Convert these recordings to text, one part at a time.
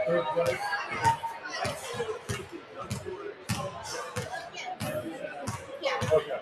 Third place. Okay.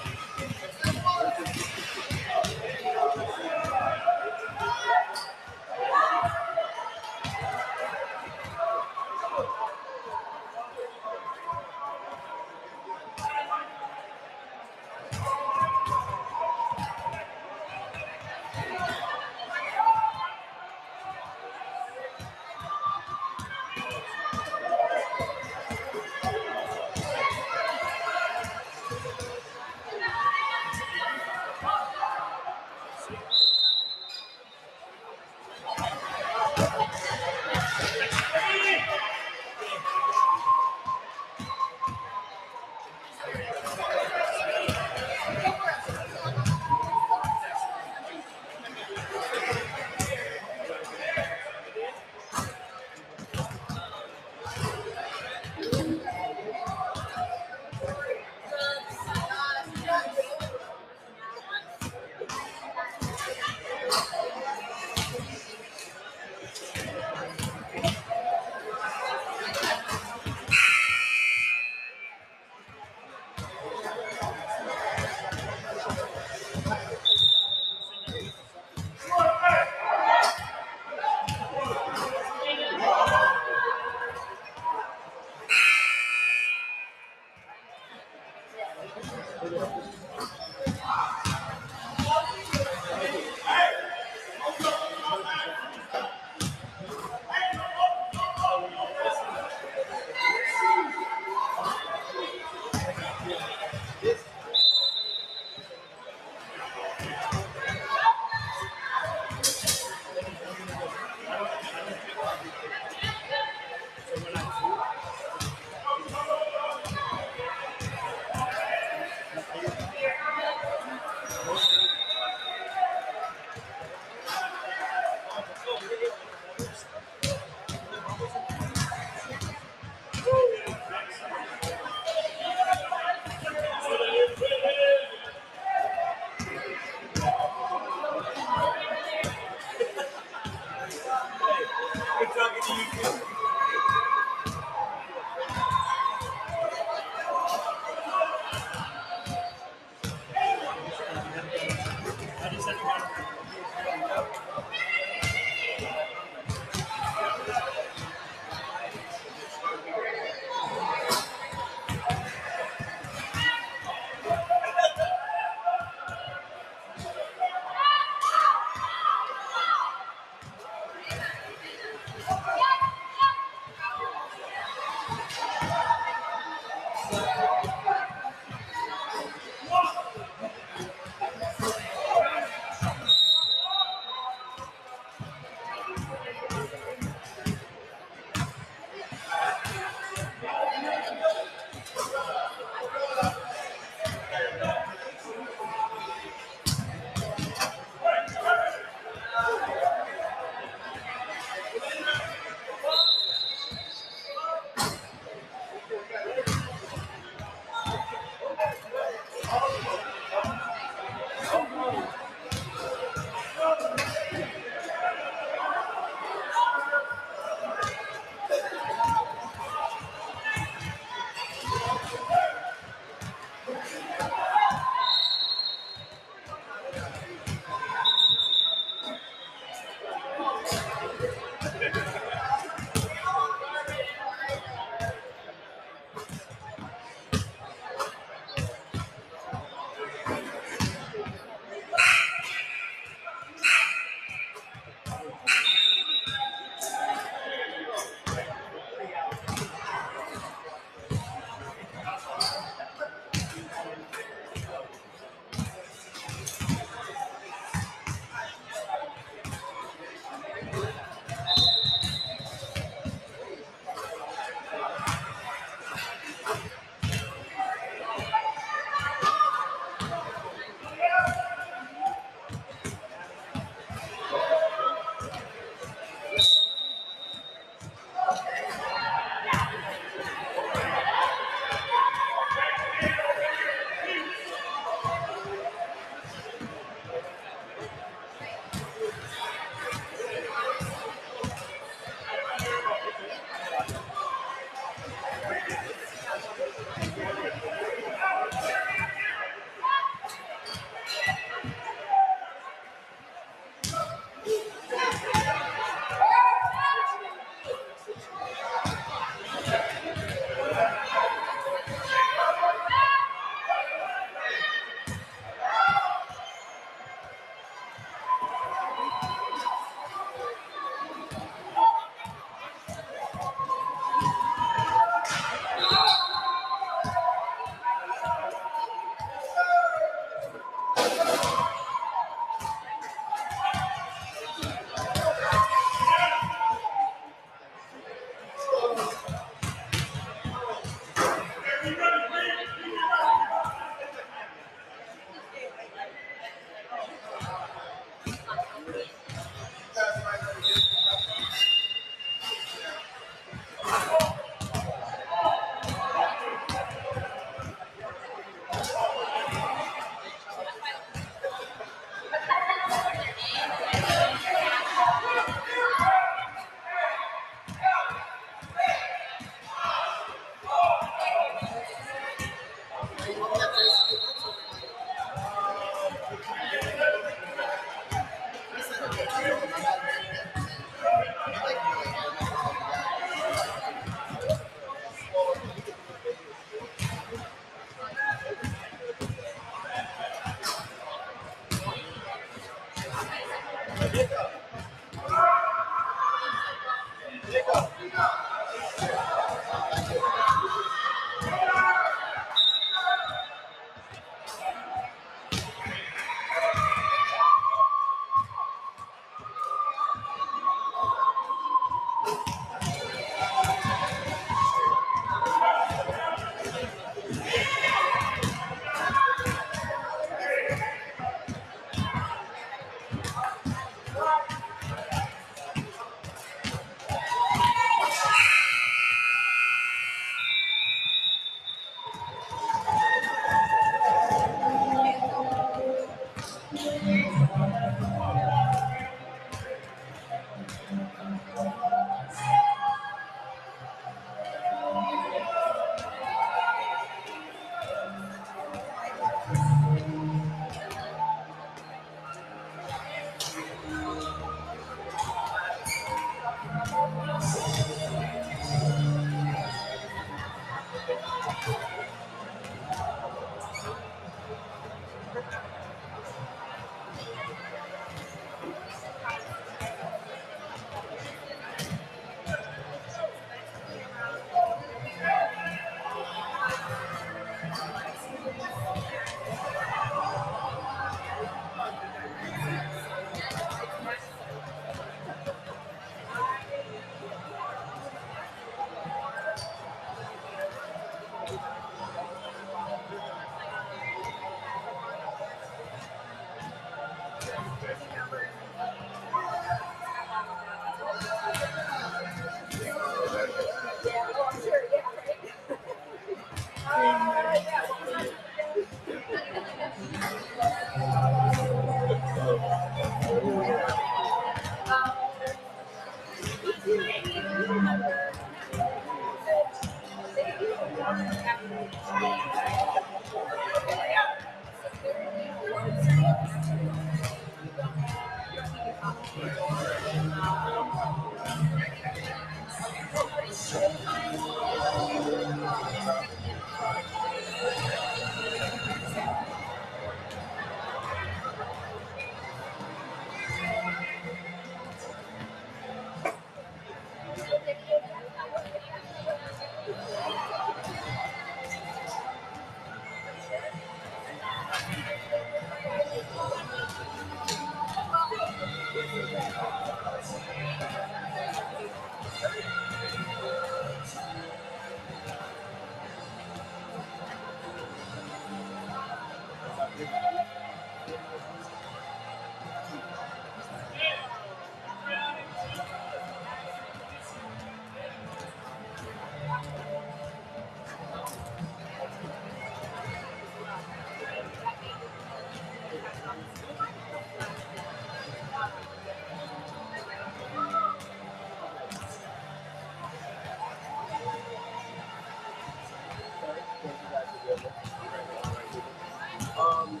Um,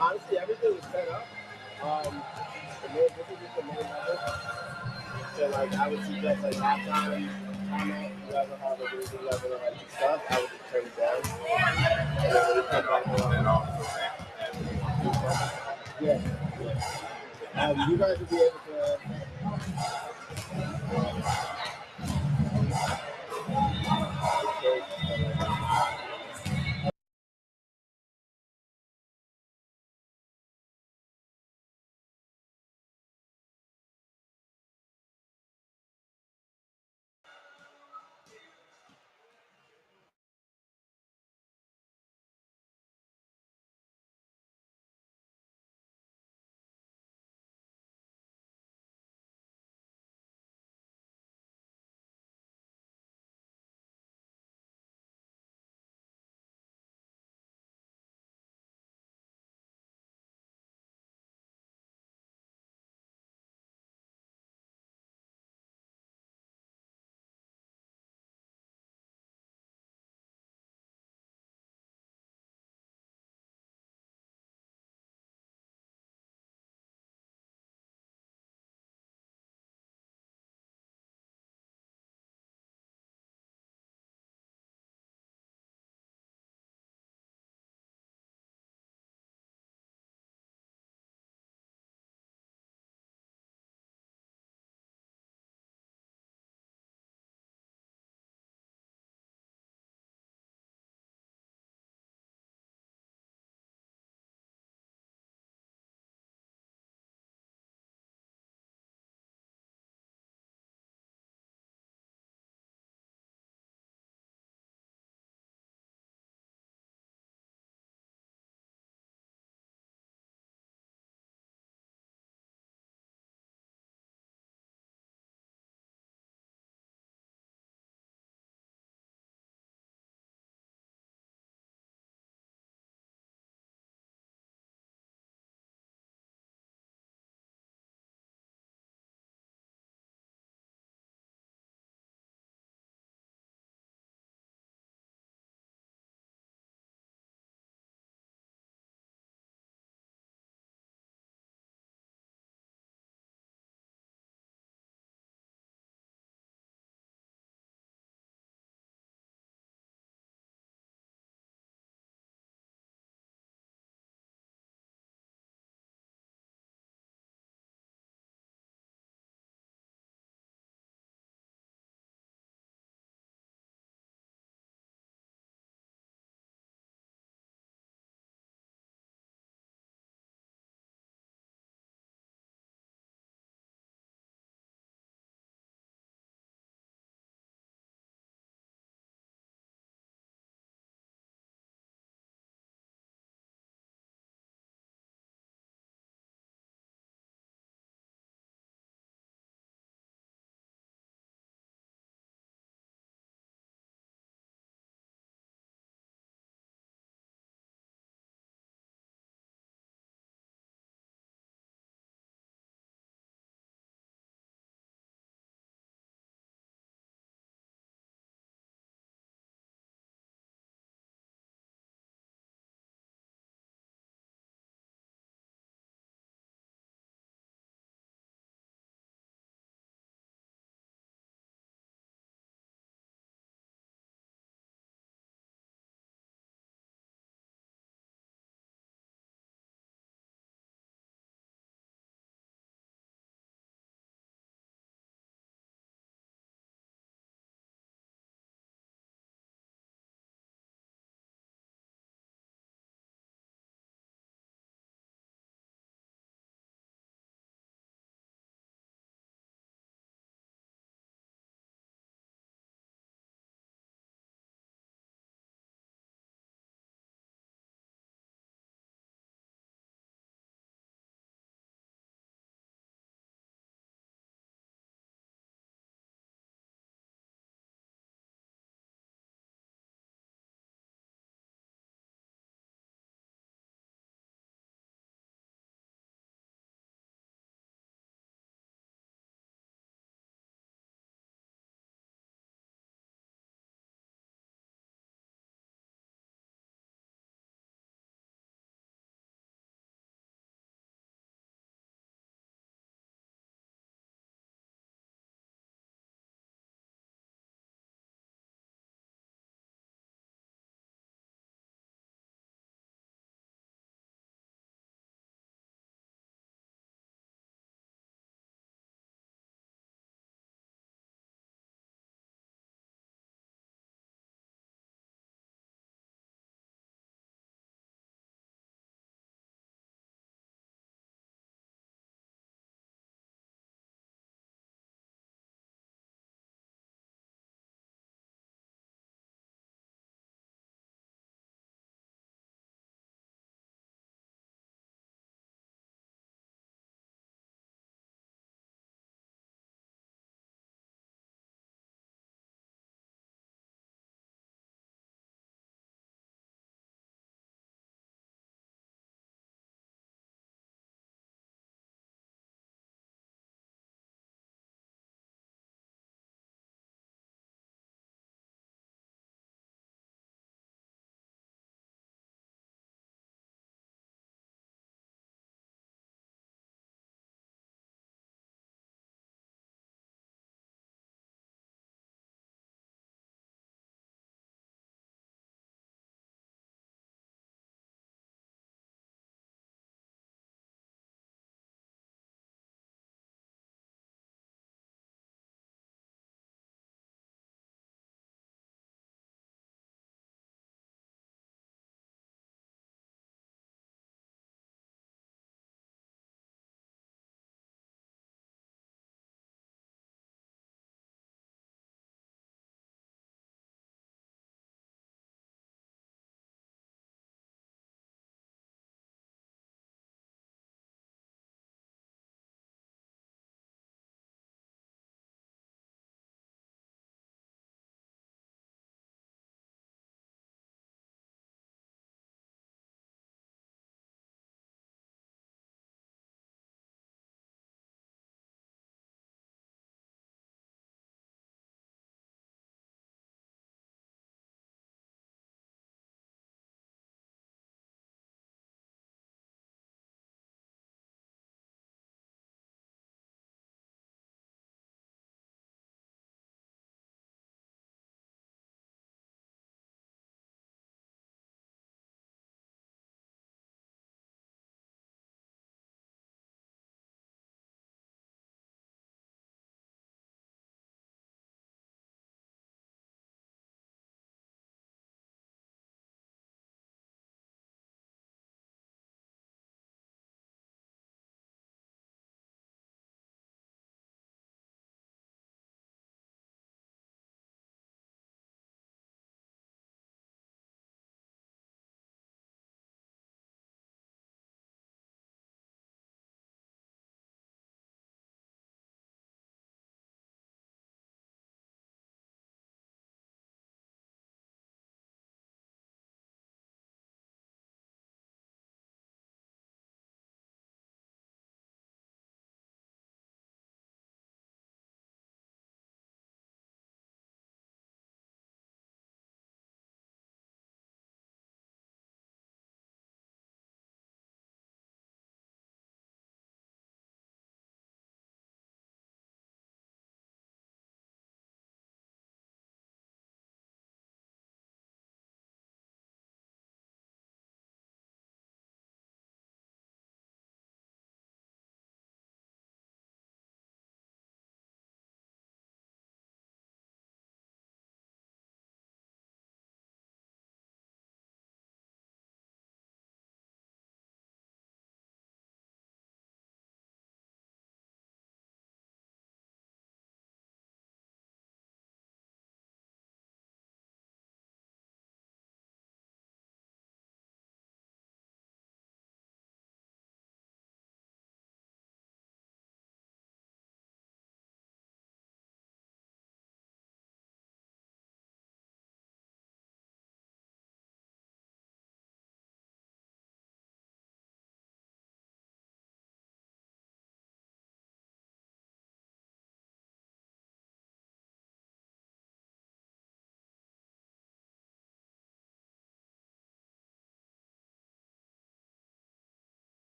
Honestly, everything was set up. This is just the main level. So, like, I would suggest, like, halftime, timeout, whoever have a really good level of, like, stuff, I would just turn it down. And then when we come back on, yeah, yeah. You guys will be able to.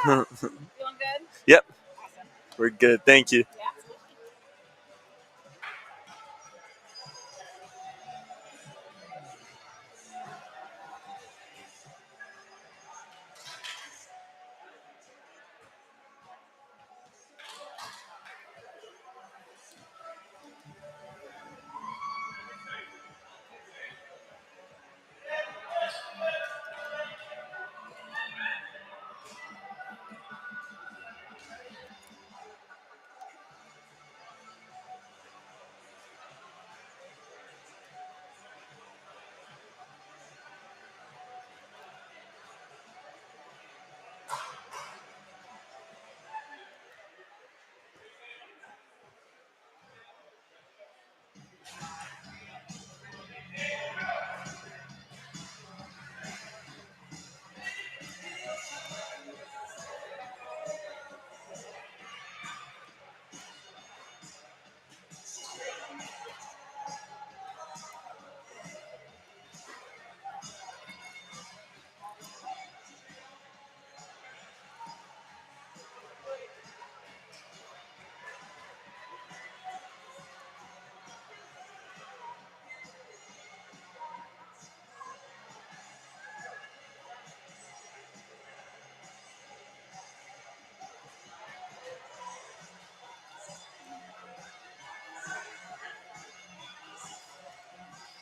Feeling good? Yep. Awesome. We're good. Thank you. Yeah.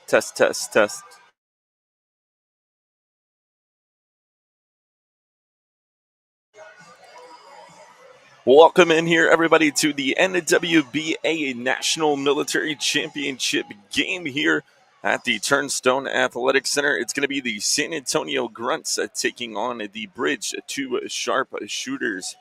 Test, test, test. Welcome in here, everybody, to the NWBA National Military Championship game here at the Turnstone Athletic Center. It's going to be the San Antonio Grunts taking on the Bridge 2 Sharp Shooters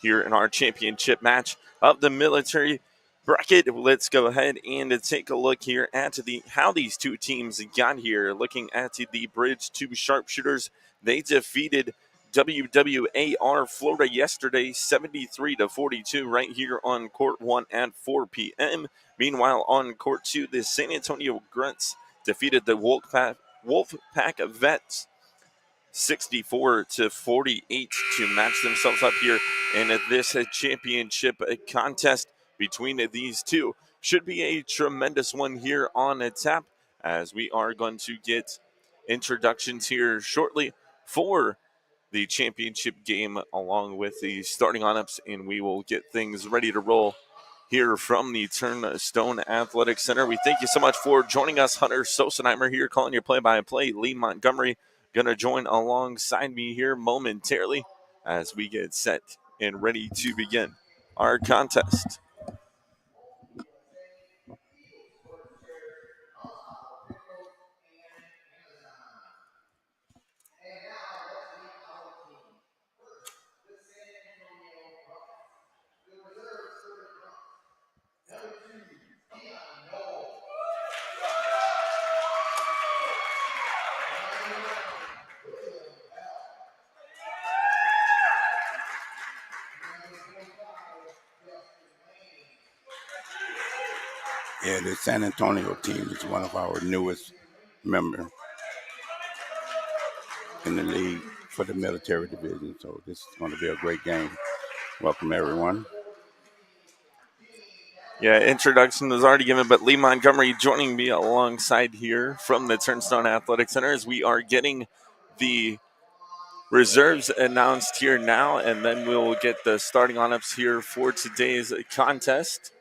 here in our championship match of the military bracket. Let's go ahead and take a look here at how these two teams got here. Looking at the Bridge 2 Sharpshooters, they defeated WWAR Florida yesterday 73-42 right here on court 1 at 4 p.m. Meanwhile, on court 2, the San Antonio Grunts defeated the Wolfpack Vets 64-48 to match themselves up here in this championship contest between these two. Should be a tremendous one here on tap, as we are going to get introductions here shortly for the championship game along with the starting lineups, and we will get things ready to roll here from the Turnstone Athletic Center. We thank you so much for joining us. Hunter Sosenheimer here calling your play-by-play. Lee Montgomery going to join alongside me here momentarily as we get set and ready to begin our contest. Yeah, the San Antonio team is one of our newest members in the league for the military division. So this is going to be a great game. Welcome, everyone. Yeah, introduction was already given, but Lee Montgomery joining me alongside here from the Turnstone Athletic Center as we are getting the reserves announced here now, and then we'll get the starting lineups here for today's contest.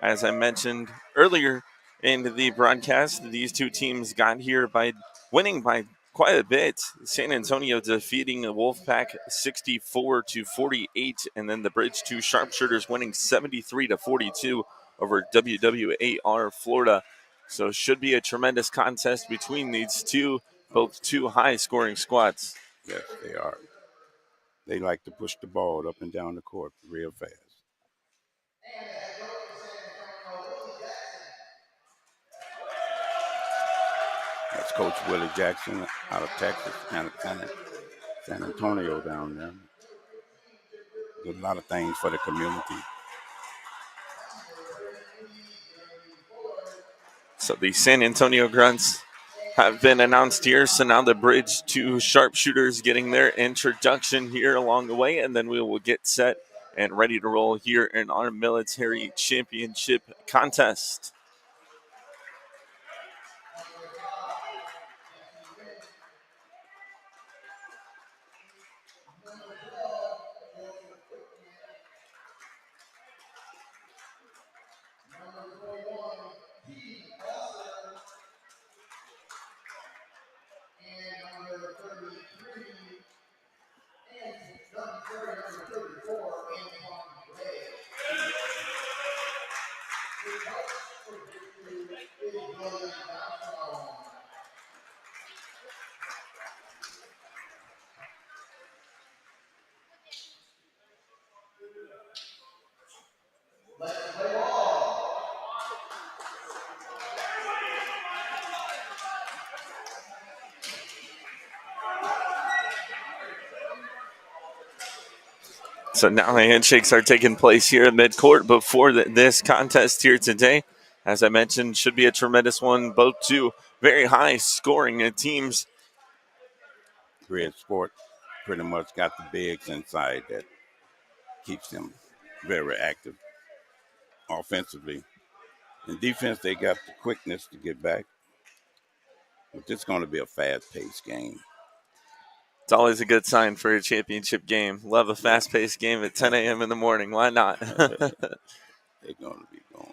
As I mentioned earlier in the broadcast, these two teams got here by winning by quite a bit. San Antonio defeating the Wolfpack 64-48, and then the Bridge 2 Sharpshooters winning 73-42 over WWAR Florida. So it should be a tremendous contest between these two, both two high-scoring squads. Yes, they are. They like to push the ball up and down the court real fast. That's Coach Willie Jackson out of Texas and San Antonio down there. Does a lot of things for the community. So the San Antonio Grunts have been announced here. So now the Bridge 2 sharpshooters getting their introduction here along the way, and then we will get set and ready to roll here in our military championship contest. So now the handshakes are taking place here at midcourt before this contest here today. As I mentioned, should be a tremendous one. Both two very high scoring teams. Grid Sport pretty much got the bigs inside that keeps them very active offensively. In defense, they got the quickness to get back. But this is going to be a fast-paced game. It's always a good sign for a championship game. Love a fast-paced game at 10 a.m. in the morning. Why not? They're going to be going.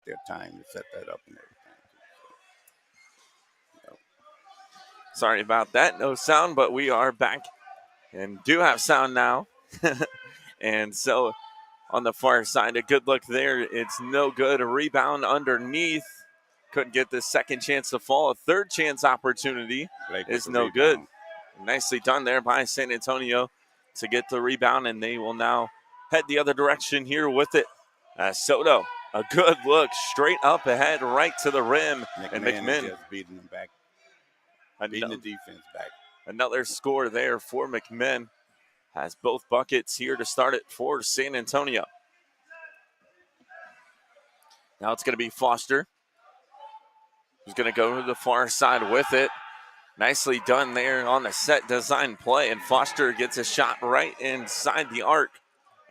Their time to set that up and everything. Sorry about that. No sound, but we are back and do have sound now. And so on the far side, a good look there. It's no good. A rebound underneath. Couldn't get the second chance to fall. A third chance opportunity is no good. Nicely done there by San Antonio to get the rebound, and they will now head the other direction here with it. Soto, a good look straight up ahead, right to the rim. And McMinn just beating them back, beating the defense back. Another score there for McMinn. Has both buckets here to start it for San Antonio. Now it's going to be Foster, who's going to go to the far side with it. Nicely done there on the set design play, and Foster gets a shot right inside the arc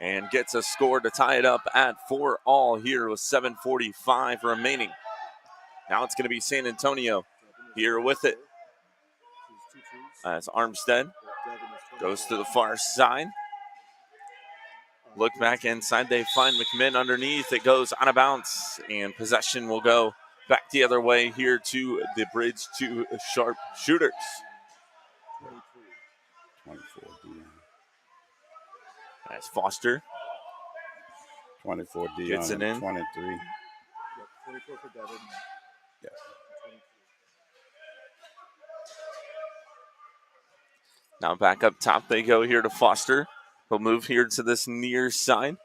and gets a score to tie it up at 4-all here with 7:45 remaining. Now it's going to be San Antonio here with it. As Armstead goes to the far side. Look back inside. They find McMinn underneath. It goes out of bounds, and possession will go back the other way here to the Bridge 2 sharpshooters. 24 Dion. As Foster 24 Dion. gets it in. 23. 24 for Devin. Yeah. 22. Now back up top they go here to Foster. He'll move here to this near side.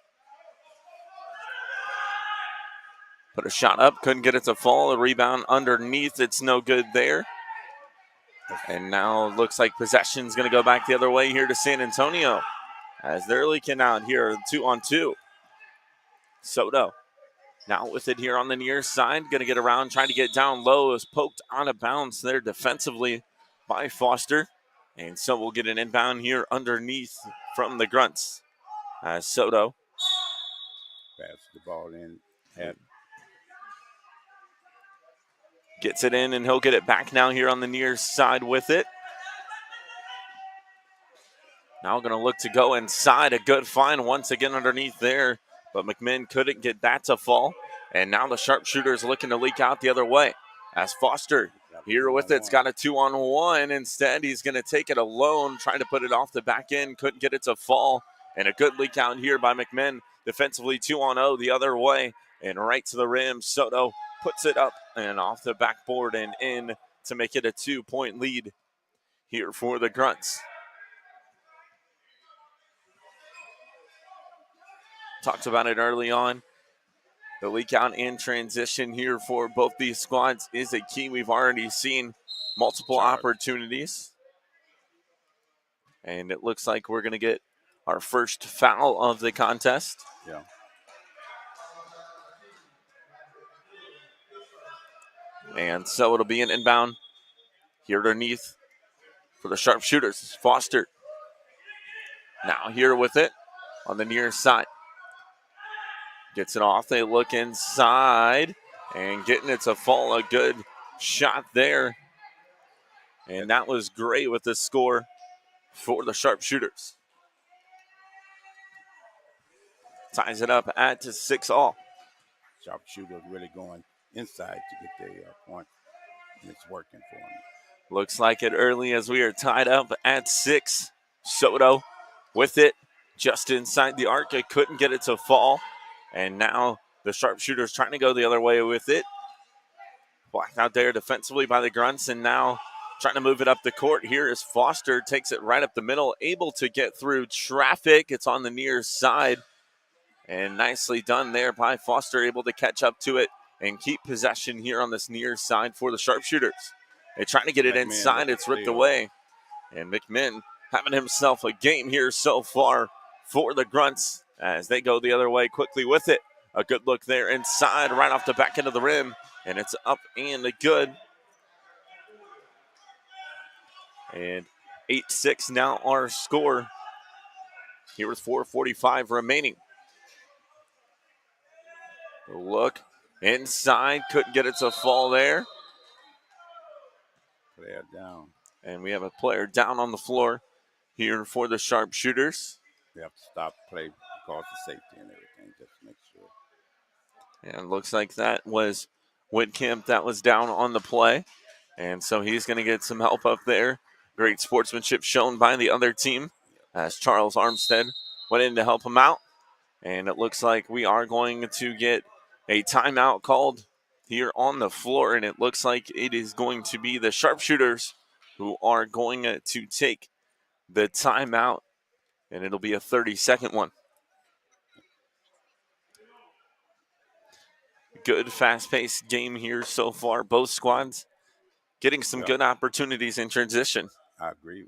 Put a shot up, couldn't get it to fall. A rebound underneath, it's no good there. And now looks like possession's going to go back the other way here to San Antonio as they're leaking out here 2-on-2. Soto now with it here on the near side, going to get around, trying to get down low. Is poked out of bounds there defensively by Foster. And so we'll get an inbound here underneath from the Grunts as Soto Pass the ball in. gets it in, and he'll get it back now here on the near side with it. Now going to look to go inside. A good find once again underneath there, but McMinn couldn't get that to fall. And now the sharpshooter is looking to leak out the other way as Foster here with it's got a 2-on-1. Instead, he's going to take it alone, trying to put it off the back end. Couldn't get it to fall. And a good leak out here by McMinn. Defensively 2-on-0 the other way. And right to the rim, Soto puts it up and off the backboard and in to make it a 2-point lead here for the Grunts. Talked about it early on. The leak out and transition here for both these squads is a key. We've already seen multiple opportunities. And it looks like we're going to get our first foul of the contest. Yeah. And so it'll be an inbound here underneath for the sharpshooters. Foster now here with it on the near side. Gets it off. They look inside and getting it to fall. A good shot there. And that was great with the score for the sharpshooters. Ties it up at 6-all. Sharpshooter really going inside to get the point, and it's working for him. Looks like it early as we are tied up at 6. Soto with it just inside the arc. It couldn't get it to fall. And now the sharpshooter's trying to go the other way with it. Blocked out there defensively by the Grunts, and now trying to move it up the court. Here is Foster, takes it right up the middle, able to get through traffic. It's on the near side. And nicely done there by Foster, able to catch up to it and keep possession here on this near side for the sharpshooters. They're trying to get it inside. It's ripped away. And McMinn having himself a game here so far for the Grunts as they go the other way quickly with it. A good look there inside, right off the back end of the rim. And it's up and good. And 8-6 now our score. Here with 4:45 remaining. Look inside, couldn't get it to fall there. Player down. And we have a player down on the floor here for the sharpshooters. We have to stop play because of safety and everything, just to make sure. And it looks like that was Whitcamp that was down on the play. And so he's going to get some help up there. Great sportsmanship shown by the other team as Charles Armstead went in to help him out. And it looks like we are going to get a timeout called here on the floor. And it looks like it is going to be the sharpshooters who are going to take the timeout. And it'll be a 30-second one. Good, fast-paced game here so far. Both squads getting some good opportunities in transition. I agree.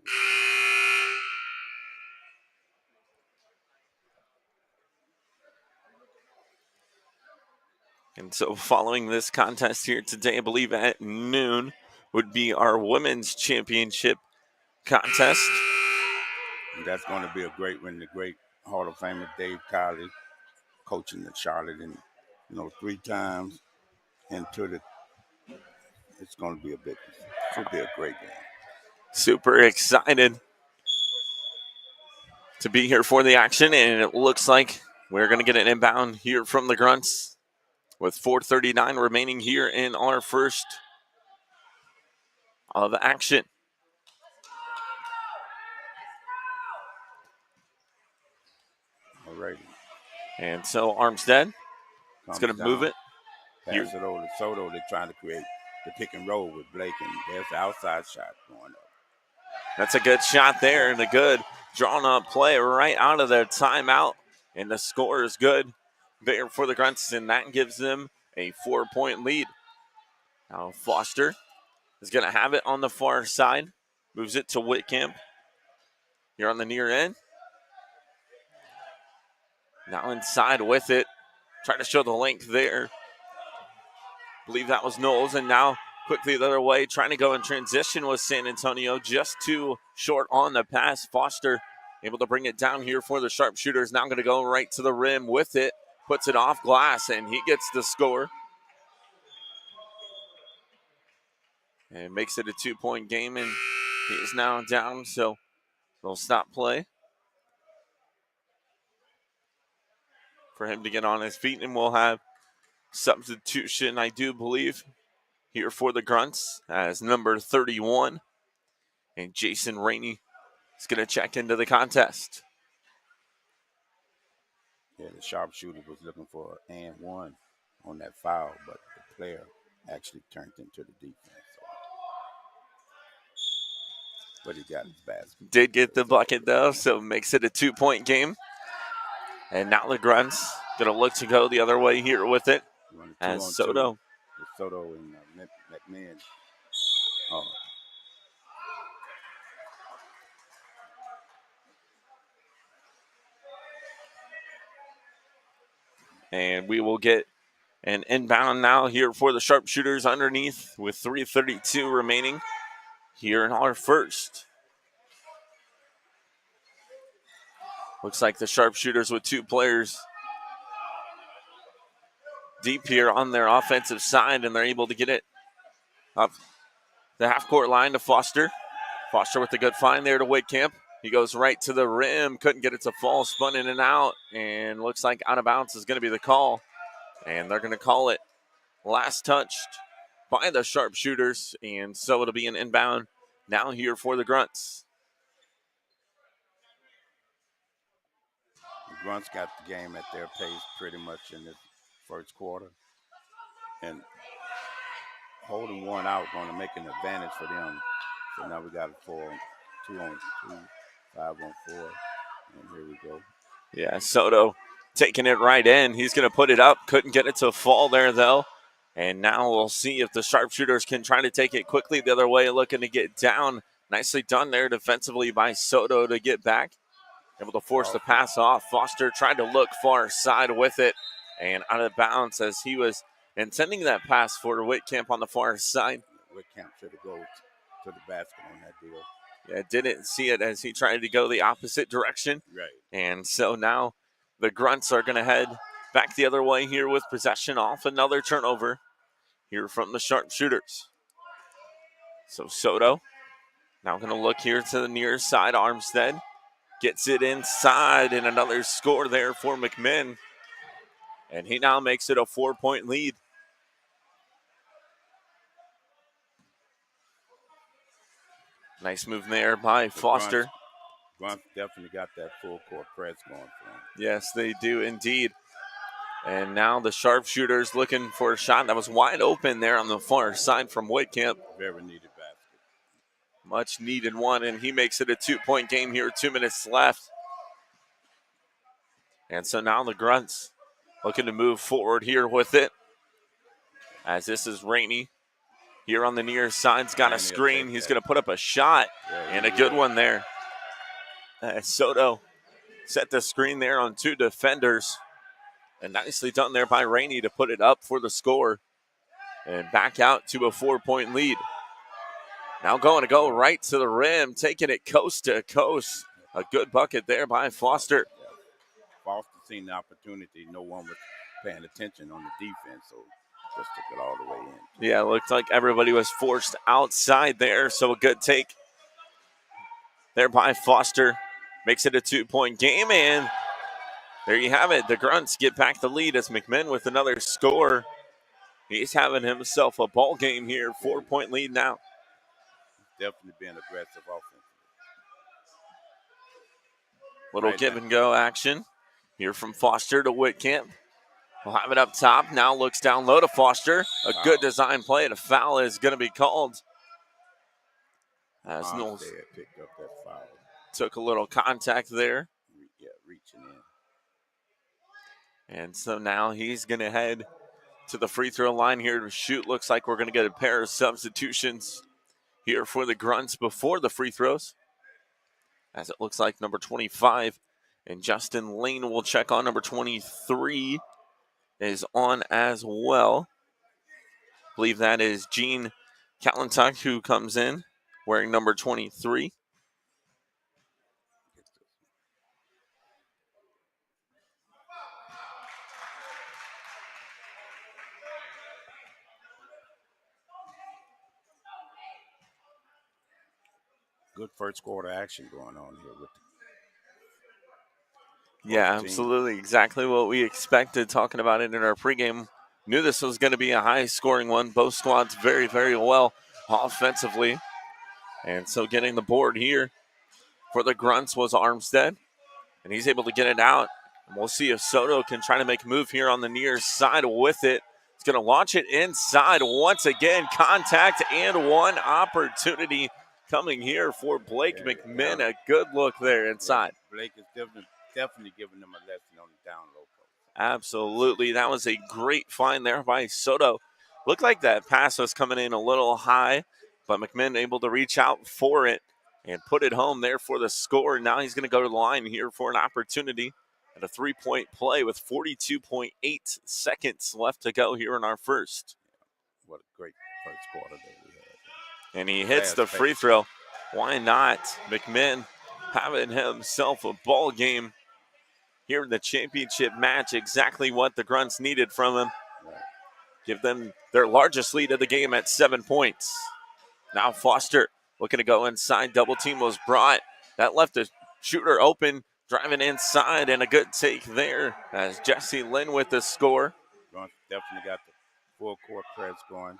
And so following this contest here today, I believe at noon, would be our women's championship contest. And that's going to be a great one. The great Hall of Famer Dave Kiley coaching the Charlotte, and 3 times into the. It's going to be should be a great game. Super excited to be here for the action, and it looks like we're going to get an inbound here from the Grunts with 4:39 remaining here in our first of action. All right. And so Armstead is going to move it Pass it over to Soto. They're trying to create the pick and roll with Blake, and there's the outside shot going up. That's a good shot there and a good drawn up play right out of their timeout. And the score is good there for the Grunts, and that gives them a 4-point lead. Now Foster is going to have it on the far side. Moves it to Whitcamp here on the near end. Now inside with it. Trying to show the length there. Believe that was Knowles, and now quickly the other way, trying to go in transition with San Antonio, just too short on the pass. Foster able to bring it down here for the Sharpshooters. Now going to go right to the rim with it, puts it off glass, and he gets the score. And makes it a 2-point game, and he is now down, so they'll stop play for him to get on his feet, and we'll have substitution, I do believe, here for the Grunts as number 31. And Jason Rainey is going to check into the contest. Yeah, the sharpshooter was looking for an and one on that foul, but the player actually turned into the defense. But he got his basket. Did get the bucket, though, so makes it a 2-point game. And now the Grunts going to look to go the other way here with it. As Soto. Soto and McMahon. Oh. And we will get an inbound now here for the Sharpshooters underneath with 3:32 remaining here in our first. Looks like the Sharpshooters with 2 players deep here on their offensive side, and they're able to get it up the half-court line to Foster. Foster with a good find there to Whitcamp. He goes right to the rim, couldn't get it to fall, spun in and out, and looks like out of bounds is going to be the call. And they're going to call it last touched by the Sharpshooters, and so it'll be an inbound now here for the Grunts. The Grunts got the game at their pace pretty much in the first quarter. And holding one out going to make an advantage for them. So now we got a 2-on-2, 5-on-4, and here we go. Yeah, Soto taking it right in. He's going to put it up. Couldn't get it to fall there, though. And now we'll see if the Sharpshooters can try to take it quickly the other way, looking to get down. Nicely done there defensively by Soto to get back. Able to force the pass off. Foster tried to look far side with it and out of bounds as he was intending that pass for Whitcamp on the far side. Whitcamp should have gone to the basket on that deal. Yeah, didn't see it as he tried to go the opposite direction. Right. And so now the Grunts are going to head back the other way here with possession off another turnover here from the Sharpshooters. So Soto now going to look here to the near side. Armstead gets it inside, and another score there for McMinn. And he now makes it a 4-point lead. Nice move there by Foster. Grunts definitely got that full court press going for him. Yes, they do indeed. And now the Sharpshooters looking for a shot that was wide open there on the far side from Whitcamp. Very needed basket. Much needed one, and he makes it a 2-point game here, 2 minutes left. And so now the Grunts looking to move forward here with it. As this is Rainey here on the near side's got a screen. He's going to put up a shot, and a good one there. Soto set the screen there on 2 defenders. And nicely done there by Rainey to put it up for the score. And back out to a 4-point lead. Now going to go right to the rim, taking it coast to coast. A good bucket there by Foster. Foster seen the opportunity. No one was paying attention on the defense, so just took it all the way in. Yeah, it looked like everybody was forced outside there, so a good take there by Foster. Makes it a 2-point game, and there you have it. The Grunts get back the lead as McMinn with another score. He's having himself a ball game here. 4-point lead now. Definitely being aggressive offense. Little give and go action here from Foster to Whitcamp. We'll have it up top. Now looks down low to Foster. A Foul. good design play, and a foul is going to be called. As Knowles Armstead picked up that foul. took a little contact there. Yeah, reaching in. And so now he's going to head to the free throw line here to shoot. Looks like we're going to get a pair of substitutions here for the Grunts before the free throws. As it looks like number 25 and Justin Lane will check on. Number 23 is on as well. I believe that is Gene Kalentuk who comes in wearing number 23. Good first quarter action going on here with Yeah, teams. absolutely. Exactly what we expected, talking about it in our pregame. Knew this was going to be a high-scoring one. Both squads very, very well offensively. And so getting the board here for the Grunts was Armstead. And he's able to get it out. And we'll see if Soto can try to make a move here on the near side with it. He's going to launch it inside once again. Contact and one opportunity coming here for Blake McMinn. A good look there inside. Yeah, Blake is definitely giving them a lesson on the down low post. Absolutely. That was a great find there by Soto. Looked like that pass was coming in a little high, but McMinn able to reach out for it and put it home there for the score. Now he's going to go to the line here for an opportunity at a three-point play with 42.8 seconds left to go here in our first. What a great first quarter that we had. And he hits the free throw. Why not? McMinn having himself a ball game here in the championship match. Exactly what the Grunts needed from him. Give them their largest lead of the game at 7 points. Now Foster looking to go inside. Double team was brought. That left the shooter open, driving inside, and a good take there as Jesse Lynn with the score. Grunts definitely got the full court press going.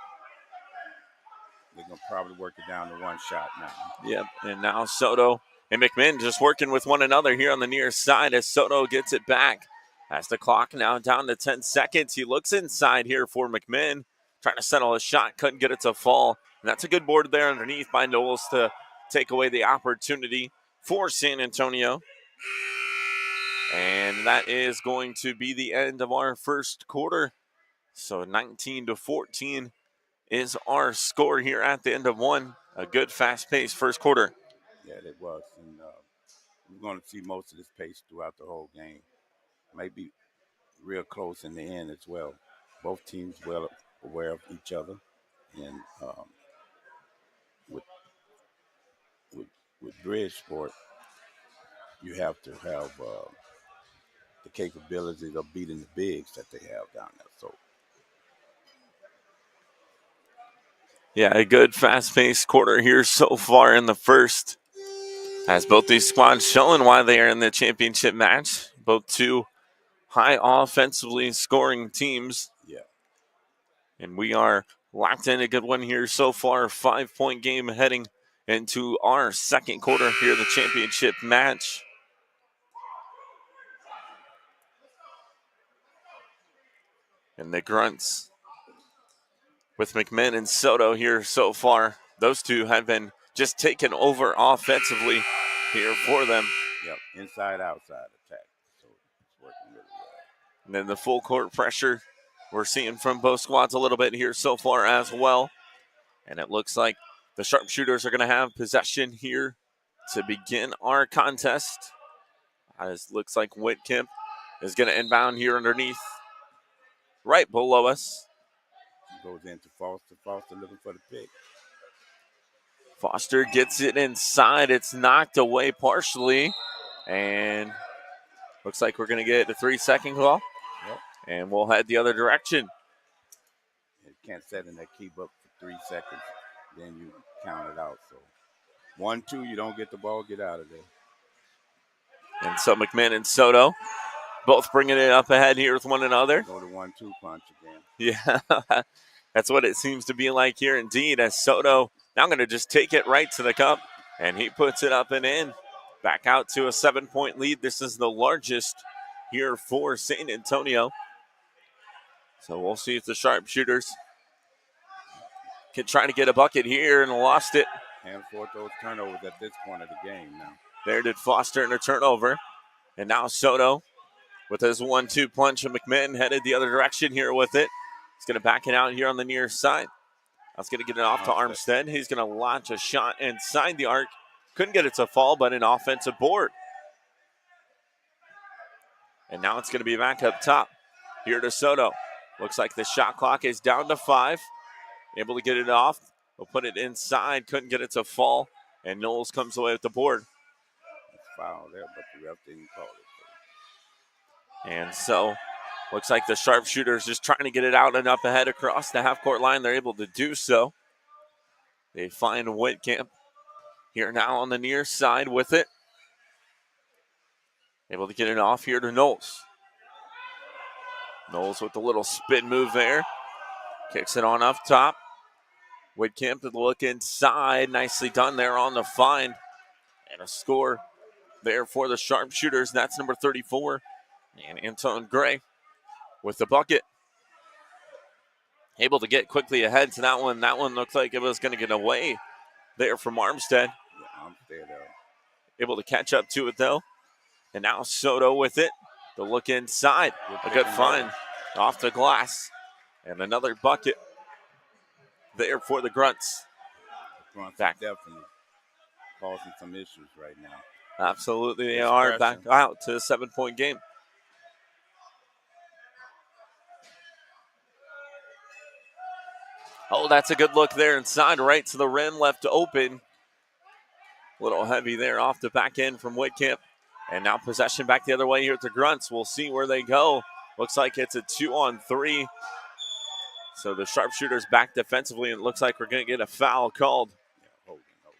They're going to probably work it down to one shot now. Yep, and now Soto and McMinn just working with one another here on the near side as Soto gets it back. As the clock now down to 10 seconds. He looks inside here for McMinn, trying to settle a shot, couldn't get it to fall. And that's a good board there underneath by Knowles to take away the opportunity for San Antonio. And that is going to be the end of our first quarter. So 19-14 is our score here at the end of one. A good fast-paced first quarter. Yeah, it was. And we're going to see most of this pace throughout the whole game. Maybe real close in the end as well. Both teams well aware of each other. And with Bridgeport, you have to have the capabilities of beating the bigs that they have down there. So, yeah, a good fast-paced quarter here so far in the first. As both these squads showing why they are in the championship match. Both two high offensively scoring teams. yeah. And we are locked in a good one here so far. 5-point game heading into our second quarter here in the championship match. And the Grunts with McMinn and Soto here so far. Those two have been just taken over offensively here for them. Yep, inside, outside attack. So it's working really well. And then the full court pressure we're seeing from both squads a little bit here so far as well. And it looks like the sharpshooters are going to have possession here to begin our contest. As it looks like Whitcomb is going to inbound here underneath, right below us. Goes into Foster. Foster looking for the pick. Foster gets it inside. It's knocked away partially. And looks like we're going to get a 3-second call. Yep. And we'll head the other direction. You can't set in that keep up for 3 seconds. Then you count it out. So 1-2, you don't get the ball, get out of there. And so McMinn and Soto both bringing it up ahead here with one another. Go to 1-2 punch again. Yeah, that's what it seems to be like here indeed, as Soto now going to just take it right to the cup, and he puts it up and in. Back out to a 7-point lead. This is the largest here for San Antonio. So we'll see if the sharpshooters can try to get a bucket here and lost it. Can't afford those turnovers at this point of the game now. There did Foster in a turnover. And now Soto with his 1-2 punch, and McMahon headed the other direction here with it. He's going to back it out here on the near side. That's going to get it off to Armstead. He's going to launch a shot inside the arc. Couldn't get it to fall, but an offensive board. And now it's going to be back up top here to Soto. Looks like the shot clock is down to 5. Able to get it off. We'll put it inside. Couldn't get it to fall. And Knowles comes away with the board. Foul there, but the ref didn't call it. And so, looks like the sharpshooters just trying to get it out and up ahead across the half-court line. They're able to do so. They find Whitcamp here now on the near side with it. Able to get it off here to Knowles. Knowles with a little spin move there. Kicks it on up top. Whitcamp to look inside. Nicely done there on the find. And a score there for the sharpshooters. That's number 34. And Anton Gray with the bucket. Able to get quickly ahead to that one. That one looked like it was going to get away there from Armstead. Yeah, Armstead able to catch up to it though. And now Soto with it. The look inside. A good find off the glass. And another bucket there for the Grunts. The Grunts are definitely causing some issues right now. Absolutely, they are back out to a 7-point game. Oh, that's a good look there inside, right to the rim, left open. A little heavy there off the back end from Whitcamp. And now possession back the other way here at the Grunts. We'll see where they go. Looks like it's a 2-on-3. So the sharpshooters back defensively, and it looks like we're going to get a foul called. Yeah, holding over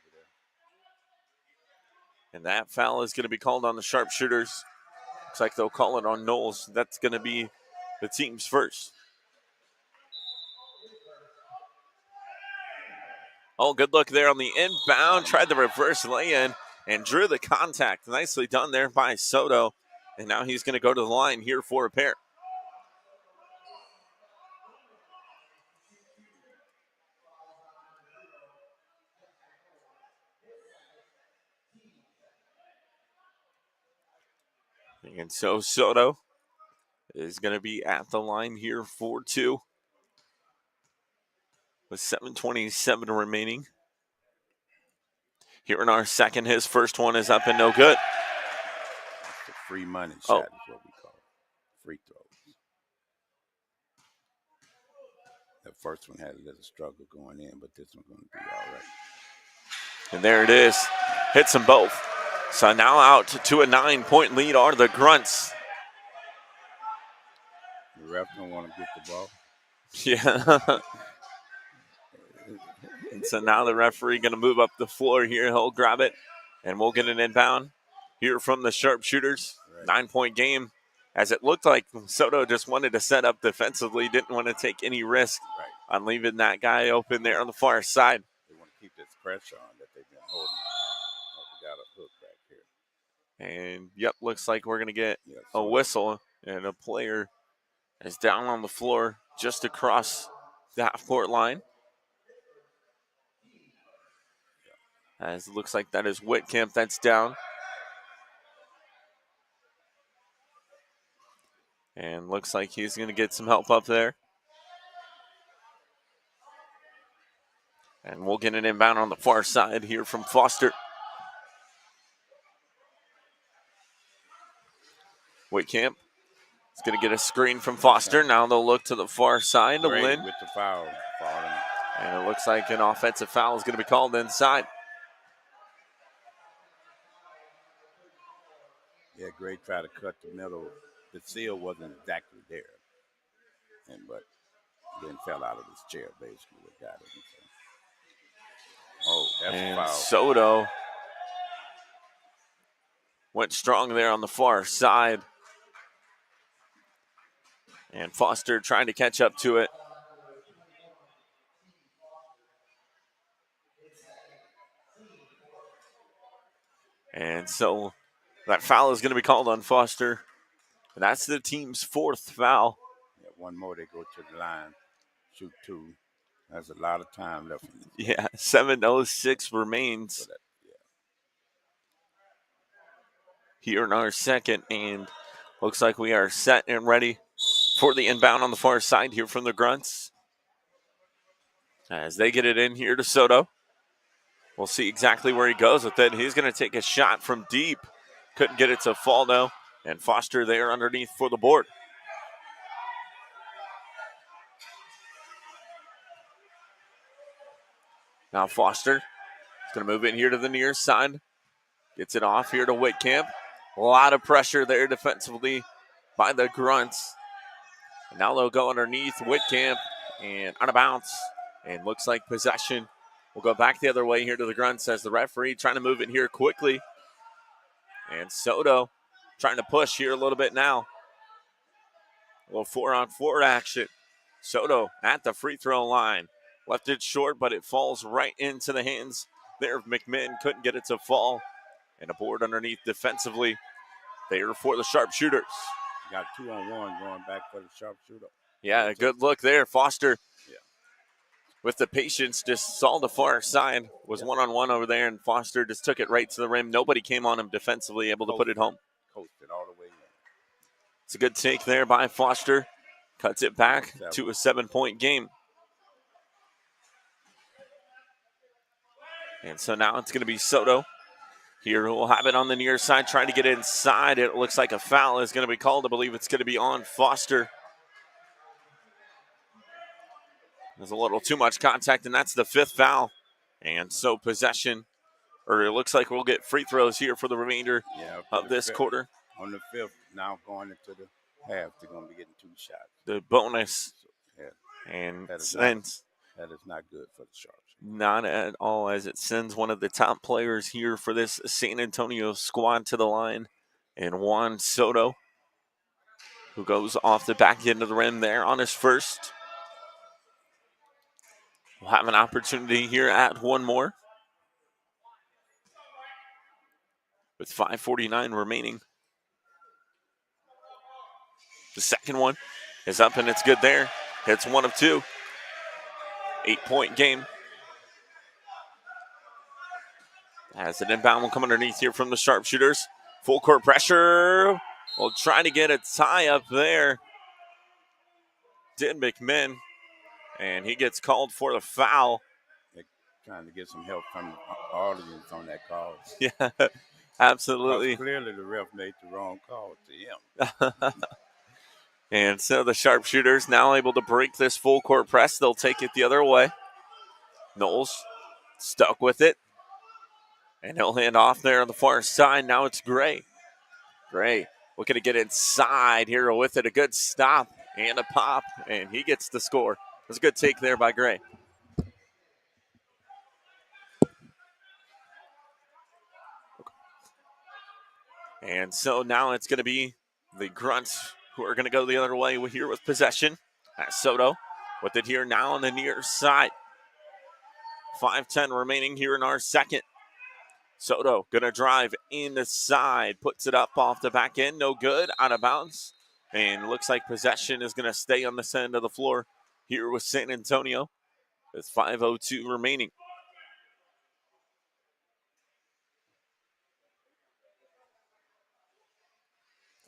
there. And that foul is going to be called on the sharpshooters. Looks like they'll call it on Knowles. That's going to be the team's first. Oh, good look there on the inbound. Tried the reverse lay-in and drew the contact. Nicely done there by Soto. And now he's going to go to the line here for a pair. And so Soto is going to be at the line here for 2. With 7:27 remaining. Here in our second, his first one is up and no good. That's the free money shot is what we call it. Free throws. The first one had a little struggle going in, but this one's going to be all right. And there it is. Hits them both. So now out to a 9-point lead are the Grunts. The ref don't want to get the ball. Yeah. And so now the referee going to move up the floor here. He'll grab it, and we'll get an inbound here from the sharpshooters. Right. 9-point game. As it looked like Soto just wanted to set up defensively, didn't want to take any risk on leaving that guy open there on the far side. They want to keep this pressure on that they've been holding. Oh, we got a hook back here. And, yep, looks like we're going to get a whistle, and a player is down on the floor just across the half-court line. As it looks like that is Whitcamp that's down. And looks like he's going to get some help up there. And we'll get an inbound on the far side here from Foster. Whitcamp is going to get a screen from Foster. Now they'll look to the far side to Lynn. With the foul. And it looks like an offensive foul is going to be called inside. Yeah, Gray tried to cut the middle. The seal wasn't exactly there. But then fell out of his chair, basically. Got it. Oh, that's a foul. Soto went strong there on the far side. And Foster trying to catch up to it. And so that foul is going to be called on Foster. And that's the team's 4th foul. Yeah, one more, they go to the line, shoot 2. There's a lot of time left in this game. Yeah, 7:06 remains So that, here in our second, and looks like we are set and ready for the inbound on the far side here from the Grunts. As they get it in here to Soto. We'll see exactly where he goes with it. He's going to take a shot from deep. Couldn't get it to fall, though. And Foster there underneath for the board. Now Foster is going to move in here to the near side. Gets it off here to Whitcamp. A lot of pressure there defensively by the Grunts. And now they'll go underneath Whitcamp and out of bounds. And looks like possession will go back the other way here to the Grunts as the referee trying to move it here quickly. And Soto trying to push here a little bit now. A little 4-on-4 action. Soto at the free throw line. Left it short, but it falls right into the hands there of McMinn. Couldn't get it to fall. And a board underneath defensively there for the sharpshooters. got 2-on-1 going back for the sharpshooter. Yeah, a good look there. Foster, Yeah, with the patience, just saw the far side. Was one-on-one over there, and Foster just took it right to the rim. Nobody came on him defensively, able to put it home. coasted all the way in. It's a good take there by Foster. Cuts it back to a 7-point game. And so now it's going to be Soto. Here we'll have it on the near side, trying to get inside. It looks like a foul is going to be called. I believe it's going to be on Foster. There's a little too much contact, and that's the 5th foul. And so possession, or it looks like we'll get free throws here for the remainder of this quarter. On the 5th, now going into the half, they're going to be getting 2 shots. The bonus. Yeah. And that is not good for the Sharps. Not at all, as it sends one of the top players here for this San Antonio squad to the line. And Juan Soto, who goes off the back end of the rim there on his first. We'll have an opportunity here at one more. With 5:49 remaining. The second one is up and it's good there. It's 1 of 2. 8-point game. As an inbound will come underneath here from the sharpshooters. Full court pressure. We'll try to get a tie up there. Did McMinn. And he gets called for the foul. They're trying to get some help from the audience on that call. Yeah, absolutely. Clearly the ref made the wrong call to him. And so the sharpshooters now able to break this full court press. They'll take it the other way. Knowles stuck with it. And he'll hand off there on the far side. Now it's Gray. Gray looking to get inside here with it. A good stop and a pop. And he gets the score. It was a good take there by Gray. And so now it's going to be the Grunts who are going to go the other way here with possession. As Soto with it here now on the near side. 5:10 remaining here in our second. Soto going to drive in the side. Puts it up off the back end. No good. Out of bounds. And looks like possession is going to stay on this end of the floor here with San Antonio. With 5:02 remaining.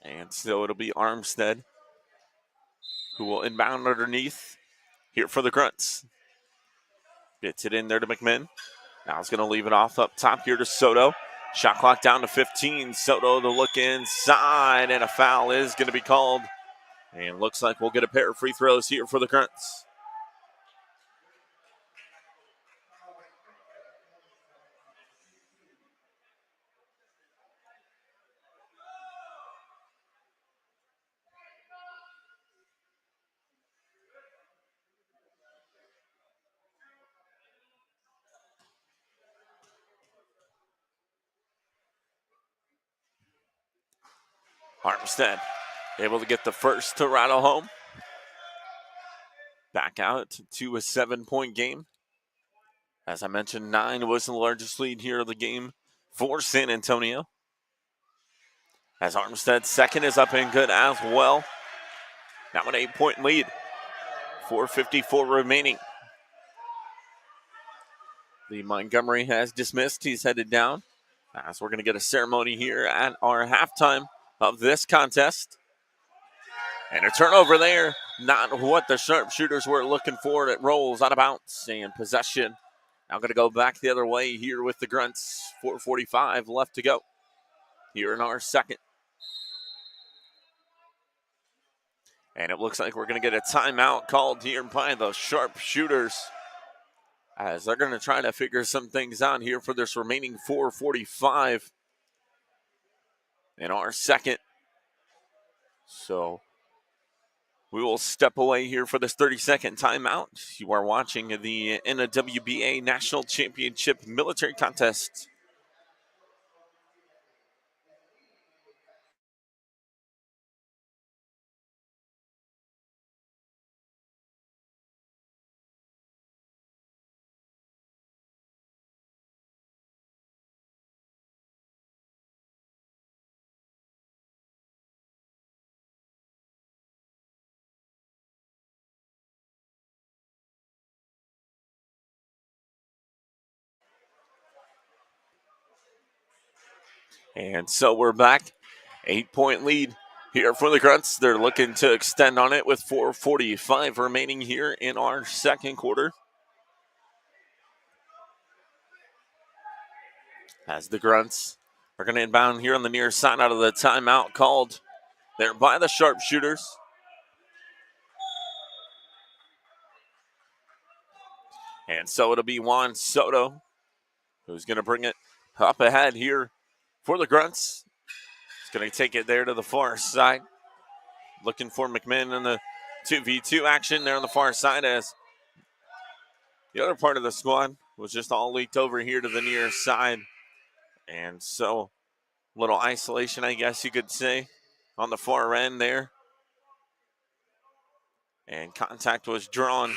And so it'll be Armstead who will inbound underneath here for the Grunts. Gets it in there to McMinn. Now he's going to leave it off up top here to Soto. Shot clock down to 15. Soto to look inside, and a foul is going to be called. And looks like we'll get a pair of free throws here for the Grunts. Armstead able to get the first to rattle home. Back out to a 7-point game. As I mentioned, 9 was the largest lead here of the game for San Antonio. As Armstead's second is up and good as well. Now an 8-point lead. 4:54 remaining. The Montgomery has dismissed. He's headed down. As we're going to get a ceremony here at our halftime of this contest. And a turnover there. Not what the sharpshooters were looking for. It rolls out of bounds and possession. Now going to go back the other way here with the Grunts. 4:45 left to go here in our second. And it looks like we're going to get a timeout called here by the sharpshooters, as they're going to try to figure some things out here for this remaining 4:45 in our second. So we will step away here for this 30-second timeout. You are watching the NWBA National Championship Military Contest. And so we're back. 8-point lead here for the Grunts. They're looking to extend on it with 4:45 remaining here in our second quarter. As the Grunts are going to inbound here on the near side out of the timeout called there by the sharpshooters. And so it'll be Juan Soto who's going to bring it up ahead here for the Grunts. He's going to take it there to the far side. Looking for McMinn in the 2v2 action there on the far side, as the other part of the squad was just all leaked over here to the near side. And so a little isolation, I guess you could say, on the far end there. And contact was drawn.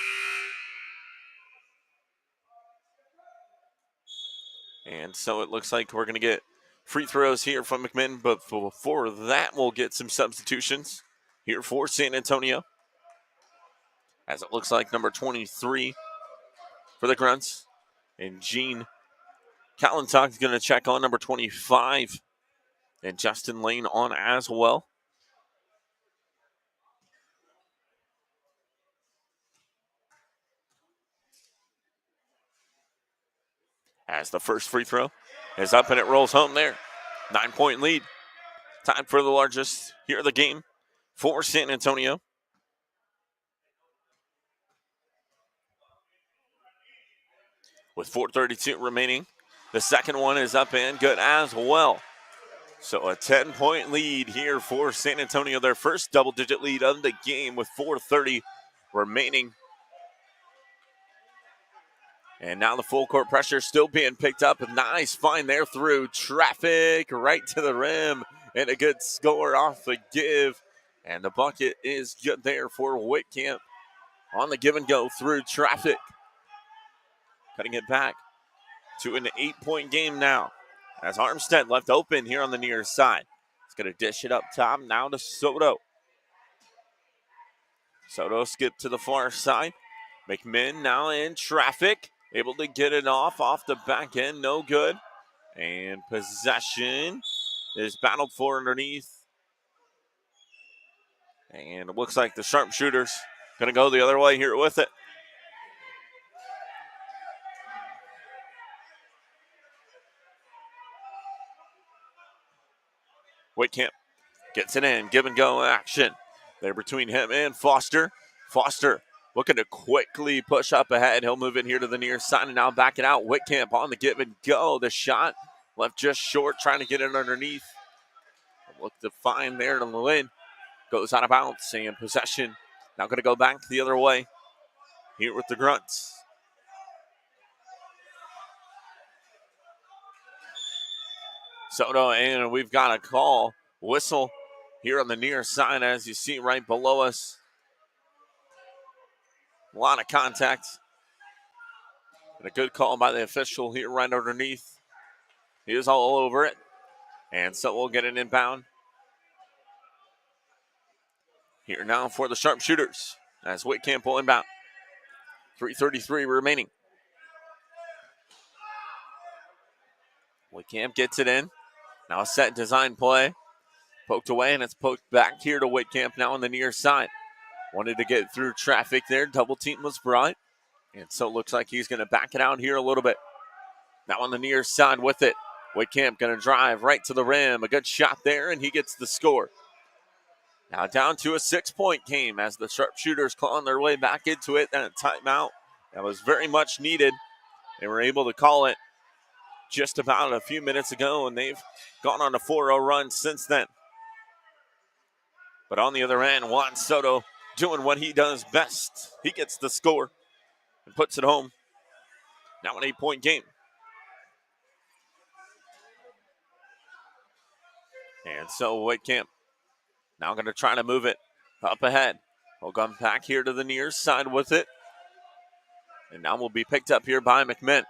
And so it looks like we're going to get free throws here from McMinn. But before that, we'll get some substitutions here for San Antonio, as it looks like number 23 for the Grunts, and Gene Callentock is going to check on number 25, and Justin Lane on as well. As the first free throw is up and it rolls home there. 9-point lead. Time for the largest here of the game for San Antonio. With 4:32 remaining, the second one is up and good as well. So a 10-point lead here for San Antonio, their first double-digit lead of the game with 4:30 remaining. And now the full court pressure still being picked up. A nice find there through traffic right to the rim. And a good score off the give. And the bucket is good there for Whitcamp on the give and go through traffic. Cutting it back to an 8-point game now, as Armstead left open here on the near side. He's going to dish it up top now to Soto. Soto skipped to the far side. McMinn now in traffic. Able to get it off the back end. No good. And possession is battled for underneath. And it looks like the sharpshooters going to go the other way here with it. Whitcamp gets it in. Give and go action. There between him and Foster. Foster looking to quickly push up ahead. He'll move in here to the near side and now back it out. Whitcamp on the give and go. The shot left just short, trying to get it underneath. Look to find there to Lynn. Goes out of bounds and possession. Now going to go back the other way here with the Grunts. Soto, and we've got a call. Whistle here on the near side, as you see right below us. A lot of contact. And a good call by the official here right underneath. He is all over it. And so we'll get an inbound. Here now for the sharpshooters as Whitcamp will inbound. 3:33 remaining. Whitcamp gets it in. Now a set design play. Poked away, and it's poked back here to Whitcamp now on the near side. Wanted to get through traffic there. Double team was brought. And so it looks like he's going to back it out here a little bit. Now on the near side with it. Whitcamp going to drive right to the rim. A good shot there, and he gets the score. Now down to a 6-point game as the sharpshooters clawing their way back into it. That timeout that was very much needed. They were able to call it just about a few minutes ago, and they've gone on a 4-0 run since then. But on the other end, Juan Soto doing what he does best. He gets the score and puts it home. Now an 8-point game. And so Whitcamp now going to try to move it up ahead. We'll come back here to the near side with it. And now we'll be picked up here by McMinn.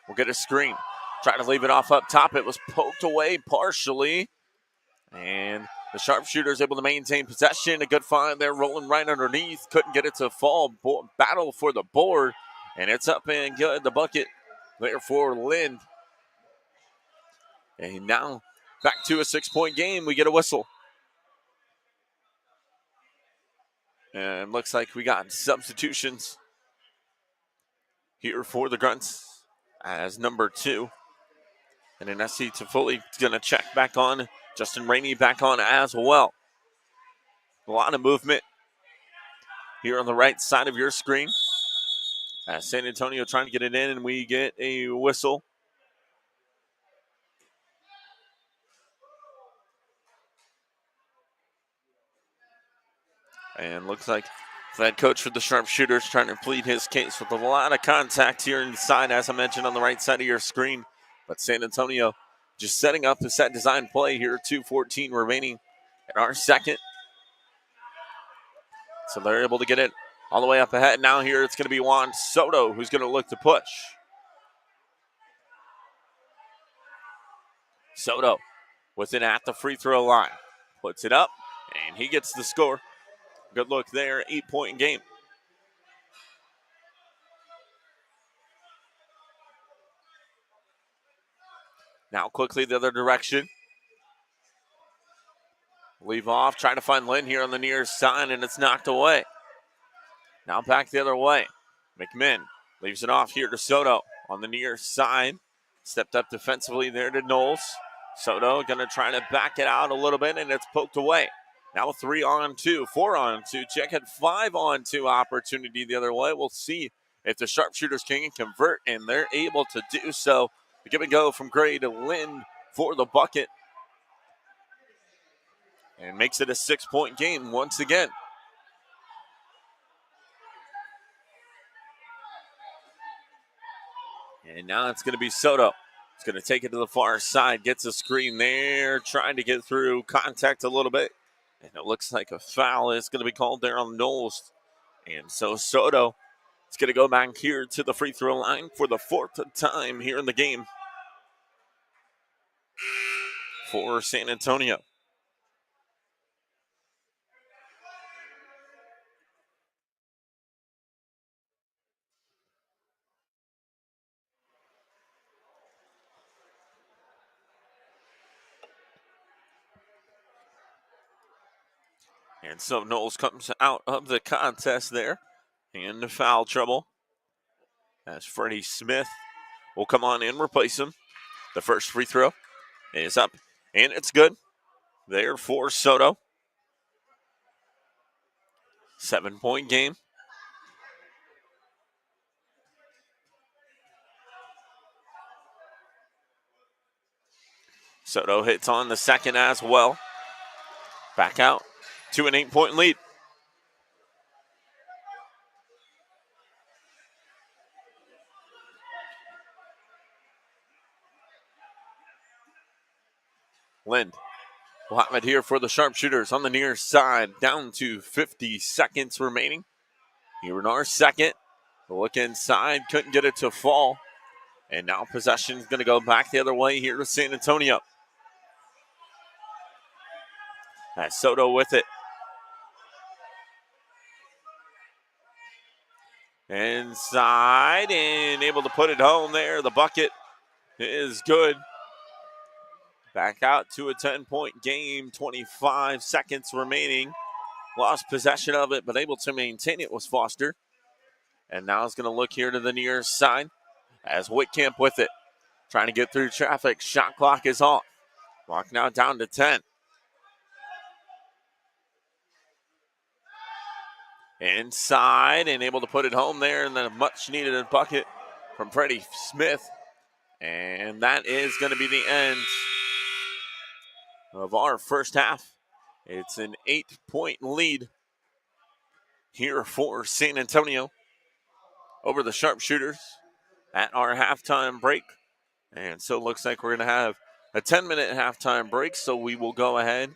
We'll get a screen. Try to leave it off up top. It was poked away partially. And the sharpshooter's able to maintain possession. A good find there, rolling right underneath. Couldn't get it to fall. Battle for the board. And it's up and good. The bucket there for Lind. And now back to a 6-point game. We get a whistle. And looks like we got substitutions here for the Grunts as number 2. And then Nessie Toffoli is going to check back on. Justin Rainey back on as well. A lot of movement here on the right side of your screen. As San Antonio trying to get it in, and we get a whistle. And looks like the head coach for the sharpshooters trying to plead his case with a lot of contact here inside, as I mentioned, on the right side of your screen. But San Antonio just setting up the set design play here, 2:14 remaining in our second. So they're able to get it all the way up ahead. Now here it's going to be Juan Soto who's going to look to push. Soto with it at the free throw line. Puts it up, and he gets the score. Good look there, 8-point game. Now quickly the other direction. Leave off, trying to find Lynn here on the near side, and it's knocked away. Now back the other way. McMinn leaves it off here to Soto on the near side. Stepped up defensively there to Knowles. Soto going to try to back it out a little bit, and it's poked away. Now 3-on-2, 4-on-2. Check it, 5-on-2 opportunity the other way. We'll see if the sharpshooters can convert, and they're able to do so. The give and go from Gray to Lind for the bucket. And makes it a 6-point game once again. And now it's going to be Soto. It's going to take it to the far side. Gets a screen there. Trying to get through. Contact a little bit. And it looks like a foul is going to be called there on Knowles. And so Soto is going to go back here to the free throw line for the 4th time here in the game for San Antonio. And so Knowles comes out of the contest there in foul trouble as Freddie Smith will come on in, replace him. The first free throw is up, and it's good there for Soto. 7-point game. Soto hits on the second as well. Back out to an 8-point lead. Lind will have it here for the sharpshooters on the near side. Down to 50 seconds remaining. Here in our second. Look inside. Couldn't get it to fall. And now possession is going to go back the other way here to San Antonio. As Soto with it. Inside and able to put it home there. The bucket is good. Back out to a 10-point game, 25 seconds remaining. Lost possession of it, but able to maintain it was Foster. And now it's going to look here to the near side as Whitcamp with it. Trying to get through traffic. Shot clock is off. Clock now down to 10. Inside and able to put it home there, and then a much needed bucket from Freddie Smith. And that is going to be the end of our first half. It's an 8-point lead here for San Antonio over the Sharpshooters at our halftime break. And so it looks like we're going to have a 10-minute halftime break. So we will go ahead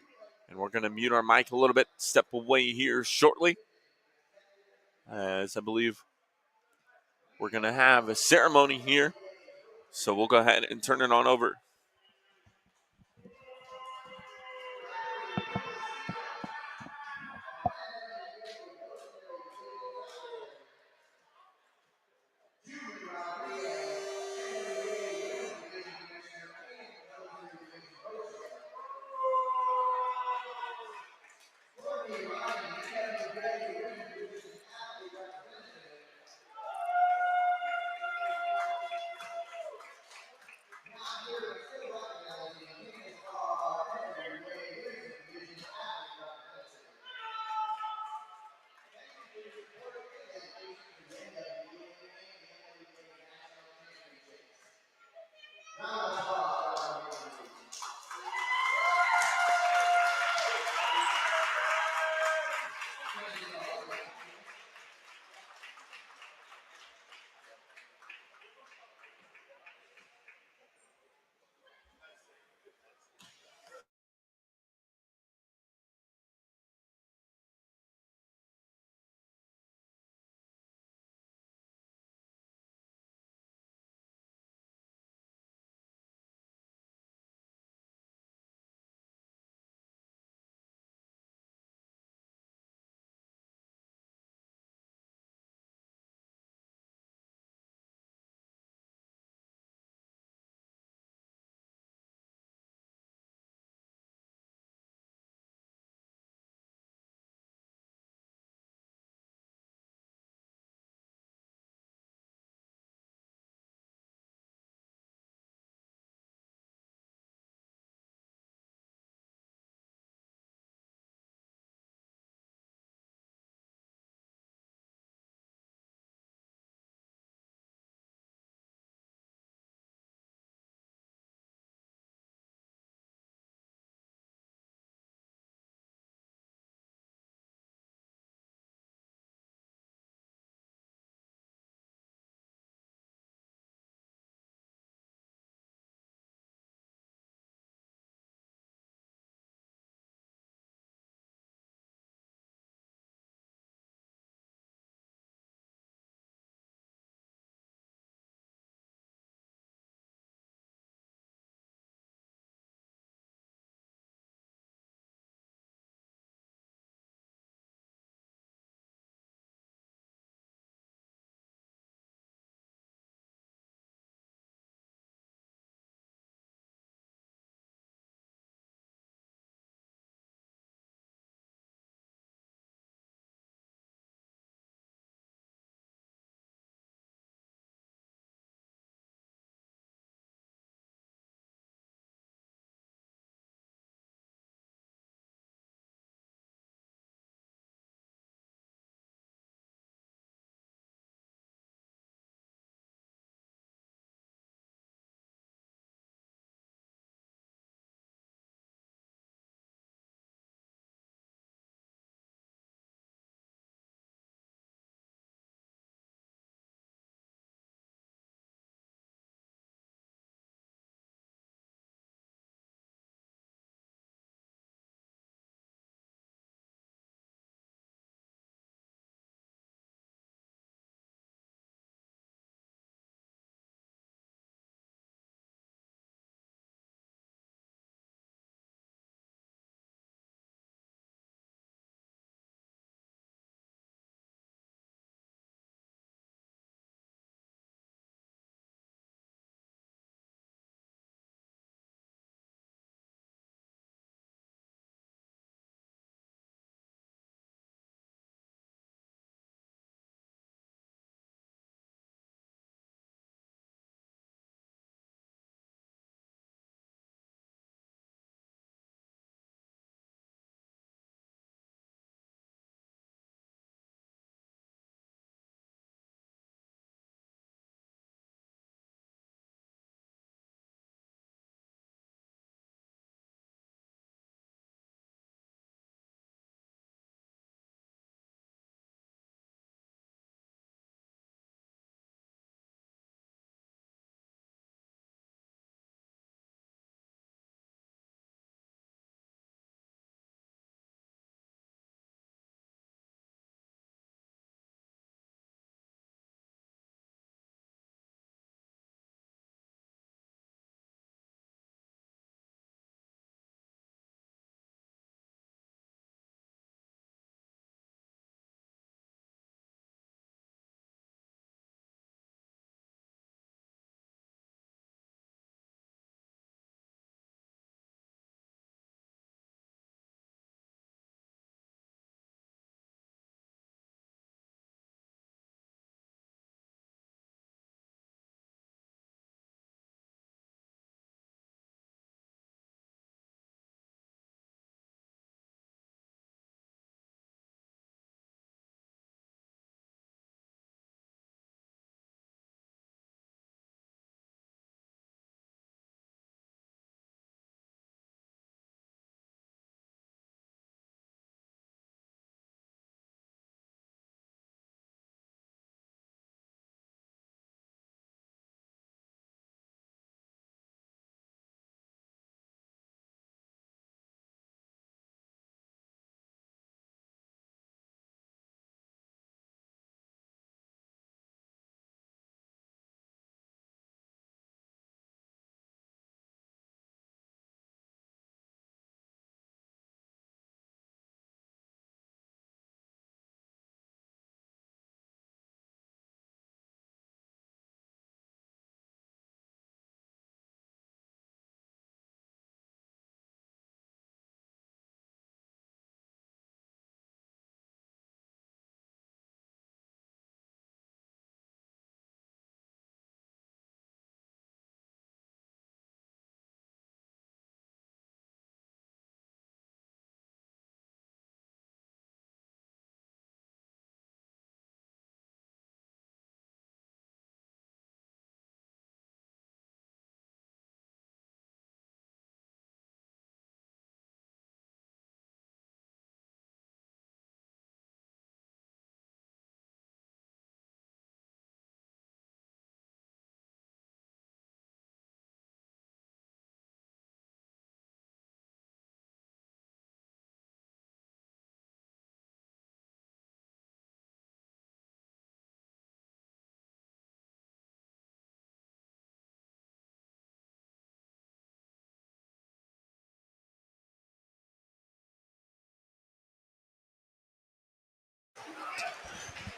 and we're going to mute our mic a little bit, step away here shortly, as I believe we're going to have a ceremony here. So we'll go ahead and turn it on over.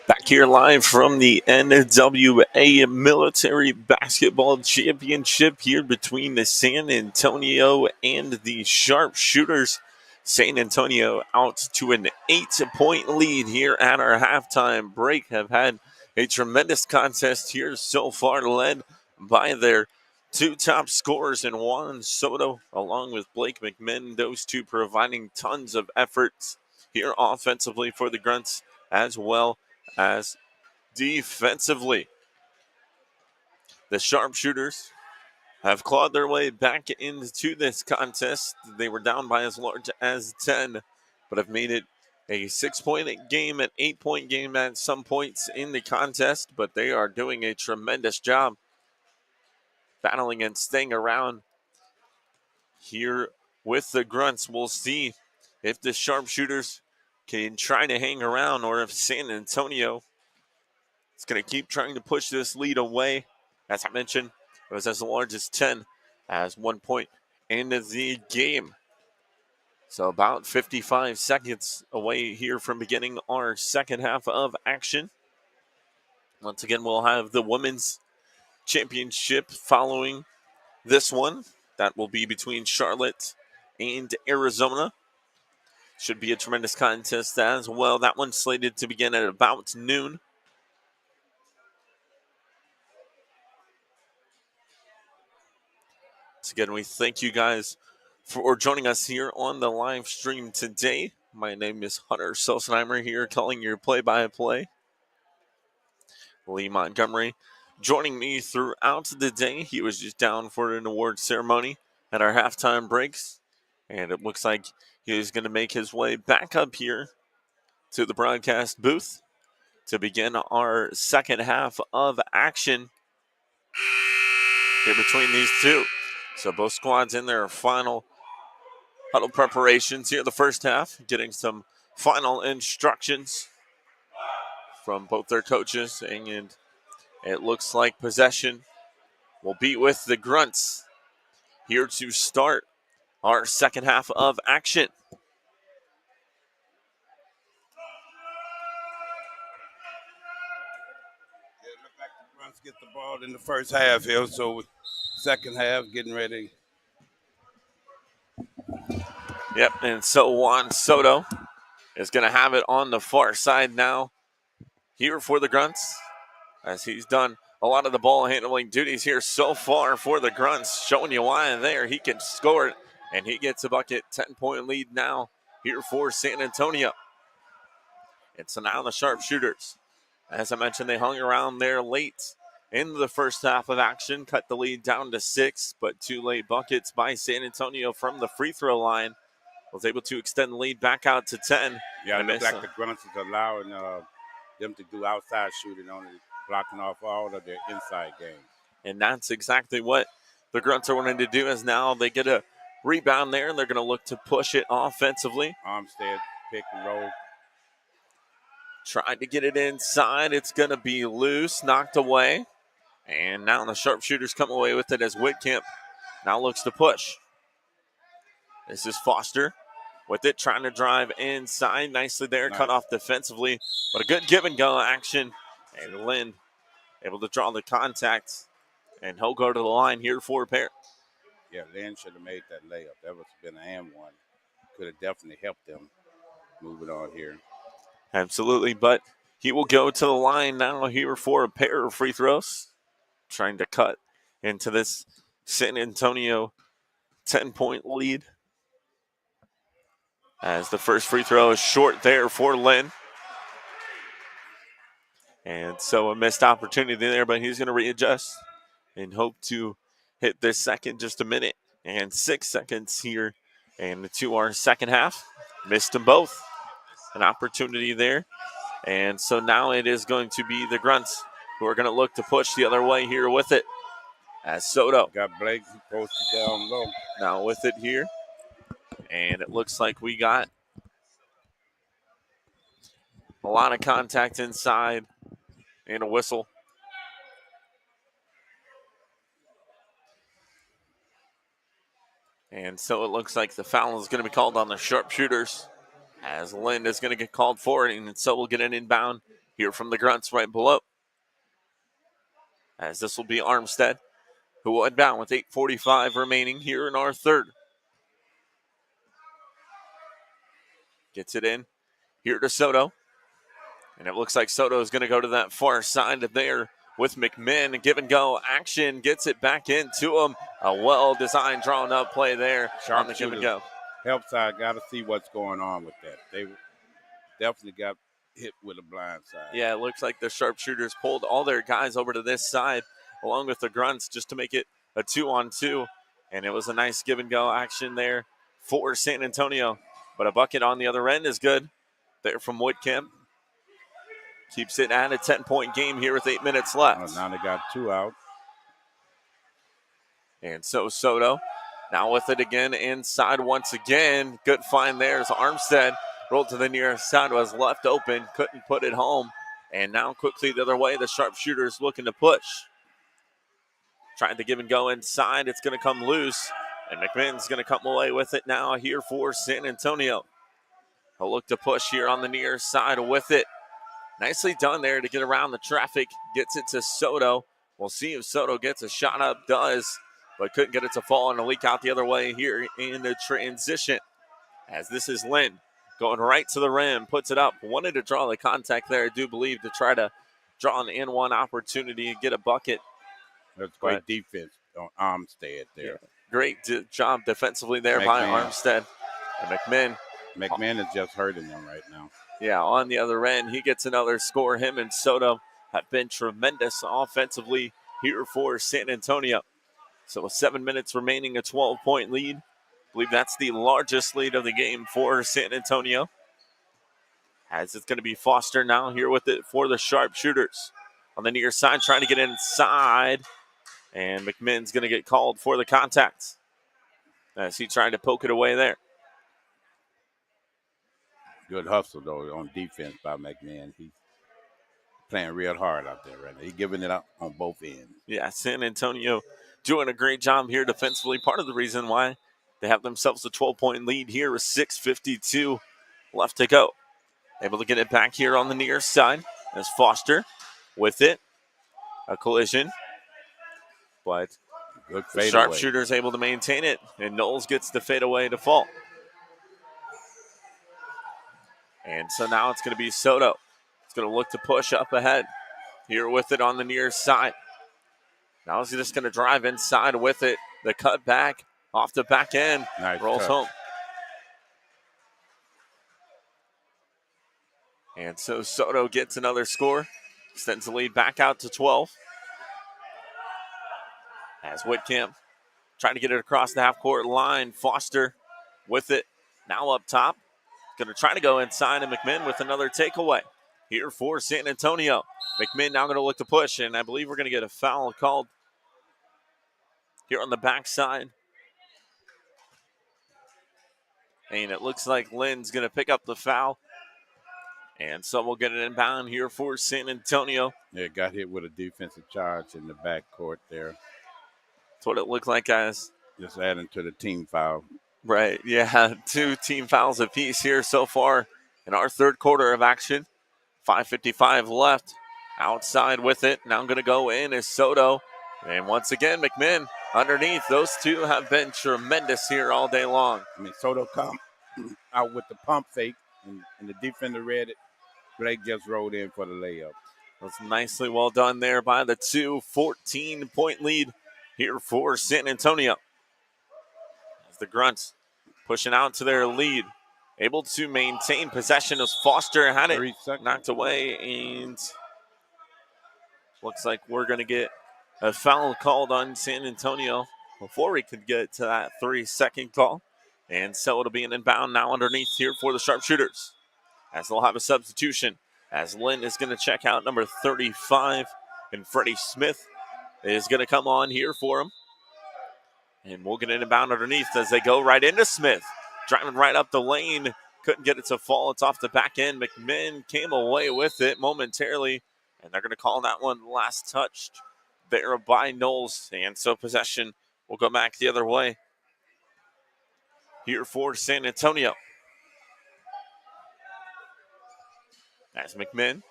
Back here live from the NWBA Military Basketball Championship here between the San Antonio and the Sharpshooters. San Antonio out to an 8-point lead here at our halftime break. Have had a tremendous contest here so far, led by their two top scorers in Juan Soto along with Blake McMinn. Those two providing tons of efforts here offensively for the Grunts as well as defensively. The Sharpshooters have clawed their way back into this contest. They were down by as large as 10, but have made it a 6-point game, an 8-point game at some points in the contest, but they are doing a tremendous job battling and staying around here with the Grunts. We'll see if the Sharpshooters can try to hang around or if San Antonio is going to keep trying to push this lead away. As I mentioned, it was as large as 10 as 1 point into the game. So about 55 seconds away here from beginning our second half of action. Once again, we'll have the women's championship following this one. That will be between Charlotte and Arizona. Should be a tremendous contest as well. That one's slated to begin at about noon. Once again, we thank you guys for joining us here on the live stream today. My name is Hunter Sosenheimer here calling your play-by-play. Lee Montgomery joining me throughout the day. He was just down for an award ceremony at our halftime breaks, and it looks like he is going to make his way back up here to the broadcast booth to begin our second half of action here between these two. So both squads in their final huddle preparations here the first half, getting some final instructions from both their coaches, and it looks like possession will be with the Grunts here to start our second half of action. Yeah, it looked like the Browns get the ball in the first half here, so second half getting ready. Yep, and so Juan Soto is going to have it on the far side now here for the Grunts, as he's done a lot of the ball handling duties here so far for the Grunts, showing you why there he can score it, and he gets a bucket. 10-point lead now here for San Antonio. And so now the Sharpshooters, as I mentioned, they hung around there late in the first half of action, cut the lead down to 6, but 2 late buckets by San Antonio from the free throw line was able to extend the lead back out to 10. Yeah, it looked like the Grunts is allowing them to do outside shooting, only blocking off all of their inside game. And that's exactly what the Grunts are wanting to do, as now they get a rebound there, and they're going to look to push it offensively. Armstead, pick and roll. Trying to get it inside. It's going to be loose, knocked away. And now the Sharpshooters come away with it as Whitcamp now looks to push. This is Foster with it, trying to drive inside. Nicely there, Nice. Cut off defensively. But a good give and go action. And Lynn able to draw the contact. And he'll go to the line here for a pair. Yeah, Lynn should have made that layup. That would have been an and one. Could have definitely helped them moving on here. Absolutely, but he will go to the line now here for a pair of free throws. Trying to cut into this San Antonio 10-point lead. As the first free throw is short there for Lynn. And so a missed opportunity there, but he's going to readjust and hope to hit this second. Just a minute and 6 seconds here. And to our second half. Missed them both. An opportunity there. And so now it is going to be the Grunts who are going to look to push the other way here with it. As Soto got Blake posted down low. Now with it here. And it looks like we got a lot of contact inside and a whistle. And so it looks like the foul is going to be called on the Sharpshooters, as Lind is going to get called for it, and so we'll get an inbound here from the Grunts right below. As this will be Armstead, who will inbound with 8:45 remaining here in our third. Gets it in here to Soto. And it looks like Soto is going to go to that far side there with McMinn. Give and go action. Gets it back into him. A well-designed, drawn-up play there on the give and go. Help side, got to see what's going on with that. They definitely got hit with a blind side. Yeah, it looks like the sharpshooters pulled all their guys over to this side along with the Grunts just to make it a 2-on-2. And it was a nice give and go action there for San Antonio. But a bucket on the other end is good there from Woodcamp. Keeps it at a 10-point game here with 8 minutes left. Now they got 2 out. And so Soto now with it again inside once again. Good find there as Armstead rolled to the near side, was left open, couldn't put it home. And now quickly the other way, the sharpshooters looking to push. Trying to give and go inside. It's going to come loose. And McMahon's going to come away with it now here for San Antonio. He'll look to push here on the near side with it. Nicely done there to get around the traffic. Gets it to Soto. We'll see if Soto gets a shot up. Does, but couldn't get it to fall and a leak out the other way here in the transition. As this is Lynn going right to the rim. Puts it up. Wanted to draw the contact there, I do believe, to try to draw an N1 opportunity and get a bucket. That's great defense on Armstead there. Yeah, great job defensively there by Armstead. And McMahon is just hurting them right now. Yeah, on the other end, he gets another score. Him and Soto have been tremendous offensively here for San Antonio. So with 7 minutes remaining, a 12-point lead. I believe that's the largest lead of the game for San Antonio. As it's going to be Foster now here with it for the sharpshooters. On the near side, trying to get inside. And McMinn's going to get called for the contact as he tried to poke it away there. Good hustle, though, on defense by McMahon. He's playing real hard out there right now. He's giving it up on both ends. Yeah, San Antonio doing a great job here defensively. Part of the reason why they have themselves a 12-point lead here with 6:52 left to go. Able to get it back here on the near side as Foster with it. A collision. But good the sharpshooter is able to maintain it, and Knowles gets the fadeaway to fall. And so now it's going to be Soto. It's going to look to push up ahead here with it on the near side. Now he's just going to drive inside with it. The cut back off the back end. Nice rolls touch. Home. And so Soto gets another score. Extends the lead back out to 12. As Whitcamp trying to get it across the half-court line. Foster with it. Now up top. Going to try to go inside, and McMinn with another takeaway here for San Antonio. McMinn now going to look to push, and I believe we're going to get a foul called here on the backside. And it looks like Lynn's going to pick up the foul. And so we'll get it inbound here for San Antonio. Yeah, got hit with a defensive charge in the backcourt there. That's what it looked like, guys. Just adding to the team foul. Right, yeah, 2 team fouls apiece here so far in our third quarter of action. 5:55 left. Outside with it. Now I'm going to go in is Soto. And once again, McMinn underneath. Those two have been tremendous here all day long. I mean, Soto come out with the pump fake, and the defender read it. Blake just rolled in for the layup. That's nicely well done there by the 14-point lead here for San Antonio. As the Grunts pushing out to their lead. Able to maintain possession as Foster had it knocked away, and looks like we're going to get a foul called on San Antonio before we could get to that 3-second call. And so it'll be an inbound now underneath here for the sharpshooters. As they'll have a substitution, as Lynn is going to check out number 35, and Freddie Smith is going to come on here for him. And we'll get an inbound underneath as they go right into Smith. Driving right up the lane. Couldn't get it to fall. It's off the back end. McMinn came away with it momentarily. And they're going to call that one last touched there by Knowles. And so possession will go back the other way here for San Antonio. As McMinn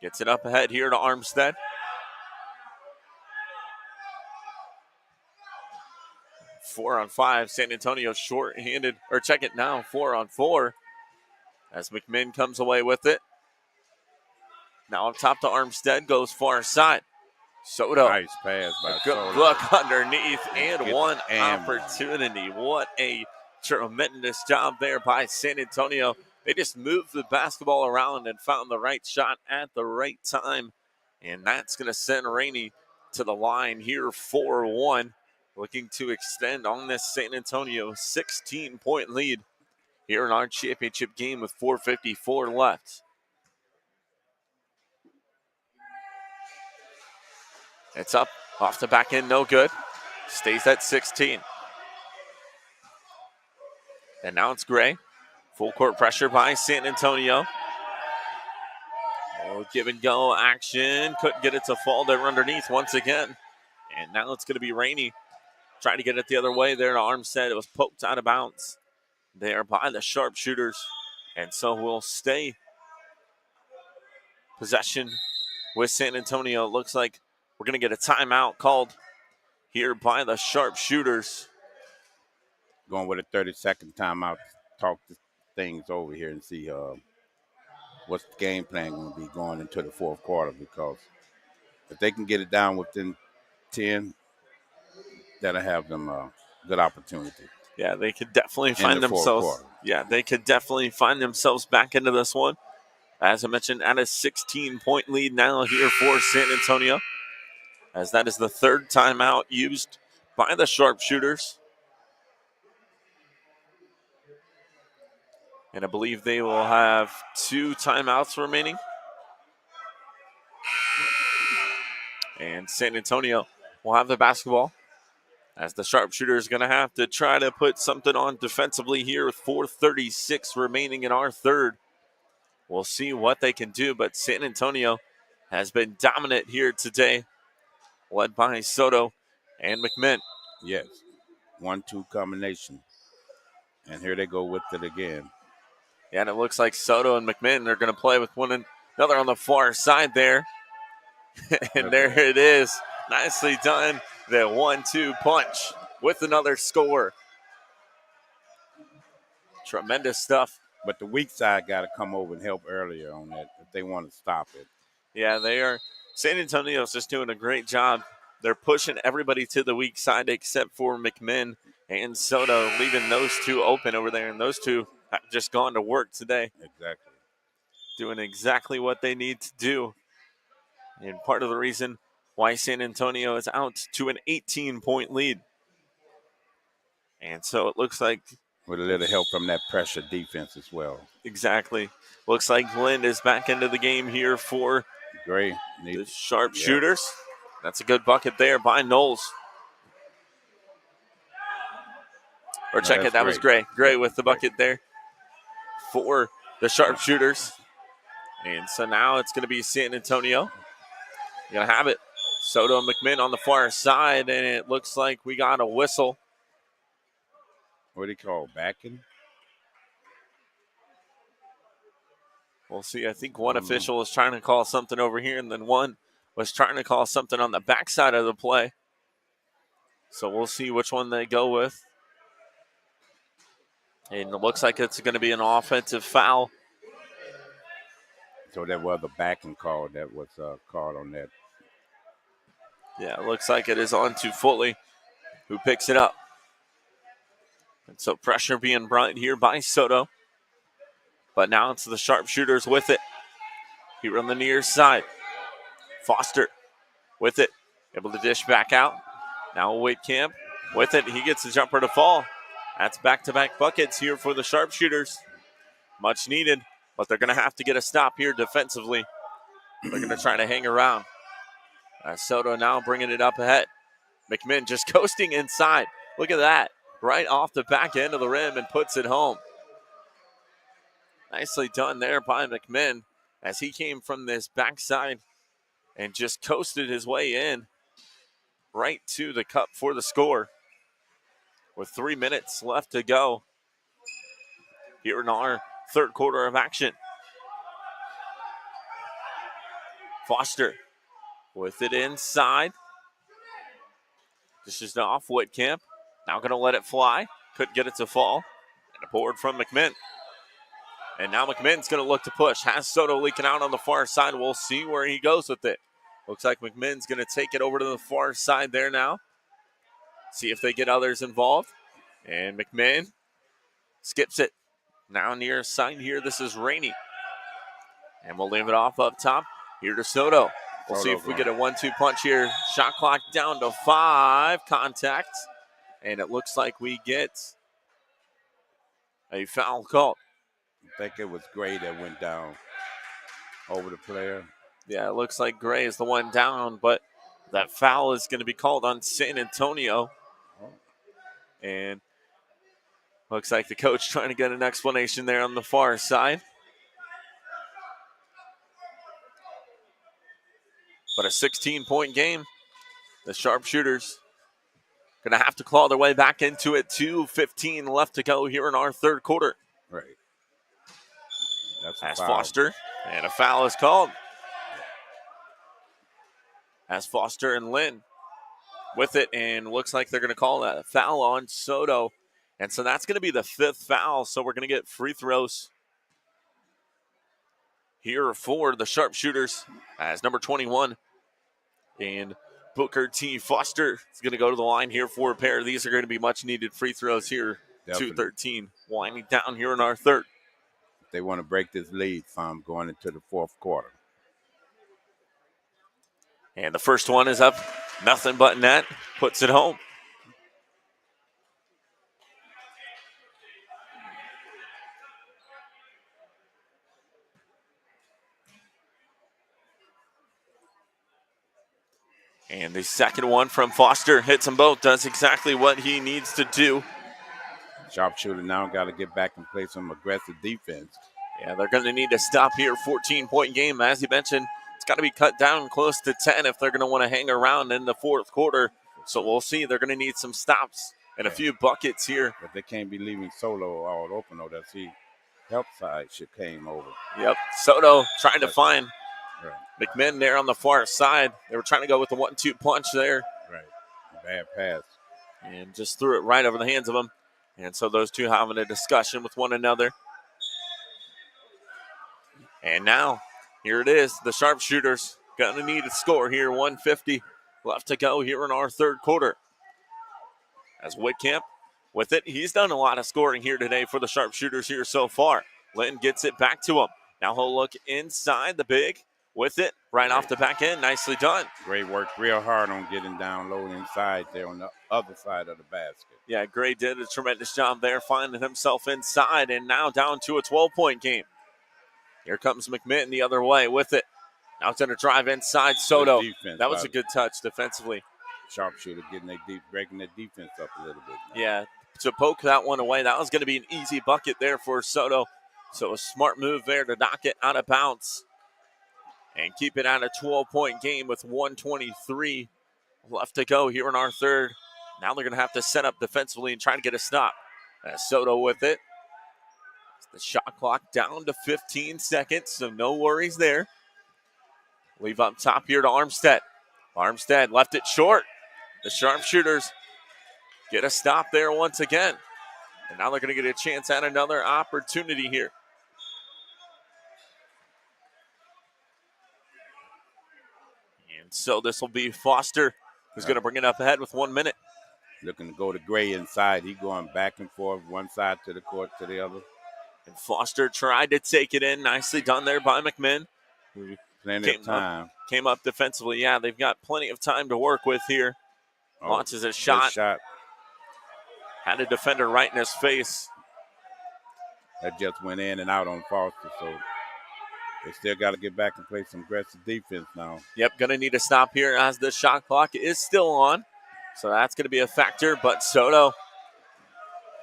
Gets it up ahead here to Armstead. Four on five. San Antonio short-handed, or check it now, 4-on-4. As McMinn comes away with it. Now up top to Armstead, goes far side. Soto. Nice pass A by good Soto. look underneath and Get one and opportunity. What a tremendous job there by San Antonio. They just moved the basketball around and found the right shot at the right time. And that's going to send Rainey to the line here 4-1. Looking to extend on this San Antonio 16-point lead here in our championship game with 4:54 left. It's up off the back end, no good. Stays at 16. And now it's Gray. Full court pressure by San Antonio. Oh, give and go action. Couldn't get it to fall there underneath once again. And now it's going to be Rainey. Trying to get it the other way there to Armstead. It was poked out of bounds there by the sharpshooters. And so we'll stay possession with San Antonio. It looks like we're going to get a timeout called here by the sharpshooters. Going with a 30-second timeout to talk things over here and see what's the game plan going to be going into the fourth quarter, because if they can get it down within 10, that'll have them a good opportunity. Yeah, they could definitely In find the fourth themselves. quarter. Yeah, they could definitely find themselves back into this one. As I mentioned, at a 16-point lead now here for San Antonio, as that is the third timeout used by the sharpshooters. And I believe they will have 2 timeouts remaining. And San Antonio will have the basketball, as the sharpshooter is going to have to try to put something on defensively here with 4:36 remaining in our third. We'll see what they can do, but San Antonio has been dominant here today, led by Soto and McMinn. Yes, 1-2 combination. And here they go with it again. Yeah, and it looks like Soto and McMinn are going to play with one another on the far side there. And there it is. Nicely done. The 1-2 punch with another score. Tremendous stuff. But the weak side got to come over and help earlier on that if they want to stop it. Yeah, they are. San Antonio's just doing a great job. They're pushing everybody to the weak side except for McMinn and Soto, leaving those two open over there. And those two have just gone to work today. Exactly. Doing exactly what they need to do. And part of the reason why San Antonio is out to an 18-point lead. And so it looks like, with a little help from that pressure defense as well. exactly. Looks like Lind is back into the game here for Gray. the sharpshooters. That's a good bucket there by Knowles. Or check it, that was Gray. Gray with the bucket there for the sharpshooters. And so now it's going to be San Antonio. You're going to have it. Soto and McMinn on the far side, and it looks like we got a whistle. What do you call backing? We'll see. I think one official was trying to call something over here, and then one was trying to call something on the backside of the play. So we'll see which one they go with. And it looks like it's going to be an offensive foul. So that was the backing call that was called on that. Yeah, it looks like it is on to Foley, who picks it up. And so pressure being brought here by Soto. But now it's the sharpshooters with it. Here on the near side. Foster with it. Able to dish back out. Now Waitkamp with it. He gets the jumper to fall. That's back-to-back buckets here for the sharpshooters. Much needed, but they're going to have to get a stop here defensively. They're going to try to hang around. Soto now bringing it up ahead. McMinn just coasting inside. Look at that. Right off the back end of the rim and puts it home. Nicely done there by McMinn as he came from this backside and just coasted his way in right to the cup for the score. With 3 minutes left to go here in our third quarter of action. Foster with it inside. This is off Whitcamp. Now going to let it fly. Couldn't get it to fall. And a board from McMinn. And now McMinn's going to look to push. Has Soto leaking out on the far side. We'll see where he goes with it. Looks like McMinn's going to take it over to the far side there now. See if they get others involved. And McMinn skips it. Now near side here, this is Rainey. And we'll leave it off up top. Here to Soto. We'll see if we get a 1-2 punch here. Shot clock down to 5. Contact. And it looks like we get a foul called. I think it was Gray that went down over the player. Yeah, it looks like Gray is the one down, but that foul is going to be called on San Antonio. And looks like the coach trying to get an explanation there on the far side. But a 16-point game. The Sharpshooters going to have to claw their way back into it. 2:15 left to go here in our third quarter. Right. As Foster, and a foul is called. As Foster and Lynn with it, and looks like they're going to call that a foul on Soto. And so that's going to be the 5th foul, so we're going to get free throws here for the Sharpshooters as number 21. And Booker T. Foster is going to go to the line here for a pair. These are going to be much needed free throws here. 2:13 winding down here in our third. They want to break this lead from going into the fourth quarter. And the first one is up. Nothing but net. Puts it home. And the second one from Foster hits them both. Does exactly what he needs to do. Sharpshooter now got to get back and play some aggressive defense. Yeah, they're going to need to stop here. 14-point game. As you mentioned, it's got to be cut down close to 10 if they're going to want to hang around in the fourth quarter. So we'll see. They're going to need some stops and a few buckets here. But they can't be leaving Solo all open, though. That's the help side should came over. Yep. Soto trying to find McMinn there on the far side. They were trying to go with the 1-2 punch there. Right. Bad pass. And just threw it right over the hands of him. And so those two having a discussion with one another. And now, here it is. The Sharpshooters going to need a score here. 1:50 left to go here in our third quarter. As Whitcamp with it. He's done a lot of scoring here today for the Sharpshooters here so far. Linton gets it back to him. Now he'll look inside the big with it. Right off the back end. Nicely done. Gray worked real hard on getting down low inside there on the other side of the basket. Yeah, Gray did a tremendous job there finding himself inside, and now down to a 12-point game. Here comes McMinn the other way with it. Now it's going to drive inside Soto. That was a good touch defensively. Sharpshooter breaking their defense up a little bit. Yeah, to poke that one away, that was going to be an easy bucket there for Soto. So a smart move there to knock it out of bounds and keep it at a 12-point game with 1:23 left to go here in our third. Now they're going to have to set up defensively and try to get a stop. Soto with it. The shot clock down to 15 seconds, so no worries there. Leave up top here to Armstead. Armstead left it short. The Sharpshooters get a stop there once again. And now they're going to get a chance at another opportunity here. And so this will be Foster, who's going to bring it up ahead with 1 minute. Looking to go to Gray inside. He going back and forth, one side to the court to the other. And Foster tried to take it in. Nicely done there by McMinn. Plenty of time. Came up defensively. Yeah, they've got plenty of time to work with here. Launches a shot. Had a defender right in his face. That just went in and out on Foster, so they still got to get back and play some aggressive defense now. Yep, going to need to stop here as the shot clock is still on. So that's going to be a factor, but Soto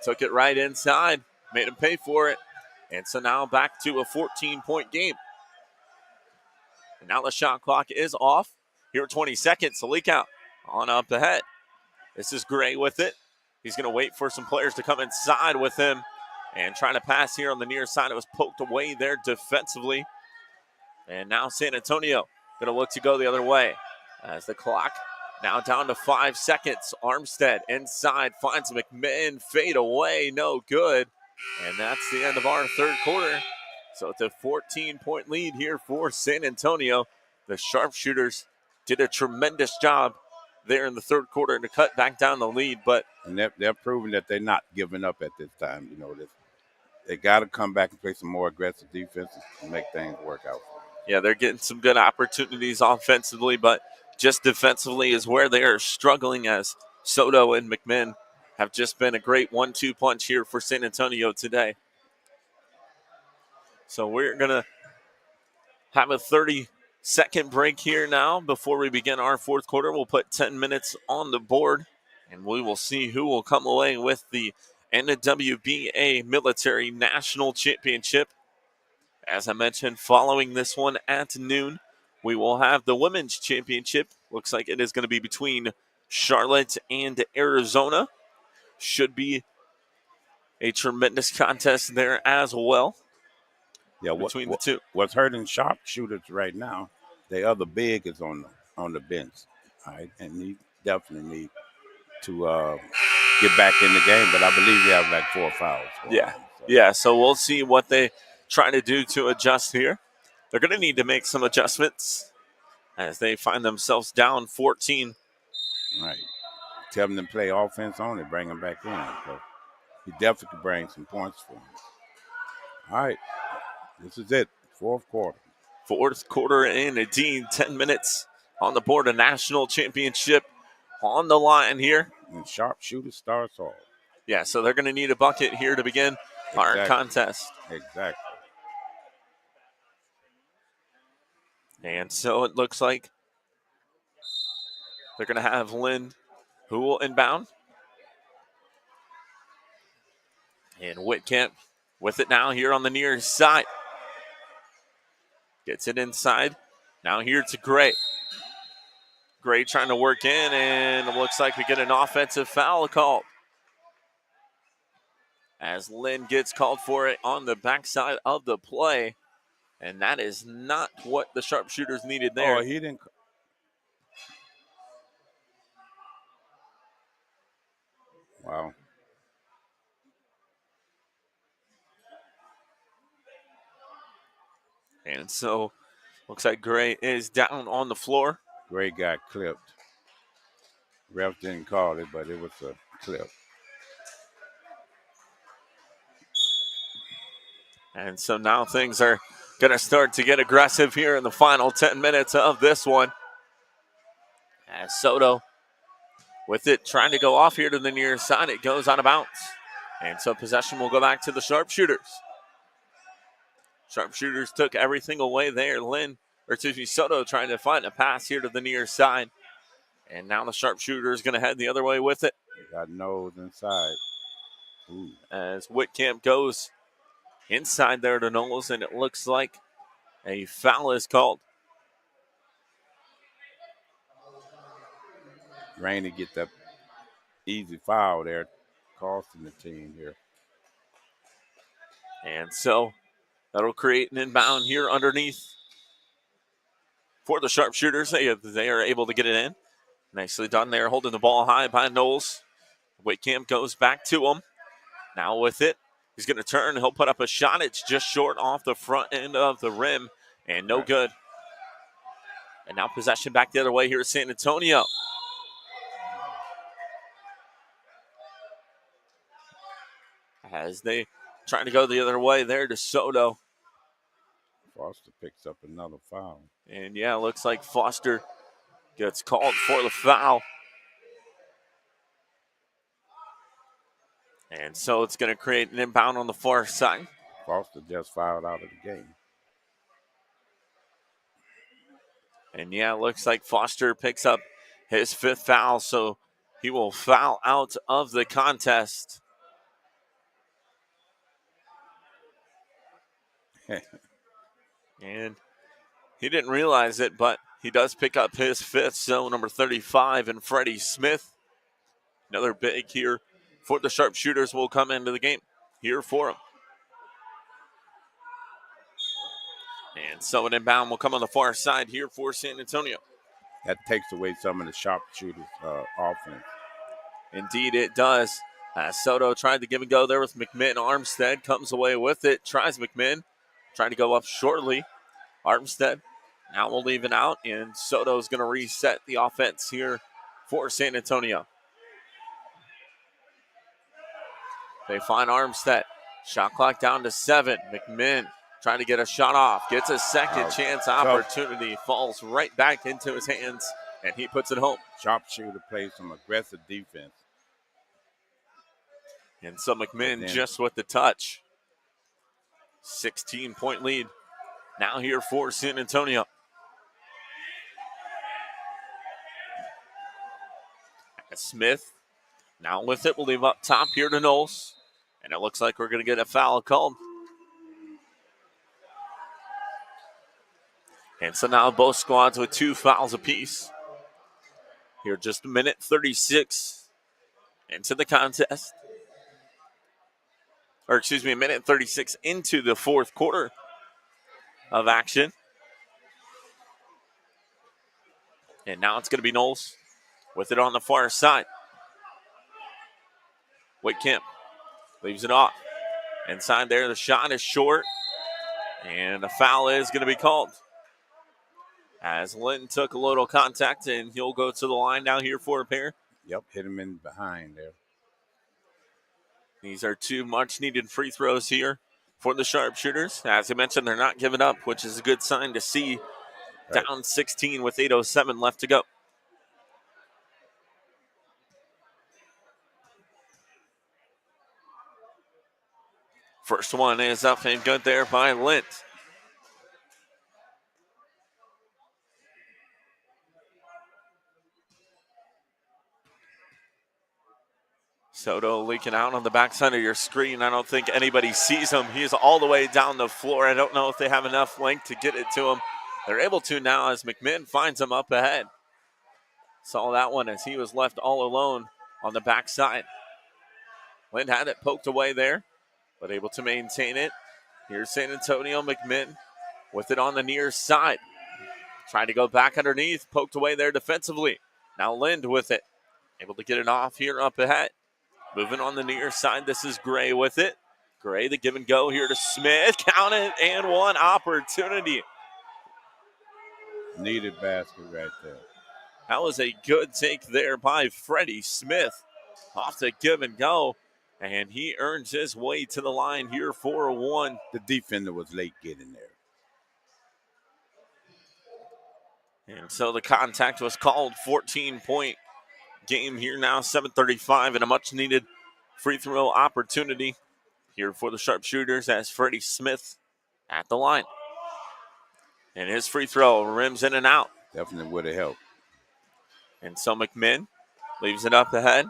took it right inside, made him pay for it. And so now back to a 14-point game. And now the shot clock is off. Here are 20 seconds to leak out. On up ahead. This is Gray with it. He's going to wait for some players to come inside with him. And trying to pass here on the near side. It was poked away there defensively. And now San Antonio going to look to go the other way as the clock now down to 5 seconds. Armstead inside finds McMinn, fade away, no good. And that's the end of our third quarter. So it's a 14-point lead here for San Antonio. The Sharpshooters did a tremendous job there in the third quarter to cut back down the lead. And they're proving that they're not giving up at this time. They got to come back and play some more aggressive defense to make things work out. Yeah, they're getting some good opportunities offensively, but just defensively is where they are struggling, as Soto and McMinn have just been a great 1-2 punch here for San Antonio today. So we're going to have a 30-second break here now before we begin our fourth quarter. We'll put 10 minutes on the board, and we will see who will come away with the NWBA Military National Championship. As I mentioned, following this one at noon, we will have the Women's Championship. Looks like it is going to be between Charlotte and Arizona. Should be a tremendous contest there as well. Yeah, between the two. What's hurting Sharpshooters right now, the other big is on the bench. All right, and he definitely need to get back in the game, but I believe he has like 4 fouls. So we'll see what they try to do to adjust here. They're going to need to make some adjustments as they find themselves down 14. Right. Tell them to play offense only, bring him back in. So he definitely could bring some points for him. All right. This is it. Fourth quarter. Fourth quarter in, indeed. 10 minutes on the board. A national championship on the line here. And Sharpshooter starts off. Yeah, so they're going to need a bucket here to begin our contest. Exactly. And so it looks like they're going to have Lynn, who will inbound. And Whitcamp with it now here on the near side. Gets it inside. Now here to Gray. Gray trying to work in, and it looks like we get an offensive foul called, as Lynn gets called for it on the backside of the play. And that is not what the Sharpshooters needed there. Oh, he didn't. Wow. And so looks like Gray is down on the floor. Gray got clipped. Ref didn't call it, but it was a clip. And so now things are going to start to get aggressive here in the final 10 minutes of this one. As Soto with it trying to go off here to the near side, it goes out of bounds. And so possession will go back to the Sharpshooters. Sharpshooters took everything away there. Soto trying to find a pass here to the near side. And now the Sharpshooter is going to head the other way with it. Got nose inside. Ooh. As Whitcamp goes inside there to Knowles, and it looks like a foul is called. Rainey get that easy foul there, costing the team here. And so that'll create an inbound here underneath for the Sharpshooters. They are able to get it in. Nicely done there, holding the ball high by Knowles. Whitcamp goes back to him. Now with it, he's going to turn. He'll put up a shot. It's just short off the front end of the rim, and no good. And now possession back the other way here at San Antonio. As they trying to go the other way there to Soto. Foster picks up another foul. And yeah, it looks like Foster gets called for the foul. And so it's going to create an inbound on the far side. Foster just fouled out of the game. And yeah, it looks like Foster picks up his 5th foul, so he will foul out of the contest. And he didn't realize it, but he does pick up his 5th, so number 35 and Freddie Smith. Another big here for the Sharpshooters will come into the game here for him. And so an inbound will come on the far side here for San Antonio. That takes away some of the sharpshooters' offense. Indeed, it does. Soto tried to give and go there with McMinn. Armstead comes away with it. Tries McMinn. Trying to go up shortly. Armstead now will leave it out, and Soto's going to reset the offense here for San Antonio. They find Armstead. Shot clock down to 7. McMinn trying to get a shot off. Gets a second chance opportunity. Falls right back into his hands, and he puts it home. Sharpshooter plays some aggressive defense. And so McMinn just with the touch. 16-point lead now here for San Antonio. Smith now with it. We'll leave up top here to Knowles. And it looks like we're going to get a foul called. And so now both squads with 2 fouls apiece. Here just a minute 36 into the contest. Or excuse me, a minute 36 into the fourth quarter of action. And now it's going to be Knowles with it on the far side. Whitcamp leaves it off. Inside there, the shot is short. And a foul is going to be called. As Linton took a little contact, and he'll go to the line now here for a pair. Yep, hit him in behind there. These are 2 much-needed free throws here for the sharpshooters. As I mentioned, they're not giving up, which is a good sign to see. Right. Down 16 with 8:07 left to go. First one is up and good there by Lint. Soto leaking out on the backside of your screen. I don't think anybody sees him. He's all the way down the floor. I don't know if they have enough length to get it to him. They're able to now as McMinn finds him up ahead. Saw that one as he was left all alone on the backside. Lynn had it poked away there, but able to maintain it. Here's San Antonio. McMinn with it on the near side. Trying to go back underneath, poked away there defensively. Now Lind with it. Able to get it off here up ahead. Moving on the near side, this is Gray with it. Gray, the give and go here to Smith. Count it, and one opportunity. Needed basket right there. That was a good take there by Freddie Smith. Off the give and go, and he earns his way to the line here for a 1. The defender was late getting there. And so the contact was called. 14-point game here now, 7:35, and a much-needed free throw opportunity here for the sharpshooters as Freddie Smith at the line. And his free throw rims in and out. Definitely would have helped. And so McMinn leaves it up ahead.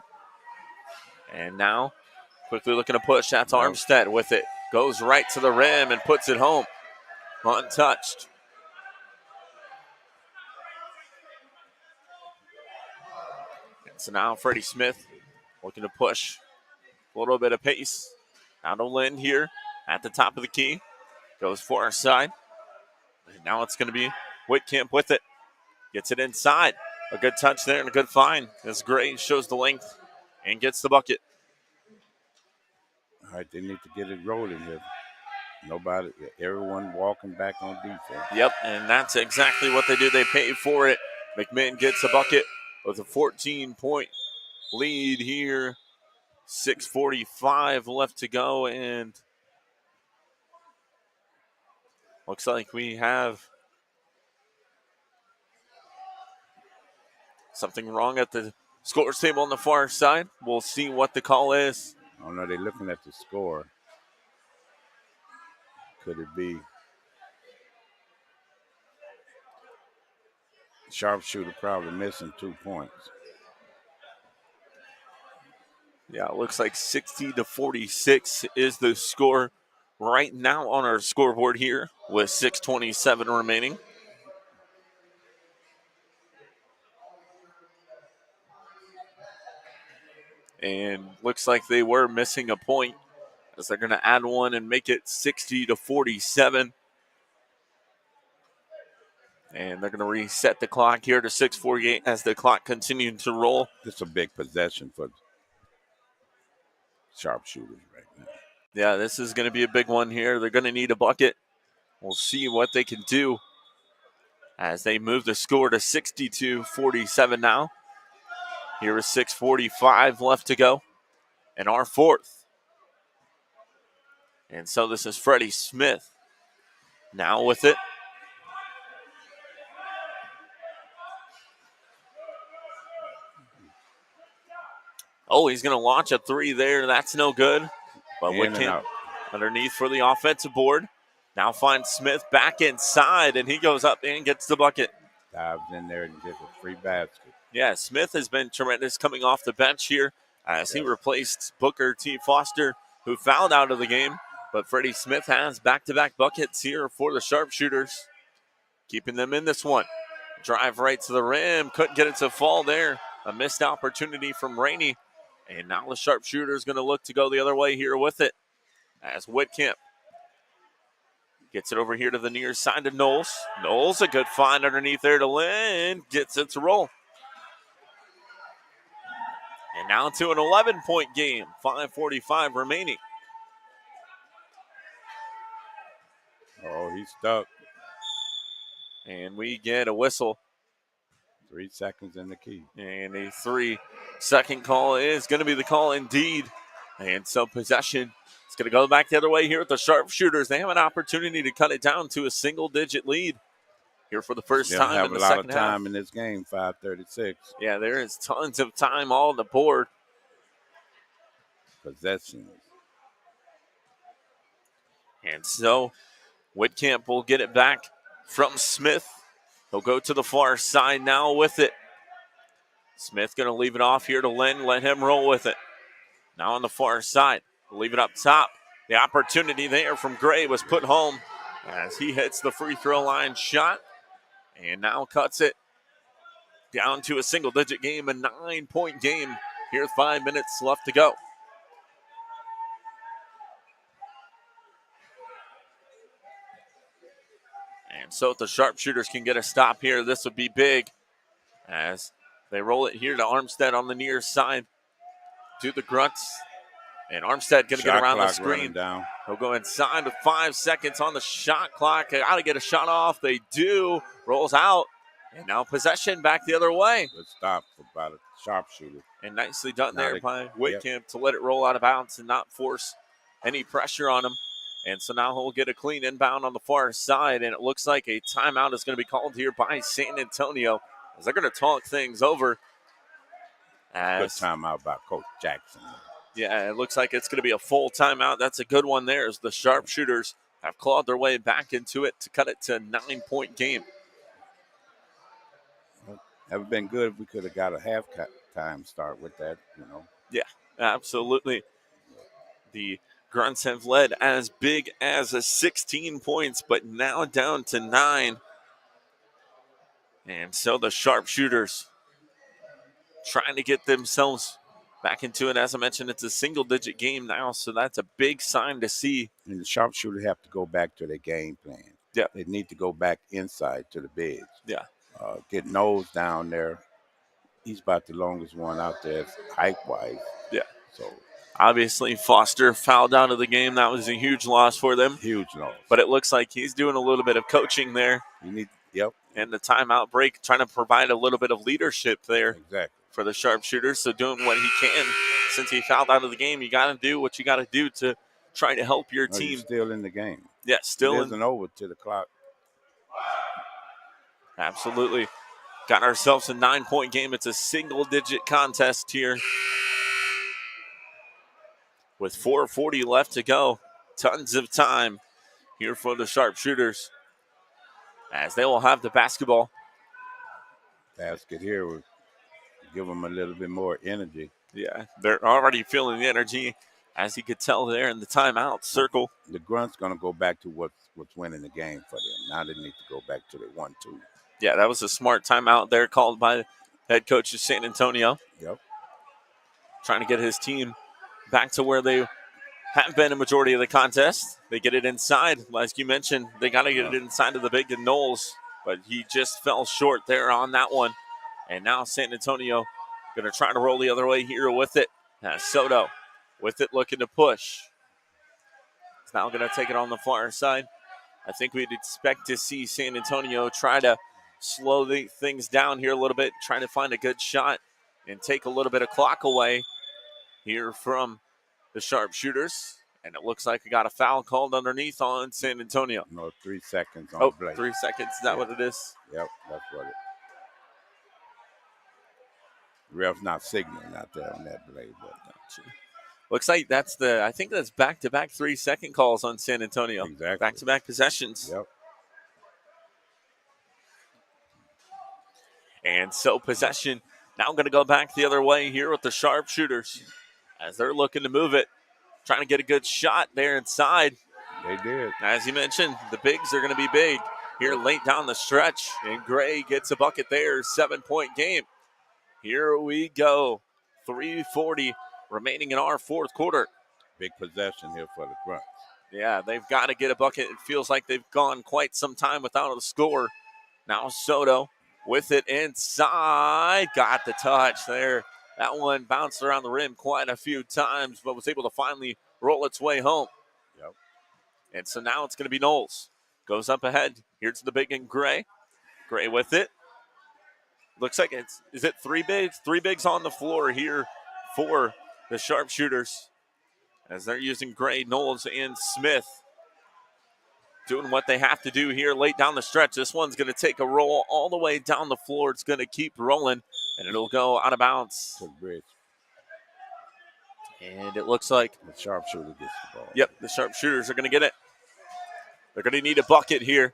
And now quickly looking to push. That's Armstead with it. Goes right to the rim and puts it home. Untouched. And so now Freddie Smith looking to push. A little bit of pace. Out to Lynn here at the top of the key. Goes for our side. And now it's going to be Whitcamp with it. Gets it inside. A good touch there and a good find as Gray shows the length and gets the bucket. All right, they need to get it rolling here. Nobody, everyone walking back on defense. Yep, and that's exactly what they do. They pay for it. McMinn gets a bucket with a 14-point lead here. 6:45 left to go, and looks like we have something wrong at the scores table on the far side. We'll see what the call is. Oh, no, they're looking at the score. Could it be sharpshooter probably missing 2 points? Yeah, it looks like 60-46 is the score right now on our scoreboard here with 6:27 remaining. And looks like they were missing a point as they're going to add one and make it 60-47. And they're going to reset the clock here to 6:48 as the clock continued to roll. This is a big possession for sharpshooters right now. Yeah, this is going to be a big one here. They're going to need a bucket. We'll see what they can do as they move the score to 62-47 now. Here is 6:45 left to go in our fourth. And so this is Freddie Smith now with it. Oh, he's going to launch a three there. That's no good. But In and Whitcomb out. underneath for the offensive board. Now finds Smith back inside, and he goes up and gets the bucket. Dives in there and gets a free basket. Yeah, Smith has been tremendous coming off the bench here as he replaced Booker T. Foster, who fouled out of the game. But Freddie Smith has back-to-back buckets here for the sharpshooters, keeping them in this one. Drive right to the rim. Couldn't get it to fall there. A missed opportunity from Rainey. And now the sharpshooter is going to look to go the other way here with it as Whitcamp gets it over here to the near side of Knowles. Knowles, a good find underneath there to Lynn. Gets it to roll. And now to an 11-point game. 5:45 remaining. Oh, he's stuck. And we get a whistle. 3 seconds in the key. And a 3-second call is going to be the call indeed. And so possession is going to go back the other way here with the sharpshooters. They have an opportunity to cut it down to a single-digit lead here for the first They'll time have in the a lot second of time half. in this game, 5:36. Yeah, there is tons of time on the board. Possessions. And so Whitcamp will get it back from Smith. He'll go to the far side now with it. Smith going to leave it off here to Lynn. Let him roll with it. Now on the far side. Leave it up top. The opportunity there from Gray was put home as he hits the free throw line shot. And now cuts it down to a single-digit game, a 9-point game. Here's 5 minutes left to go. And so if the sharpshooters can get a stop here, this would be big as they roll it here to Armstead on the near side to the Grunts. And Armstead going to get around the screen. Down. He'll go inside with 5 seconds on the shot clock. They got to get a shot off. They do. Rolls out. And now possession back the other way. Good stop by the sharpshooter. And nicely done there by Whitcamp Yep. to let it roll out of bounds and not force any pressure on him. And so now he'll get a clean inbound on the far side. And it looks like a timeout is going to be called here by San Antonio as they're going to talk things over. Good timeout by Coach Jackson. Yeah, it looks like it's going to be a full timeout. That's a good one there as the sharpshooters have clawed their way back into it to cut it to a 9-point game. That would have been good if we could have got a halftime start with that, Yeah, absolutely. The Grunts have led as big as 16 points, but now down to 9. And so the sharpshooters trying to get themselves back into it. As I mentioned, it's a single-digit game now, so that's a big sign to see. And the sharpshooter have to go back to their game plan. Yeah. They need to go back inside to the bigs. Yeah. Get Knowles down there. He's about the longest one out there height-wise. Yeah. So obviously, Foster fouled out of the game. That was a huge loss for them. Huge loss. But it looks like he's doing a little bit of coaching there. Yep. And the timeout break, trying to provide a little bit of leadership there. Exactly. For the sharpshooters. So doing what he can. Since he fouled out of the game, you got to do what you got to do to try to help your team. You're still in the game. Yeah, still it isn't over to the clock. Absolutely. Got ourselves a 9-point game. It's a single-digit contest here. With 4:40 left to go. Tons of time here for the sharpshooters as they will have the basketball. Basket here will give them a little bit more energy. Yeah, they're already feeling the energy, as you could tell there in the timeout circle. The Grunts going to go back to what's winning the game for them. Now they need to go back to the 1-2. Yeah, that was a smart timeout there called by head coach of San Antonio. Yep. Trying to get his team back to where they have been a majority of the contest. They get it inside. As you mentioned, they got to get it inside of the big Knowles. but he just fell short there on that one. And now San Antonio going to try to roll the other way here with it. Soto with it looking to push. He's now going to take it on the far side. I think we'd expect to see San Antonio try to slow things down here a little bit, trying to find a good shot and take a little bit of clock away here from the sharpshooters. And it looks like we got a foul called underneath on San Antonio. No, 3 seconds on Oh, the play. 3 seconds. Is that what it is? Yep, that's what it is. Ref's not signaling out there on that play, but looks like I think that's back-to-back 3-second calls on San Antonio. Exactly. Back-to-back possessions. Yep. And so possession now going to go back the other way here with the sharpshooters as they're looking to move it, trying to get a good shot there inside. They did. As you mentioned, the bigs are going to be big here late down the stretch. And Gray gets a bucket there, 7-point game. Here we go. 3:40 remaining in our fourth quarter. Big possession here for the Grunts. Yeah, they've got to get a bucket. It feels like they've gone quite some time without a score. Now Soto with it inside. Got the touch there. That one bounced around the rim quite a few times, but was able to finally roll its way home. Yep. And so now it's going to be Knowles. Goes up ahead. Here's the big and Gray. Gray with it. Looks like is it 3 bigs? 3 bigs on the floor here for the sharpshooters as they're using Gray, Knowles, and Smith. Doing what they have to do here late down the stretch. This one's going to take a roll all the way down the floor. It's going to keep rolling, and it'll go out of bounds. To the bridge. And it looks like the sharpshooter gets the ball. Yep, the sharpshooters are going to get it. They're going to need a bucket here.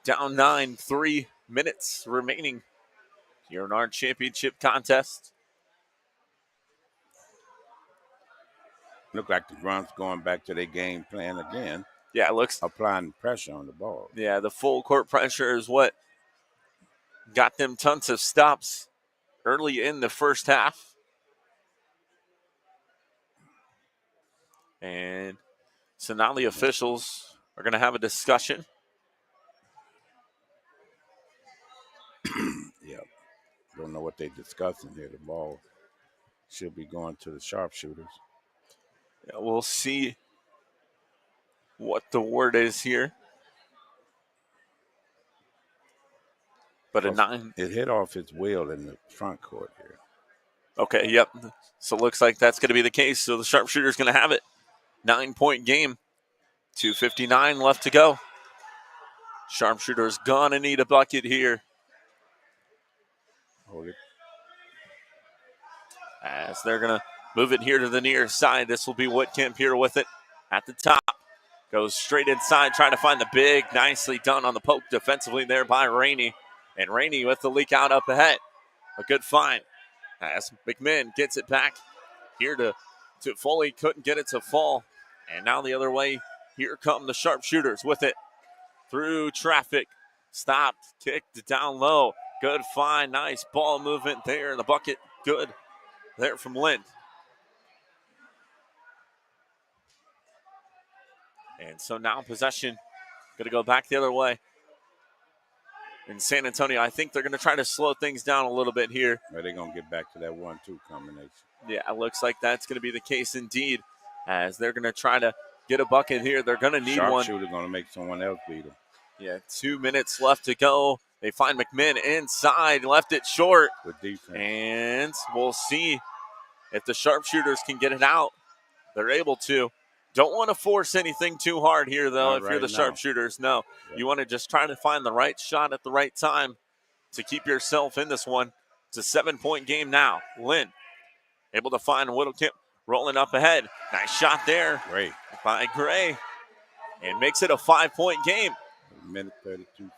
Down 9, 3 minutes remaining here in our championship contest. Look like the Grunts going back to their game plan again. Yeah, it looks applying pressure on the ball. Yeah, the full court pressure is what got them tons of stops early in the first half. And so now the officials are going to have a discussion. Yep. Don't know what they're discussing here. The ball should be going to the sharpshooters. Yeah, we'll see what the word is here. But a 9. It hit off its wheel in the front court here. Okay, yep. So it looks like that's going to be the case. So the sharpshooter's going to have it. 9-point game. 2:59 left to go. Sharpshooter's going to need a bucket here. Hold it. As they're going to move it here to the near side. This will be Whitkamp here with it at the top. Goes straight inside, trying to find the big. Nicely done on the poke defensively there by Rainey. And Rainey with the leak out up ahead. A good find. As McMinn gets it back here to Foley. Couldn't get it to fall. And now the other way. Here come the sharpshooters with it. Through traffic. Stopped. Kicked down low. Good find. Nice ball movement there. The bucket good there from Lind. And so now possession going to go back the other way. In San Antonio, I think they're going to try to slow things down a little bit here. Are they going to get back to that 1-2 combination? Yeah, it looks like that's going to be the case indeed. As they're going to try to get a bucket here. They're going to need one. Sharpshooter going to make someone else beat them. Yeah, 2 minutes left to go. They find McMinn inside, left it short. With defense. And we'll see if the sharpshooters can get it out. They're able to. Don't want to force anything too hard here, though, if you're the sharpshooters. No, you want to just try to find the right shot at the right time to keep yourself in this one. It's a 7-point game now. Lynn able to find Whitkamp rolling up ahead. Nice shot there by Gray. And makes it a 5-point game. 1:32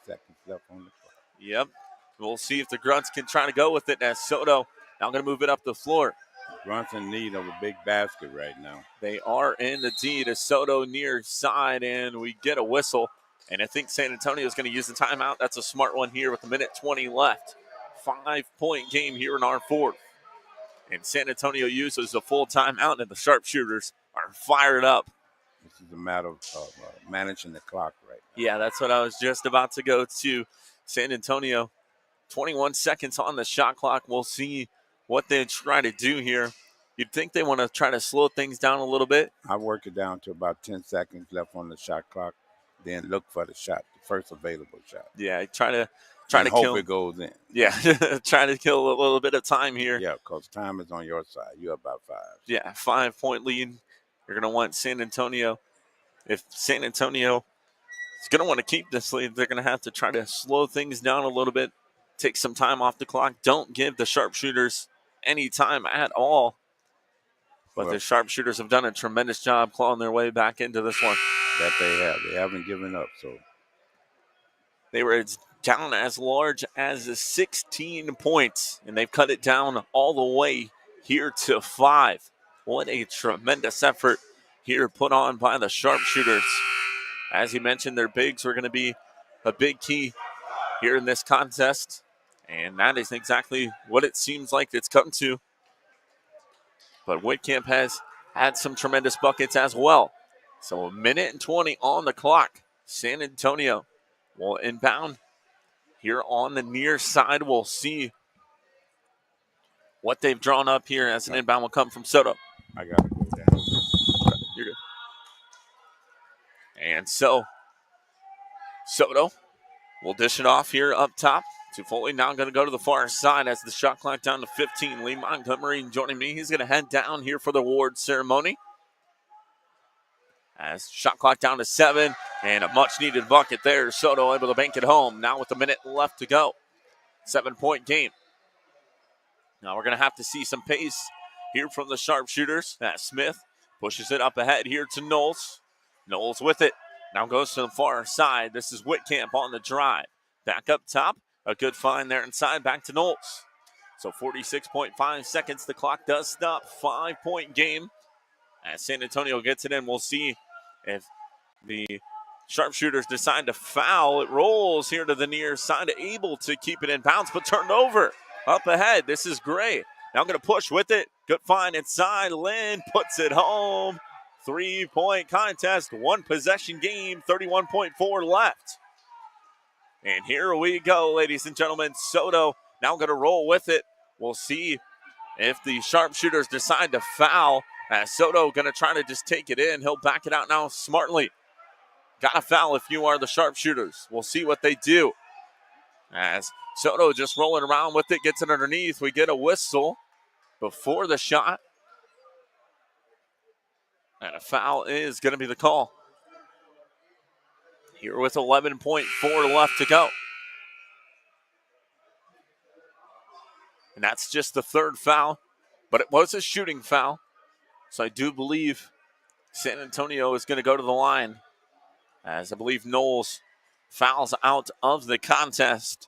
left on the clock. Yep. We'll see if the Grunts can try to go with it as Soto now going to move it up the floor. Grunts in need of a big basket right now. They are in the D to Soto near side, and we get a whistle. And I think San Antonio is going to use the timeout. That's a smart one here with 1:20 left. 5-point game here in our fourth. And San Antonio uses a full timeout, and the sharpshooters are fired up. is a matter of managing the clock right now. Yeah, that's what I was just about to go to. San Antonio, 21 seconds on the shot clock. We'll see what they try to do here. You'd think they want to try to slow things down a little bit. I work it down to about 10 seconds left on the shot clock, then look for the shot, the first available shot. Yeah, try to hope kill. it goes in. Yeah, try to kill a little bit of time here. Yeah, because time is on your side. You're about 5. Yeah, 5-point lead. You're going to want San Antonio. If San Antonio is going to want to keep this lead, they're going to have to try to slow things down a little bit, take some time off the clock. Don't give the sharpshooters any time at all. But the sharpshooters have done a tremendous job clawing their way back into this one. That they have. They haven't given up. So they were down as large as 16 points, and they've cut it down all the way here to 5. What a tremendous effort here put on by the sharpshooters. As you mentioned, their bigs were going to be a big key here in this contest, and that is exactly what it seems like it's come to. But Whitcamp has had some tremendous buckets as well. So 1:20 on the clock. San Antonio will inbound here on the near side. We'll see what they've drawn up here as an inbound will come from Soto. I got to go down. You're good. And so Soto will dish it off here up top to Foley. Now going to go to the far side as the shot clock down to 15. Lee Montgomery joining me. He's going to head down here for the award ceremony. As shot clock down to 7 and a much needed bucket there. Soto able to bank it home now with a minute left to go. 7-point game. Now we're going to have to see some pace here from the sharpshooters. As Smith pushes it up ahead here to Knowles. Knowles with it. Now goes to the far side. This is Whitcamp on the drive. Back up top. A good find there inside. Back to Knowles. So 46.5 seconds. The clock does stop. 5-point game. As San Antonio gets it in, we'll see if the sharpshooters decide to foul. It rolls here to the near side. Able to keep it in bounds, but turned over. Up ahead. This is Gray. Now going to push with it. Good find inside. Lynn puts it home. 3-point contest, 1 possession game, 31.4 left. And here we go, ladies and gentlemen. Soto now going to roll with it. We'll see if the sharpshooters decide to foul. As Soto going to try to just take it in. He'll back it out now smartly. Got to foul if you are the sharpshooters. We'll see what they do. As Soto just rolling around with it, gets it underneath. We get a whistle before the shot. And a foul is going to be the call. Here with 11.4 left to go. And that's just the 3rd foul. But it was a shooting foul. So I do believe San Antonio is going to go to the line. As I believe Knowles fouls out of the contest.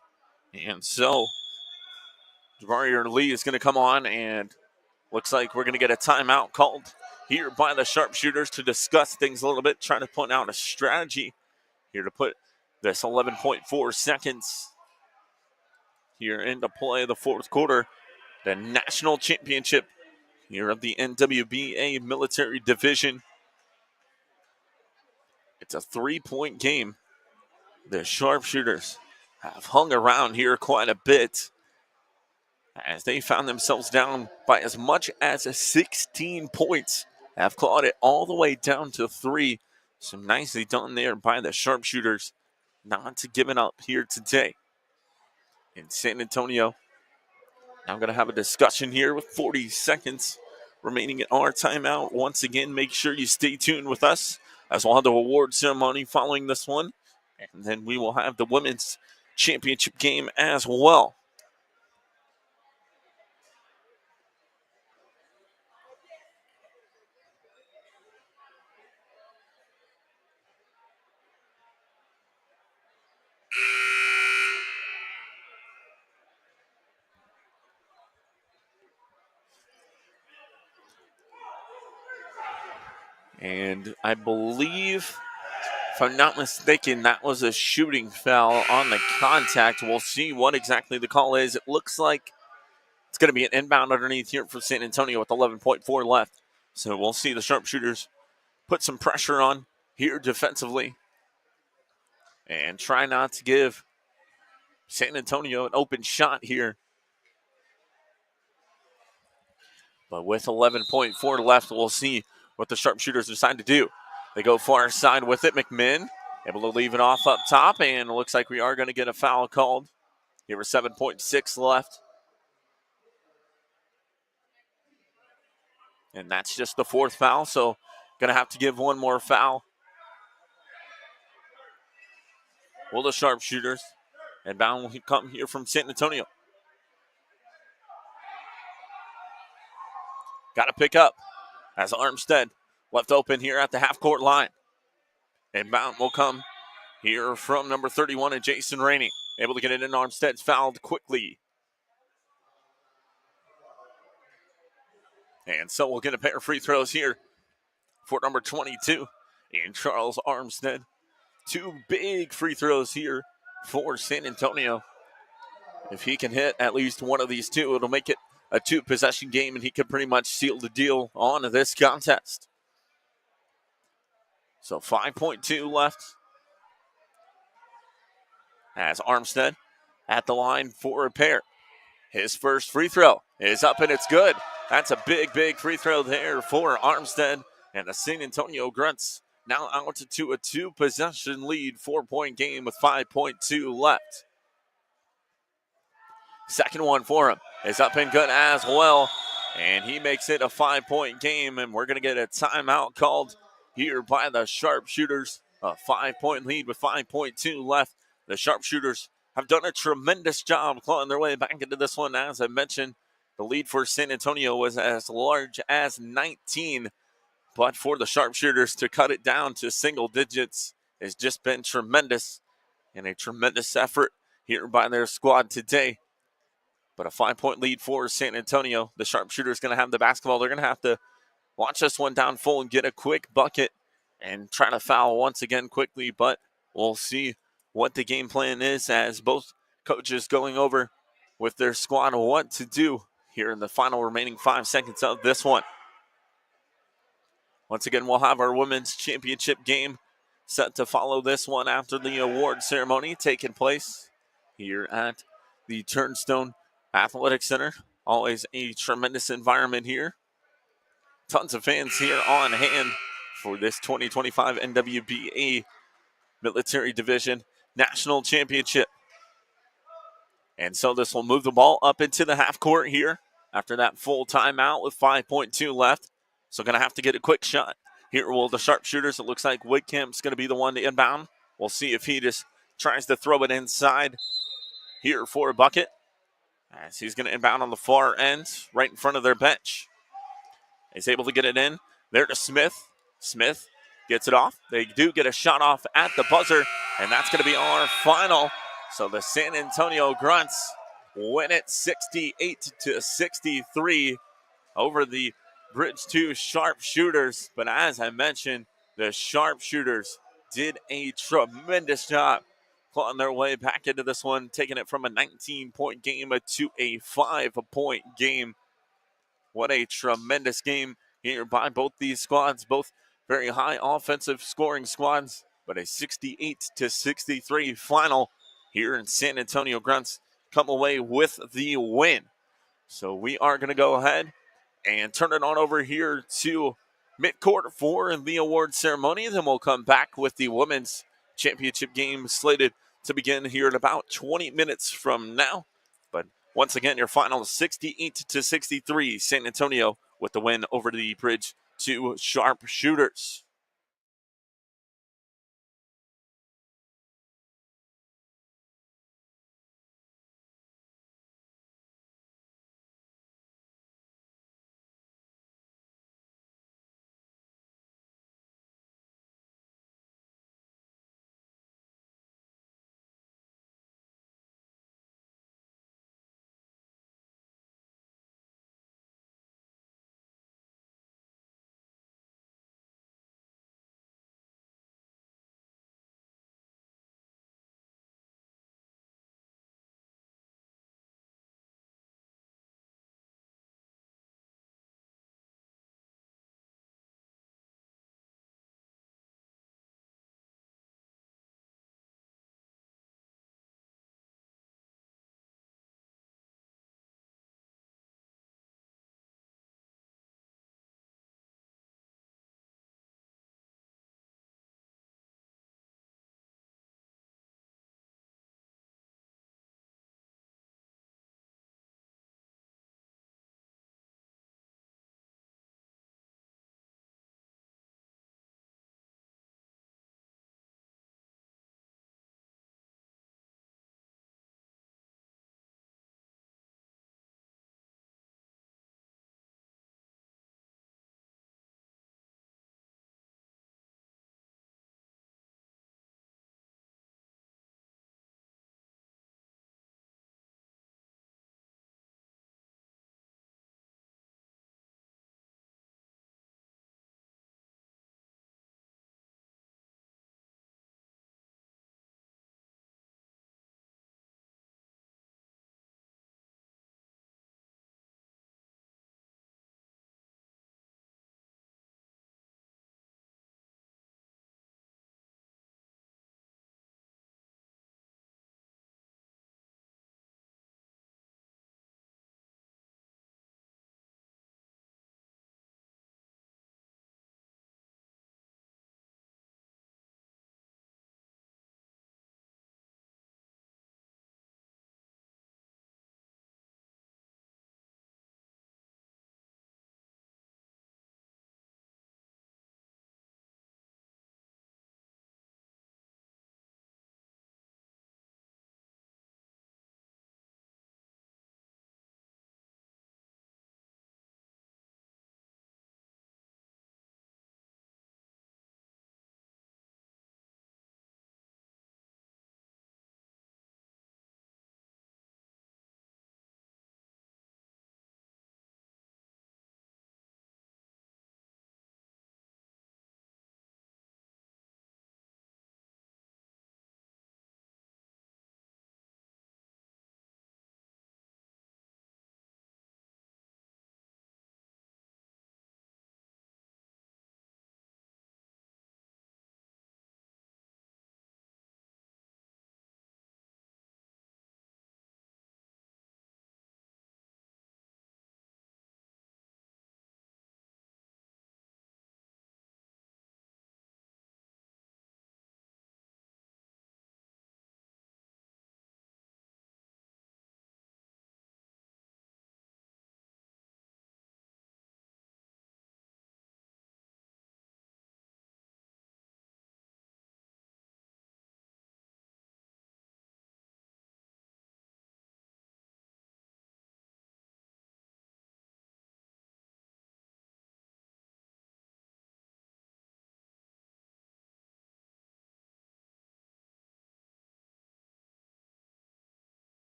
And so Javario Lee is going to come on, and looks like we're going to get a timeout called here by the sharpshooters to discuss things a little bit, trying to point out a strategy here to put this 11.4 seconds here into play the 4th quarter. The national championship here of the NWBA military division. It's a 3-point game. The sharpshooters have hung around here quite a bit as they found themselves down by as much as 16 points. Have clawed it all the way down to 3. So nicely done there by the sharpshooters, not to give it up here today. In San Antonio, now I'm going to have a discussion here with 40 seconds remaining in our timeout. Once again, make sure you stay tuned with us as we'll have the award ceremony following this one. And then we will have the women's championship game as well. And I believe, if I'm not mistaken, that was a shooting foul on the contact. We'll see what exactly the call is. It looks like it's going to be an inbound underneath here for San Antonio with 11.4 left. So we'll see the sharpshooters put some pressure on here defensively and try not to give San Antonio an open shot here. But with 11.4 left, we'll see what the sharpshooters decide to do. They go far side with it. McMinn able to leave it off up top, and it looks like we are going to get a foul called. Here with 7.6 left. And that's just the fourth foul, so going to have to give one more foul. Will the sharpshooters. And bound will come here from San Antonio. Got to pick up as Armstead left open here at the half-court line. And bound will come here from number 31 and Jason Rainey. Able to get it in. Armstead's fouled quickly. And so we'll get a pair of free throws here for number 22 in Charles Armstead. Two big free throws here for San Antonio. If he can hit at least one of these two, it'll make it a two-possession game, and he could pretty much seal the deal on this contest. So 5.2 left as Armstead at the line for a pair. His first free throw is up, and it's good. That's a big, big free throw there for Armstead, and the San Antonio Grunts now out to a two-possession lead, 4-point game with 5.2 left. Second one for him is up and good as well. And he makes it a 5-point game, and we're going to get a timeout called here by the sharpshooters. A 5-point lead with 5.2 left. The sharpshooters have done a tremendous job clawing their way back into this one. As I mentioned, the lead for San Antonio was as large as 19. But for the sharpshooters to cut it down to single digits has just been tremendous, and a tremendous effort here by their squad today. But a 5-point lead for San Antonio. The sharpshooter's going to have the basketball. They're going to have to watch this one down full and get a quick bucket and try to foul once again quickly. But we'll see what the game plan is as both coaches going over with their squad what to do here in the final remaining 5 seconds of this one. Once again, we'll have our women's championship game set to follow this one after the award ceremony taking place here at the Turnstone Athletic Center. Always a tremendous environment here. Tons of fans here on hand for this 2025 NWBA Military Division National Championship. And so this will move the ball up into the half court here after that full timeout with 5.2 left. So going to have to get a quick shot. Here will the sharpshooters. It looks like Whitcamp's going to be the one to inbound. We'll see if he just tries to throw it inside here for a bucket. As he's going to inbound on the far end, right in front of their bench. He's able to get it in. There to Smith. Smith gets it off. They do get a shot off at the buzzer, and that's going to be our final. So the San Antonio Grunts win it 68-63 over the Bridge 2 Sharpshooters. But as I mentioned, the Sharpshooters did a tremendous job clawing their way back into this one, taking it from a 19-point game to a 5-point game. What a tremendous game here by both these squads, both very high offensive scoring squads, but a 68-63 final here in San Antonio. Grunts come away with the win. So we are going to go ahead and turn it on over here to midcourt for the award ceremony. Then we'll come back with the women's championship game slated to begin here in about 20 minutes from now. But once again, your final 68-63, San Antonio with the win over the Bridge 2 Sharpshooters.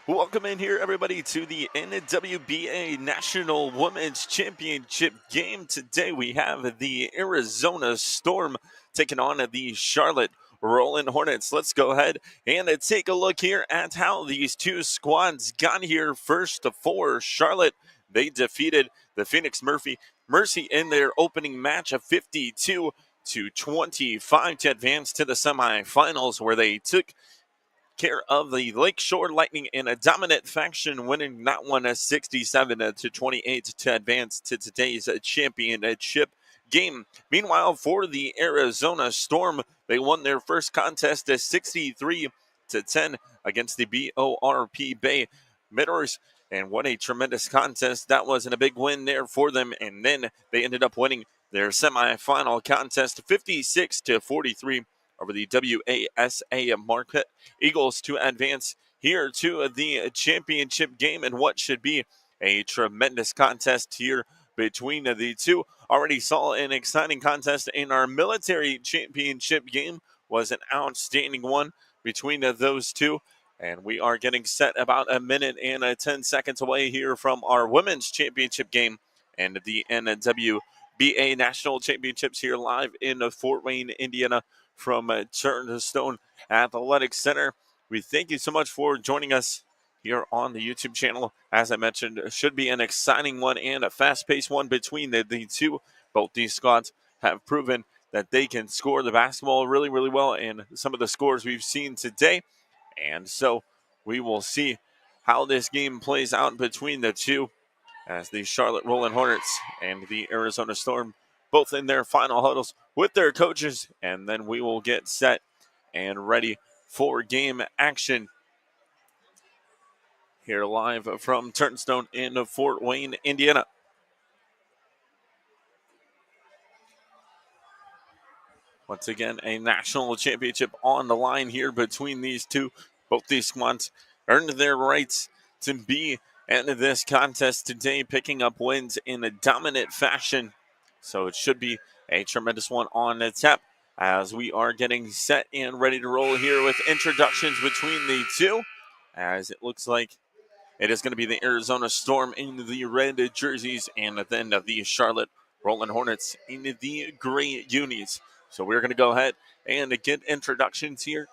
Welcome in here, everybody, to the NWBA National Women's Championship game. Today we have the Arizona Storm taking on the Charlotte Rolling Hornets. Let's go ahead and take a look here at how these two squads got here. First for Charlotte, they defeated the Phoenix Mercy in their opening match of 52-25 to advance to the semifinals, where they took care of the Lakeshore Lightning in a dominant fashion, winning that one 67-28 to advance to today's championship game. Meanwhile, for the Arizona Storm, they won their first contest 63-10 against the BORP Bay Midors. And what a tremendous contest that was, and a big win there for them. And then they ended up winning their semifinal contest 56-43 over the WASA Marquette Eagles to advance here to the championship game, and what should be a tremendous contest here between the two. Already saw an exciting contest in our military championship game. Was an outstanding one between those two. And we are getting set about a minute and 10 seconds away here from our women's championship game and the NWBA National Championships here live in Fort Wayne, Indiana from Turnstone Athletic Center. We thank you so much for joining us here on the YouTube channel. As I mentioned, it should be an exciting one and a fast-paced one between the two. Both these squads have proven that they can score the basketball really, really well in some of the scores we've seen today. And so we will see how this game plays out between the two, as the Charlotte Rolling Hornets and the Arizona Storm both in their final huddles with their coaches. And then we will get set and ready for game action here live from Turnstone in Fort Wayne, Indiana. Once again, a national championship on the line here between these two. Both these squads earned their rights to be in this contest today, picking up wins in a dominant fashion. So it should be a tremendous one on the tap, as we are getting set and ready to roll here with introductions between the two, as it looks like it is going to be the Arizona Storm in the red jerseys, and then the Charlotte Rolling Hornets in the gray unis. So we're going to go ahead and get introductions here,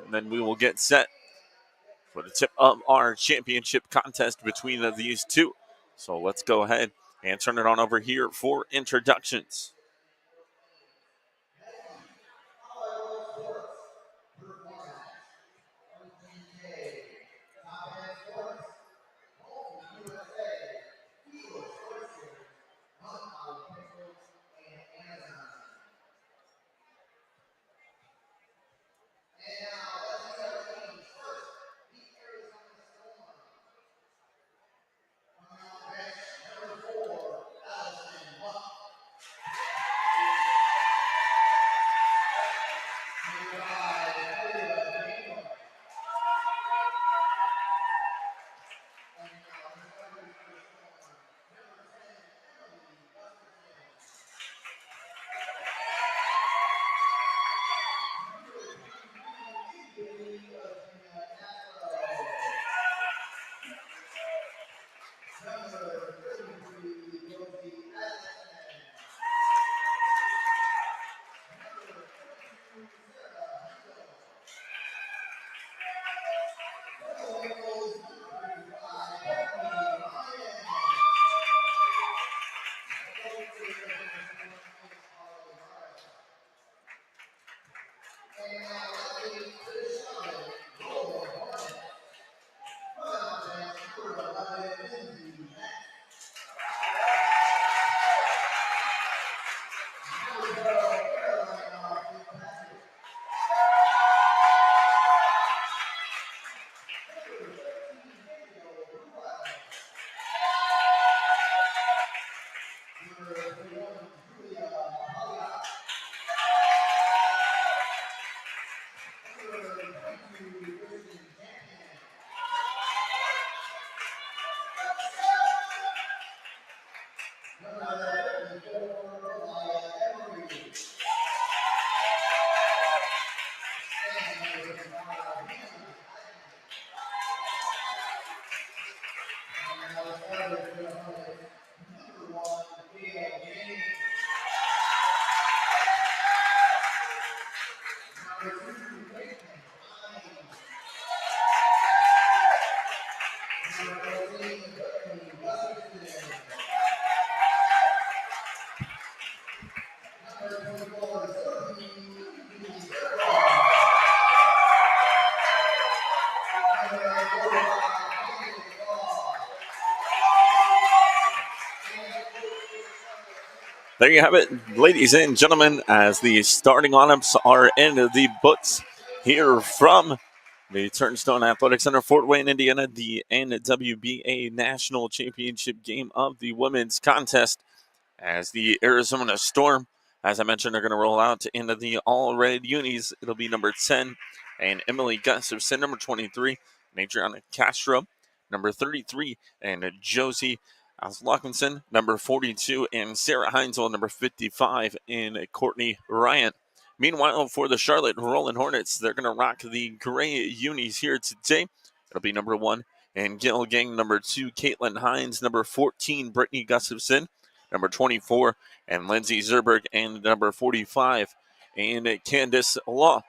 and then we will get set for the tip of our championship contest between these two. So let's go ahead and turn it on over here for introductions. There you have it, ladies and gentlemen, as the starting lineups are in the books here from the Turnstone Athletic Center, Fort Wayne, Indiana, the NWBA National Championship game of the women's contest, as the Arizona Storm, as I mentioned, are going to roll out into the all-red unis. It'll be number 10 and Emily Gustafson, number 23, and Adriana Castro, number 33, and Josie Lockinson, number 42, and Sarah Heinzel, number 55, and Courtney Ryan. Meanwhile, for the Charlotte Rolling Hornets, they're going to rock the gray unis here today. It'll be number 1 and Gil Gang, number 2, Caitlin Hines, number 14, Brittany Gustafson, number 24, and Lindsay Zerberg, and number 45, and Candace Law.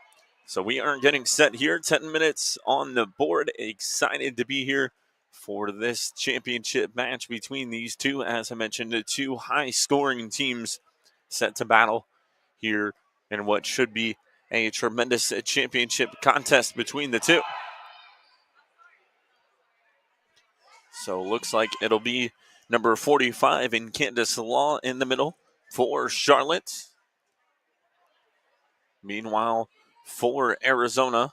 So we are getting set here, 10 minutes on the board. Excited to be here for this championship match between these two. As I mentioned, the two high-scoring teams set to battle here in what should be a tremendous championship contest between the two. So looks like it'll be number 45 in Candace Law in the middle for Charlotte. Meanwhile, for Arizona,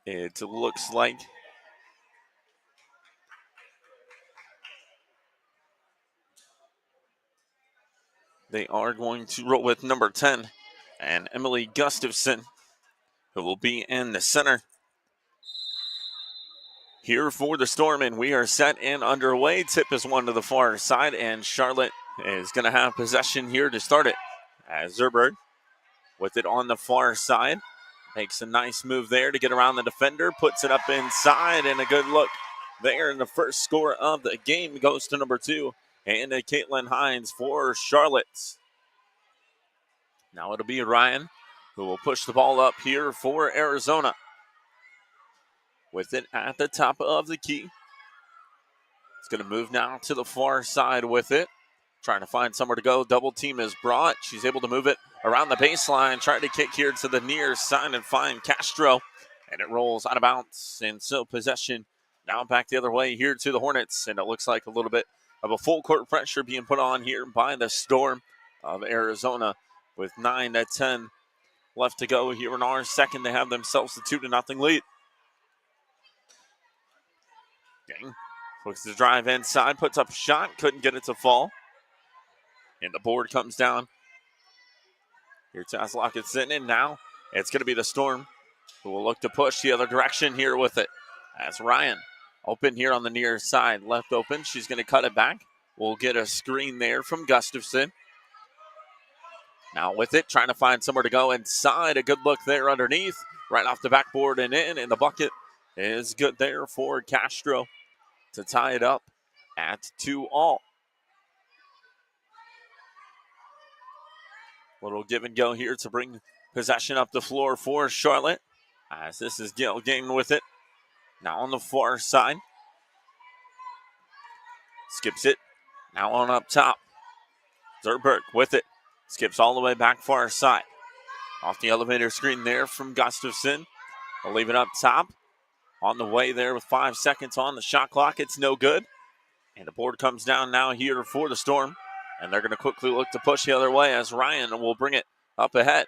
it looks like they are going to roll with number 10 and Emily Gustafson, who will be in the center here for the Storm. And we are set and underway. Tip is one to the far side, and Charlotte is going to have possession here to start it. As Zerberg with it on the far side. Makes a nice move there to get around the defender. Puts it up inside, and a good look there. And the first score of the game goes to number 2. And Caitlin Hines for Charlotte. Now it'll be Ryan who will push the ball up here for Arizona. With it at the top of the key. It's going to move now to the far side with it. Trying to find somewhere to go. Double team is brought. She's able to move it around the baseline. Trying to kick here to the near side and find Castro. And it rolls out of bounds. And so possession now back the other way here to the Hornets. And it looks like a little bit of a full court pressure being put on here by the Storm of Arizona. With 9 to 10 left to go here in our second. They have themselves a 2-0 lead. Gang looks to drive inside. Puts up a shot. Couldn't get it to fall. And the board comes down. Here Taslock is sitting in now. It's going to be the Storm who will look to push the other direction here with it. As Ryan open here on the near side. Left open. She's going to cut it back. We'll get a screen there from Gustafson. Now with it, trying to find somewhere to go inside. A good look there underneath. Right off the backboard and in. And the bucket is good there for Castro to tie it up at 2-all. Little give and go here to bring possession up the floor for Charlotte. As this is Gil Gang with it. Now on the far side. Skips it. Now on up top. Zerberg with it. Skips all the way back far side. Off the elevator screen there from Gustafson. They'll leave it up top. On the way there with 5 seconds on the shot clock. It's no good. And the board comes down now here for the Storm. And they're going to quickly look to push the other way as Ryan will bring it up ahead.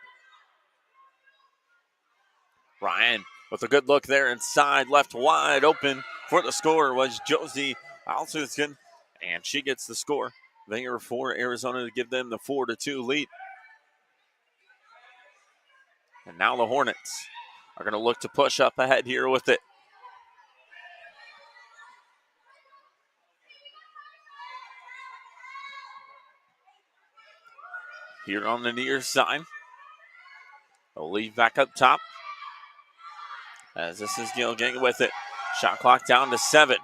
Ryan with a good look there inside. Left wide open for the score was Josie Alsuthkin. And she gets the score there for Arizona to give them the 4-2 lead. And now the Hornets are going to look to push up ahead here with it. Here on the near side. They'll leave back up top. As this is Gil Gang with it. Shot clock down to 7.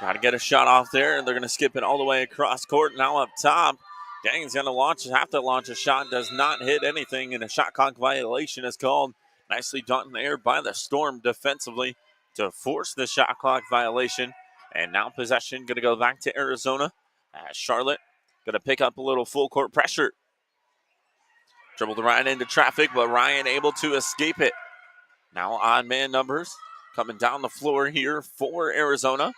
Got to get a shot off there, and they're going to skip it all the way across court. Now up top. Gang's going to have to launch a shot. Does not hit anything, and a shot clock violation is called. Nicely done there by the Storm defensively to force the shot clock violation. And now possession going to go back to Arizona. As Charlotte going to pick up a little full court pressure. Dribbled right into traffic, but Ryan able to escape it. Now odd man numbers coming down the floor here for Arizona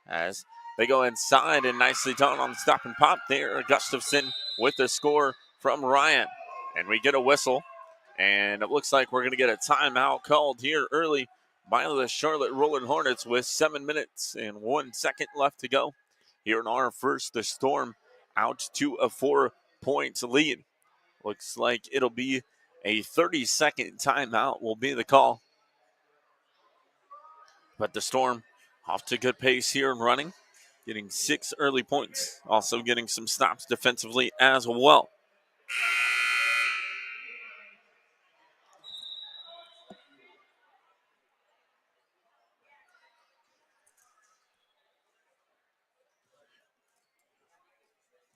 as they go inside, and nicely done on the stop and pop there. Gustafson with the score from Ryan. And we get a whistle, and it looks like we're going to get a timeout called here early by the Charlotte Rolling Hornets with 7 minutes and 1 second left to go. Here in our first, the Storm out to a 4-point lead. Looks like it'll be a 30-second timeout will be the call. But the Storm off to good pace here and running, getting 6 early points, also getting some stops defensively as well.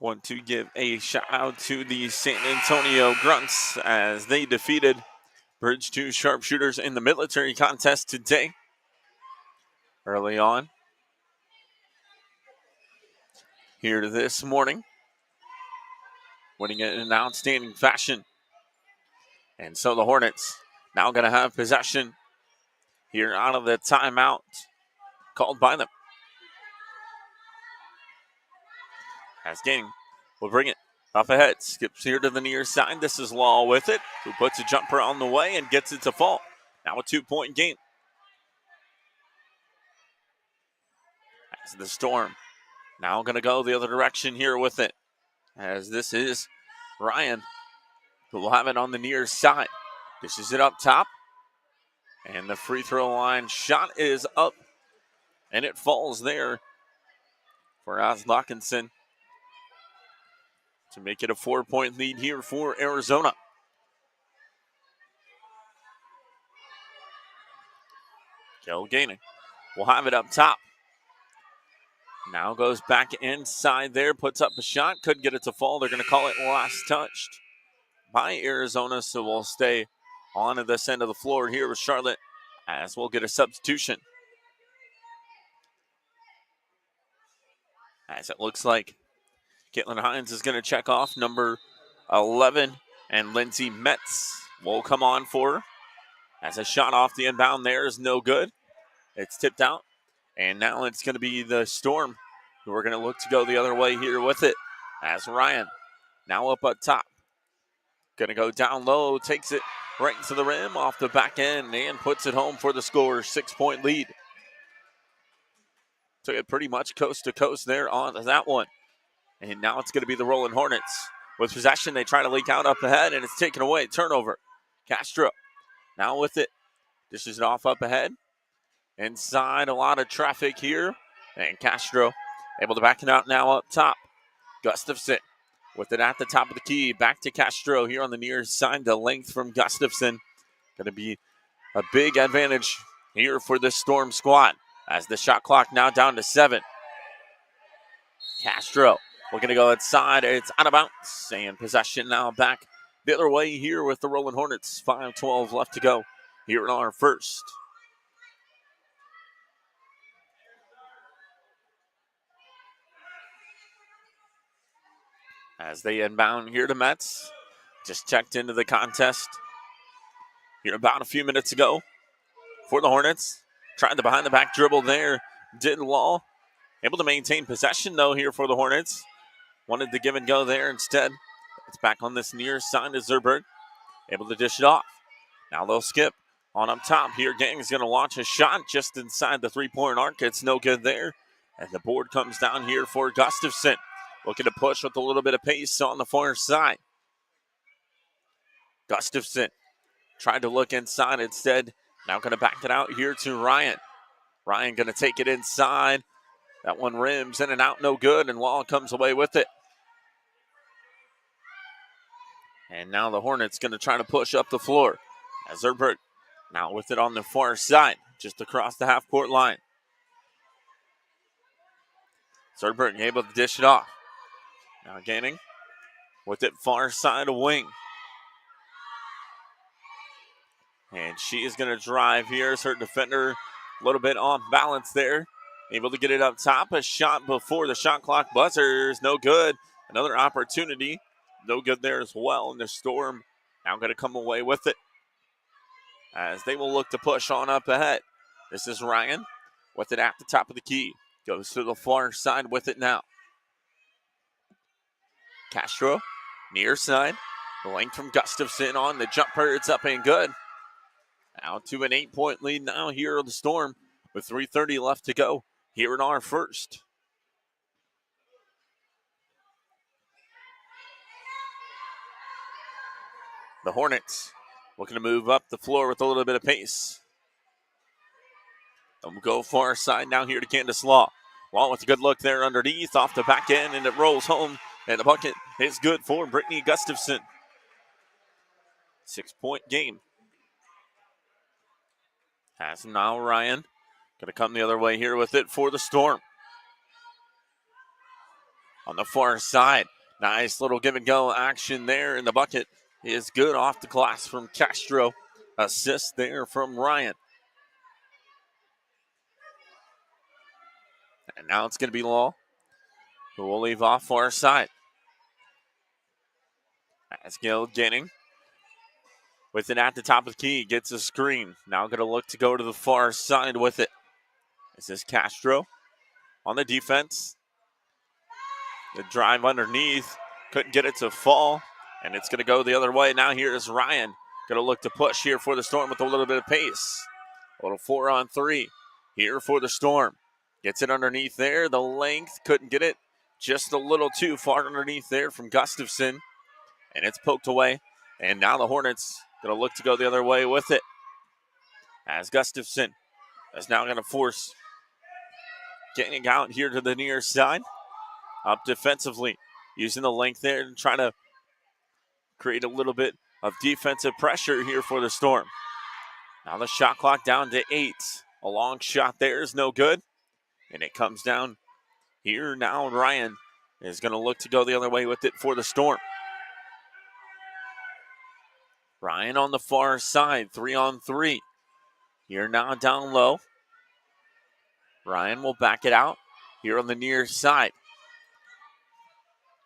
Want to give a shout out to the San Antonio Grunts as they defeated Bridge 2 Sharpshooters in the military contest today. Early on here this morning, winning it in an outstanding fashion. And so the Hornets now going to have possession here out of the timeout called by them. As Gang will bring it up ahead. Skips here to the near side. This is Law with it, who puts a jumper on the way and gets it to fall. Now a 2-point game. As the Storm now going to go the other direction here with it. As this is Ryan, who will have it on the near side. This is it up top. And the free throw line shot is up. And it falls there for Oz Lockinson to make it a 4-point lead here for Arizona. Joe Gaining will have it up top. Now goes back inside there, puts up a shot, couldn't get it to fall. They're going to call it last touched by Arizona, so we'll stay on this end of the floor here with Charlotte as we'll get a substitution. As it looks like Caitlin Hines is going to check off number 11, and Lindsay Metz will come on for her. As a shot off the inbound there is no good. It's tipped out, and now it's going to be the Storm who are going to look to go the other way here with it. As Ryan now up top. Going to go down low, takes it right into the rim off the back end and puts it home for the score. 6-point lead. Took it pretty much coast to coast there on that one. And now it's going to be the Rolling Hornets. With possession, they try to leak out up ahead, and it's taken away. Turnover. Castro now with it. Dishes it off up ahead. Inside, a lot of traffic here. And Castro able to back it out now up top. Gustafson with it at the top of the key. Back to Castro here on the near side. The length from Gustafson. Going to be a big advantage here for the Storm squad. As the shot clock now down to 7. Castro looking to go inside. It's out of bounds. And possession now back the other way here with the Rolling Hornets. 5:12 left to go here in our first. As they inbound here to Metz. Just checked into the contest here about a few minutes ago for the Hornets. Tried the behind-the-back dribble there. Did Law. Able to maintain possession, though, here for the Hornets. Wanted to give and go there instead. It's back on this near side to Zerberg. Able to dish it off. Now they'll skip on up top here. Gang's going to launch a shot just inside the three-point arc. It's no good there. And the board comes down here for Gustafson. Looking to push with a little bit of pace on the far side. Gustafson tried to look inside instead. Now going to back it out here to Ryan. Ryan going to take it inside. That one rims in and out, no good, and Law comes away with it. And now the Hornets going to try to push up the floor. As Zerberg now with it on the far side, just across the half-court line. Zerberg able to dish it off. Now Gaining with it far side of wing. And she is going to drive here as her defender a little bit off balance there. Able to get it up top. A shot before the shot clock buzzers. No good. Another opportunity. No good there as well. And the Storm Now going to come away with it as they will look to push on up ahead. This is Ryan with it at the top of the key. Goes to the far side with it now. Castro, near side. The length from Gustafson on the jumper. It's up and good. Out to an 8-point lead now here on the Storm with 3:30 left to go here in our first. The Hornets looking to move up the floor with a little bit of pace. They'll go far side now here to Candace Law. Law with a good look there underneath off the back end, and it rolls home. And the bucket is good for Brittany Gustafson. 6-point game. Has now Ryan. Going to come the other way here with it for the Storm. On the far side. Nice little give and go action there, and the bucket is good off the glass from Castro. Assist there from Ryan. And now it's going to be Law, who will leave off far side. As Gil getting with it at the top of the key, gets a screen. Now going to look to go to the far side with it. This is Castro on the defense. The drive underneath, couldn't get it to fall, and it's going to go the other way. Now here is Ryan, going to look to push here for the Storm with a little bit of pace. A little 4-on-3 here for the Storm. Gets it underneath there. The length, couldn't get it. Just a little too far underneath there from Gustafson, and it's poked away. And now the Hornets going to look to go the other way with it. As Gustafson is now going to force getting out here to the near side. Up defensively, using the length there and trying to create a little bit of defensive pressure here for the Storm. Now the shot clock down to 8. A long shot there is no good. And it comes down here now. Ryan is going to look to go the other way with it for the Storm. Ryan on the far side, 3-on-3. Here now down low. Ryan will back it out here on the near side.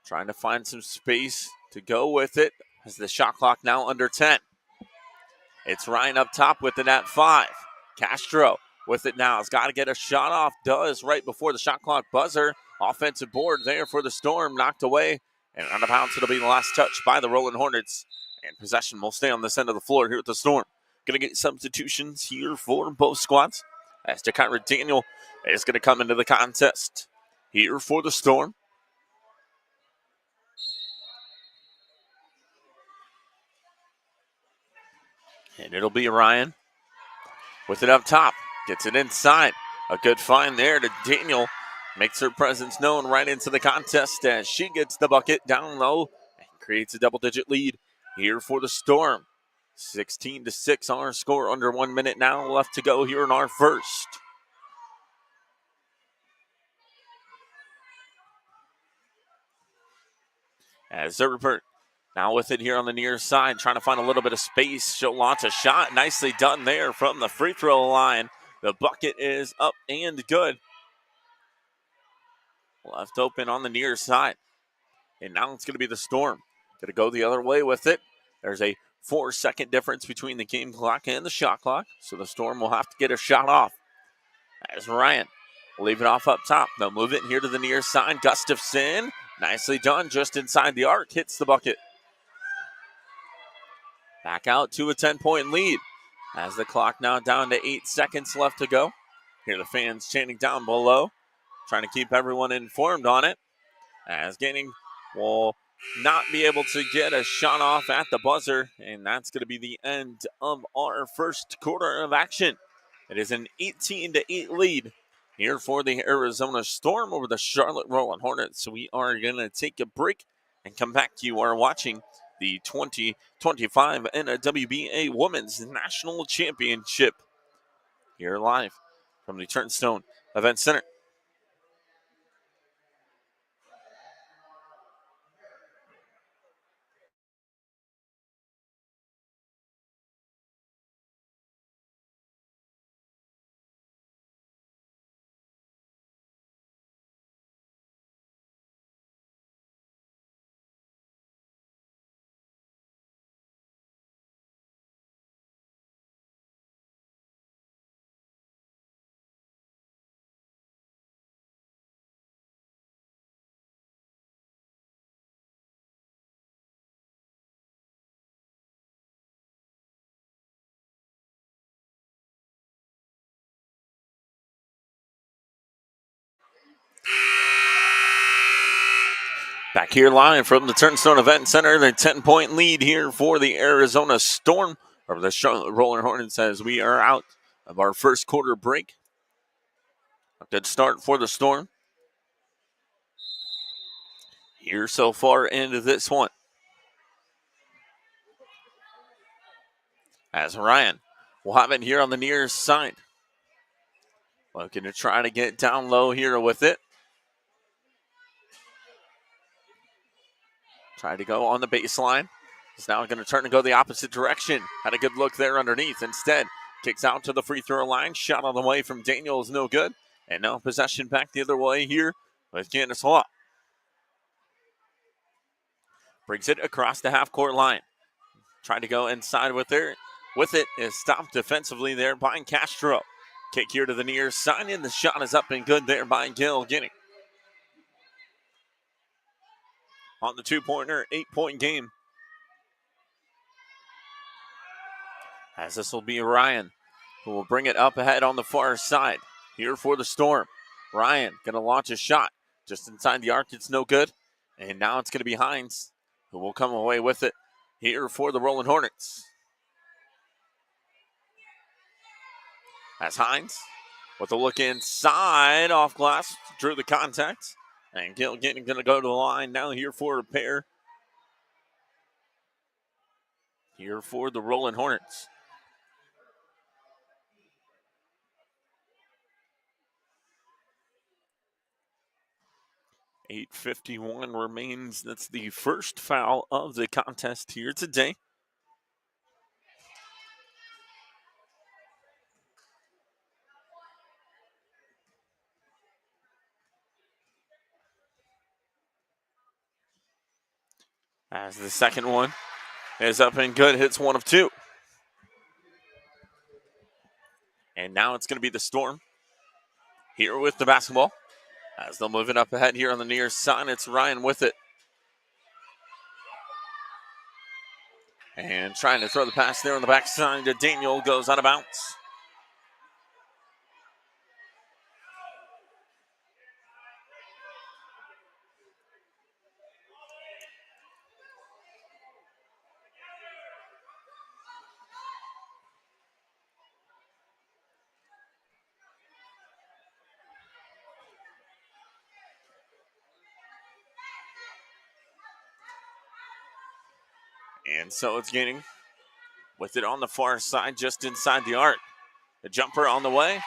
Trying to find some space to go with it as the shot clock now under 10. It's Ryan up top with it at 5. Castro with it now. Has got to get a shot off. Does right before the shot clock buzzer. Offensive board there for the Storm. Knocked away. And out of bounds, it'll be the last touch by the Rolling Hornets. And possession will stay on this end of the floor here at the Storm. Going to get substitutions here for both squads. As Jakira Daniel is going to come into the contest here for the Storm. And it'll be Ryan with it up top. Gets it inside. A good find there to Daniel. Makes her presence known right into the contest as she gets the bucket down low and creates a double-digit lead here for the Storm. 16-6 our score. Under 1 minute now left to go here in our first. As Zerbert now with it here on the near side, trying to find a little bit of space. She'll launch a shot. Nicely done there from the free throw line. The bucket is up and good. Left open on the near side. And now it's going to be the Storm. Going to go the other way with it. There's a 4-second difference between the game clock and the shot clock. So the Storm will have to get a shot off. As Ryan will leave it off up top. They'll move it here to the near side. Gustafson, nicely done just inside the arc. Hits the bucket. Back out to a 10-point lead. As the clock now down to 8 seconds left to go. Hear the fans chanting down below. Trying to keep everyone informed on it. As Gaining will not be able to get a shot off at the buzzer. And that's going to be the end of our first quarter of action. It is an 18-8 lead here for the Arizona Storm over the Charlotte Rolling Hornets. So we are going to take a break and come back. You are watching the 2025 NWBA Women's National Championship here live from the Turnstone Event Center. Back here live from the Turnstone Event Center, the 10-point lead here for the Arizona Storm, or the Charlotte Roller Hornets, as we are out of our first quarter break. A good start for the Storm here so far into this one. As Ryan will have it here on the near side. Looking to try to get down low here with it. Trying to go on the baseline. He's now going to turn and go the opposite direction. Had a good look there underneath. Instead, kicks out to the free throw line. Shot on the way from Daniel is no good. And now possession back the other way here with Candace Hall. Brings it across the half-court line. Trying to go inside with it. With it is stopped defensively there by Castro. Kick here to the near side, and the shot is up and good there by Gil Guinea. On the two-pointer, 8-point game. As this will be Ryan, who will bring it up ahead on the far side. Here for the Storm. Ryan going to launch a shot. Just inside the arc, it's no good. And now it's going to be Hines, who will come away with it here for the Rolling Hornets. As Hines, with a look inside, off glass, drew the contact. And Gilgan going to go to the line now here for a pair. Here for the Rolling Hornets. .851 remains. That's the first foul of the contest here today. As the second one is up and good, hits one of two. And now it's going to be the Storm here with the basketball. As they'll move it up ahead here on the near side, it's Ryan with it. And trying to throw the pass there on the backside to Daniel, goes out of bounds. And so it's Gaining with it on the far side, just inside the arc. The jumper on the way,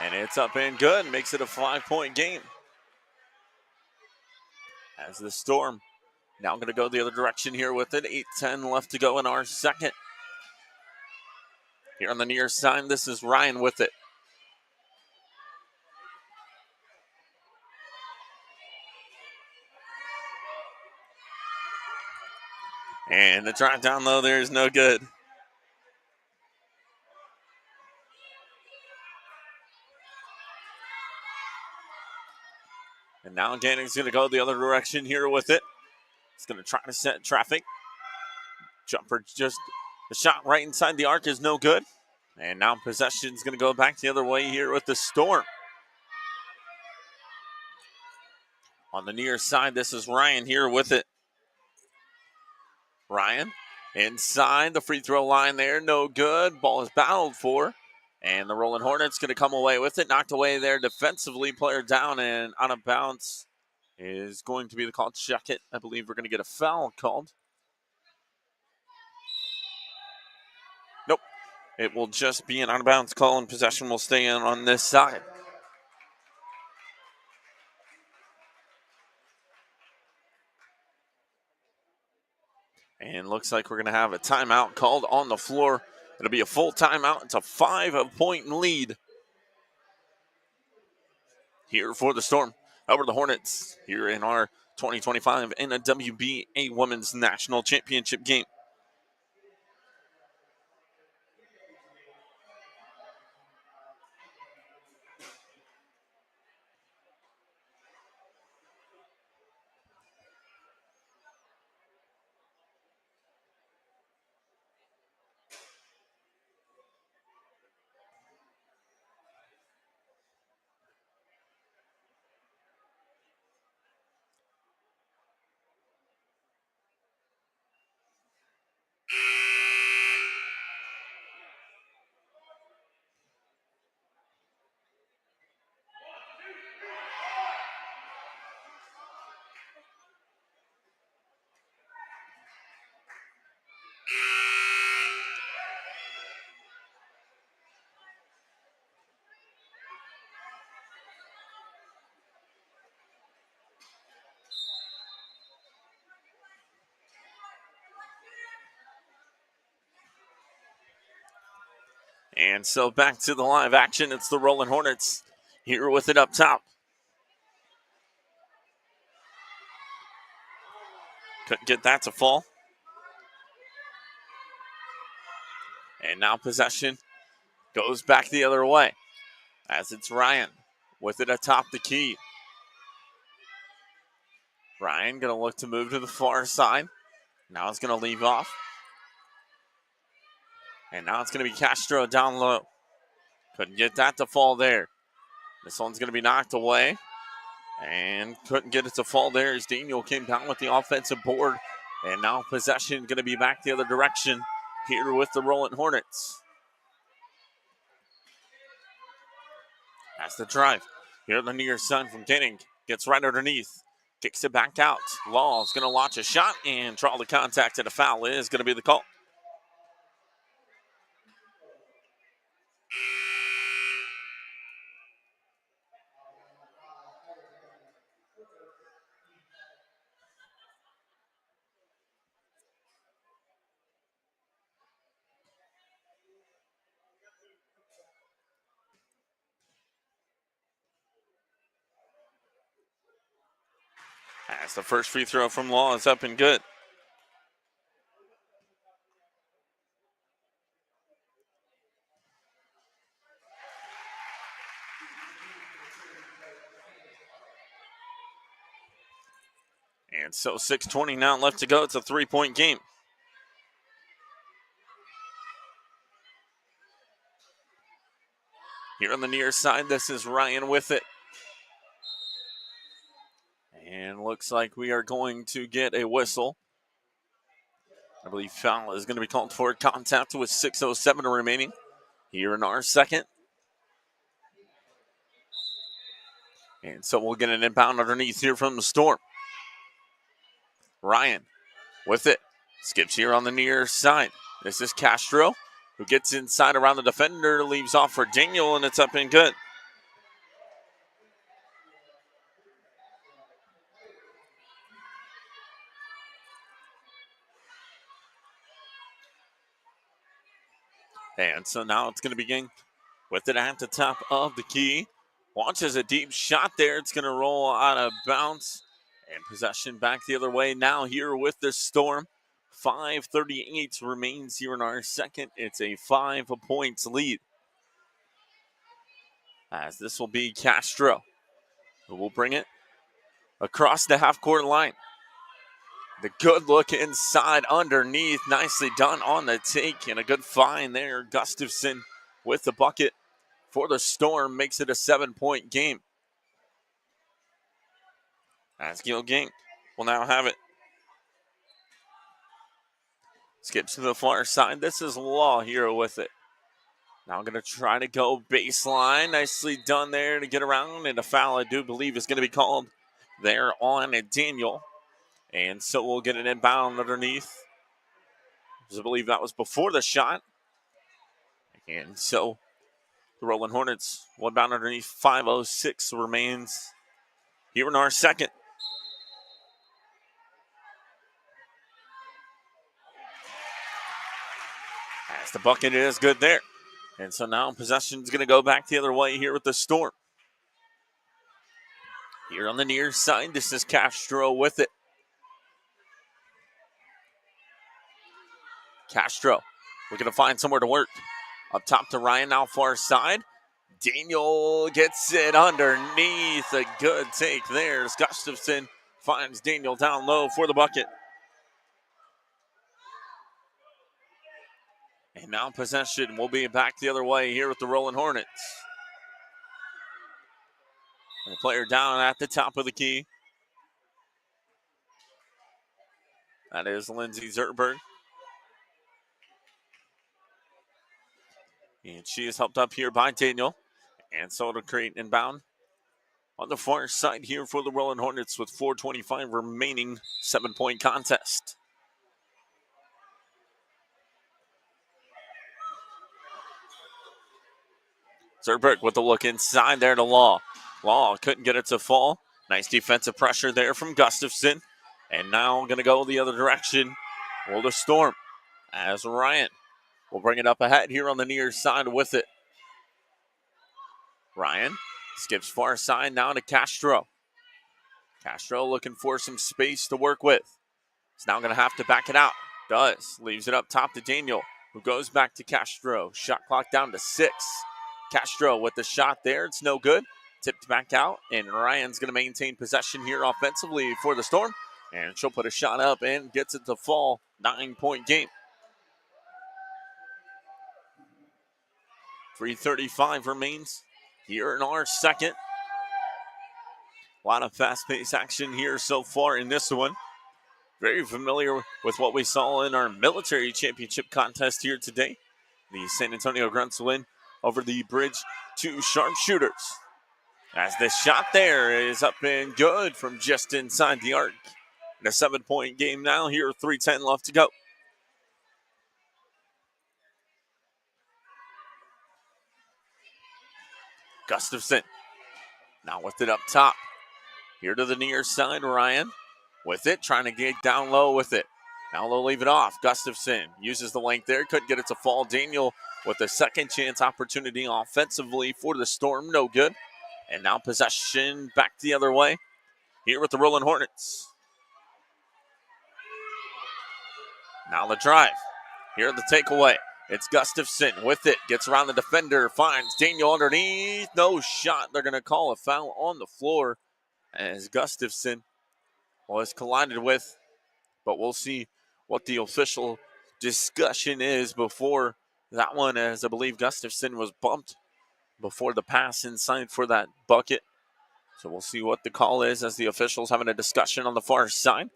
and it's up and good. Makes it a 5-point game. As the Storm now going to go the other direction here with it. 8:10 left to go in our second. Here on the near side, this is Ryan with it. And the drive down low there is no good. And now Ganning's going to go the other direction here with it. He's going to try to set traffic. Jumper just, the shot right inside the arc is no good. And now possession's going to go back the other way here with the Storm. On the near side, this is Ryan here with it. Ryan inside the free throw line there, no good. Ball is battled for. And the Rolling Hornets going to come away with it. Knocked away there defensively. Player down and out of bounds is going to be the call. Check it. I believe we're going to get a foul called. Nope. It will just be an out of bounds call, and possession will stay in on this side. And looks like we're going to have a timeout called on the floor. It'll be a full timeout. It's a 5-point lead here for the Storm over the Hornets here in our 2025 NWBA Women's National Championship game. And so back to the live action. It's the Rolling Hornets here with it up top. Couldn't get that to fall. And now possession goes back the other way as it's Ryan with it atop the key. Ryan going to look to move to the far side. Now it's going to leave off. And now it's going to be Castro down low. Couldn't get that to fall there. This one's going to be knocked away. And couldn't get it to fall there as Daniel came down with the offensive board. And now possession going to be back the other direction here with the Rolling Hornets. That's the drive. Here on the near side from Denning. Gets right underneath. Kicks it back out. Law is going to launch a shot and draw the contact, and a foul is going to be the call. As the first free throw from Law is up and good. And so 6:20 now left to go. It's a 3-point game. Here on the near side, this is Ryan with it. And looks like we are going to get a whistle. I believe foul is going to be called for contact with 6:07 remaining here in our second. And so we'll get an inbound underneath here from the Storm. Ryan with it. Skips here on the near side. This is Castro, who gets inside around the defender, leaves off for Daniel, and it's up and good. And so now it's going to begin with it at the top of the key. Launches a deep shot there. It's going to roll out of bounds. And possession back the other way now here with the Storm. 5:38 remains here in our second. It's a 5 points lead. As this will be Castro, who will bring it across the half-court line. The good look inside underneath. Nicely done on the take and a good find there. Gustafson with the bucket for the Storm makes it a 7-point game. As Gil Gink will now have it. Skips to the far side. This is Law here with it. Now going to try to go baseline. Nicely done there to get around. And a foul, I do believe, is going to be called there on Daniel. And so we'll get an inbound underneath. I believe that was before the shot. And so the Rolling Hornets, one bound underneath. 5:06 remains here in our second. As the bucket is good there. And so now possession is going to go back the other way here with the Storm. Here on the near side, this is Castro with it. Castro looking to find somewhere to work. Up top to Ryan, now far side. Daniel gets it underneath. A good take there. Gustafson finds Daniel down low for the bucket. And now possession will be back the other way here with the Rolling Hornets. And the player down at the top of the key. That is Lindsay Zerberg. And she is helped up here by Daniel. And so it'll create inbound on the far side here for the Rolling Hornets with 4:25 remaining. 7-point contest. Zerberg with a look inside there to Law. Law couldn't get it to fall. Nice defensive pressure there from Gustafson. And now going to go the other direction. Will the Storm as Ryan will bring it up ahead here on the near side with it. Ryan skips far side now to Castro. Castro looking for some space to work with. He's now going to have to back it out. Does. Leaves it up top to Daniel, who goes back to Castro. Shot clock down to 6. Castro with the shot there. It's no good. Tipped back out, and Ryan's going to maintain possession here offensively for the Storm. And she'll put a shot up and gets it to fall. 9-point game. 3:35 remains here in our second. A lot of fast-paced action here so far in this one. Very familiar with what we saw in our military championship contest here today. The San Antonio Grunts win over the Bridge 2 Sharpshooters. As the shot there is up and good from just inside the arc. In a 7-point game now, here 3:10 left to go. Gustafson now with it up top. Here to the near side, Ryan with it, trying to get down low with it. Now they'll leave it off. Gustafson uses the length there, couldn't get it to fall. Daniel with a second chance opportunity offensively for the Storm, no good. And now possession back the other way here with the Rolling Hornets. Now the drive. Here the takeaway. It's Gustafson with it. Gets around the defender. Finds Daniel underneath. No shot. They're going to call a foul on the floor as Gustafson was collided with. But we'll see what the official discussion is before that one, as I believe Gustafson was bumped before the pass inside for that bucket. So we'll see what the call is as the officials having a discussion on the far side.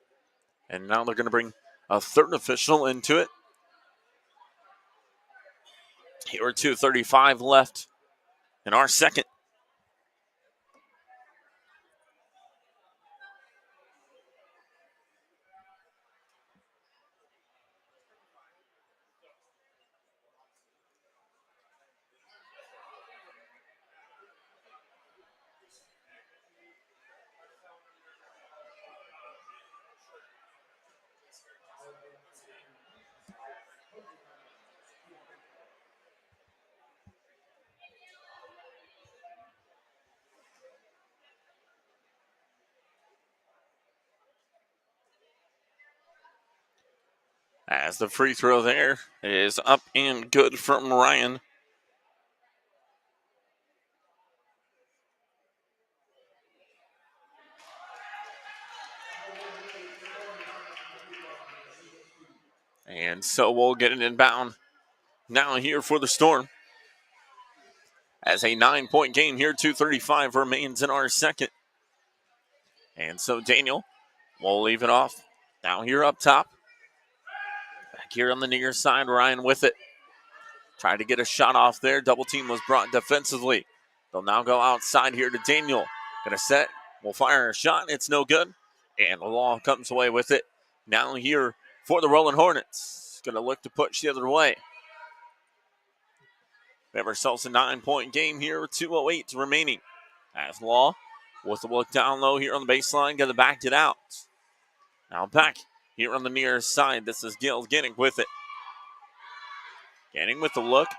And now they're going to bring a third official into it. Here are 2:35 left in our second. As the free throw there is up and good from Ryan. And so we'll get it inbound now here for the Storm. As a 9-point game here, 2:35 remains in our second. And so Daniel will leave it off. Now here up top. Back here on the near side, Ryan with it. Tried to get a shot off there. Double team was brought defensively. They'll now go outside here to Daniel. Gonna set. Will fire a shot. It's no good. And the Law comes away with it. Now here for the Rolling Hornets. Gonna look to push the other way. We have ourselves a 9-point game here with 2:08 remaining. As Law with the look down low here on the baseline. Gonna back it out. Now back here on the near side. This is Gil Ganning with it. Ganning with the look.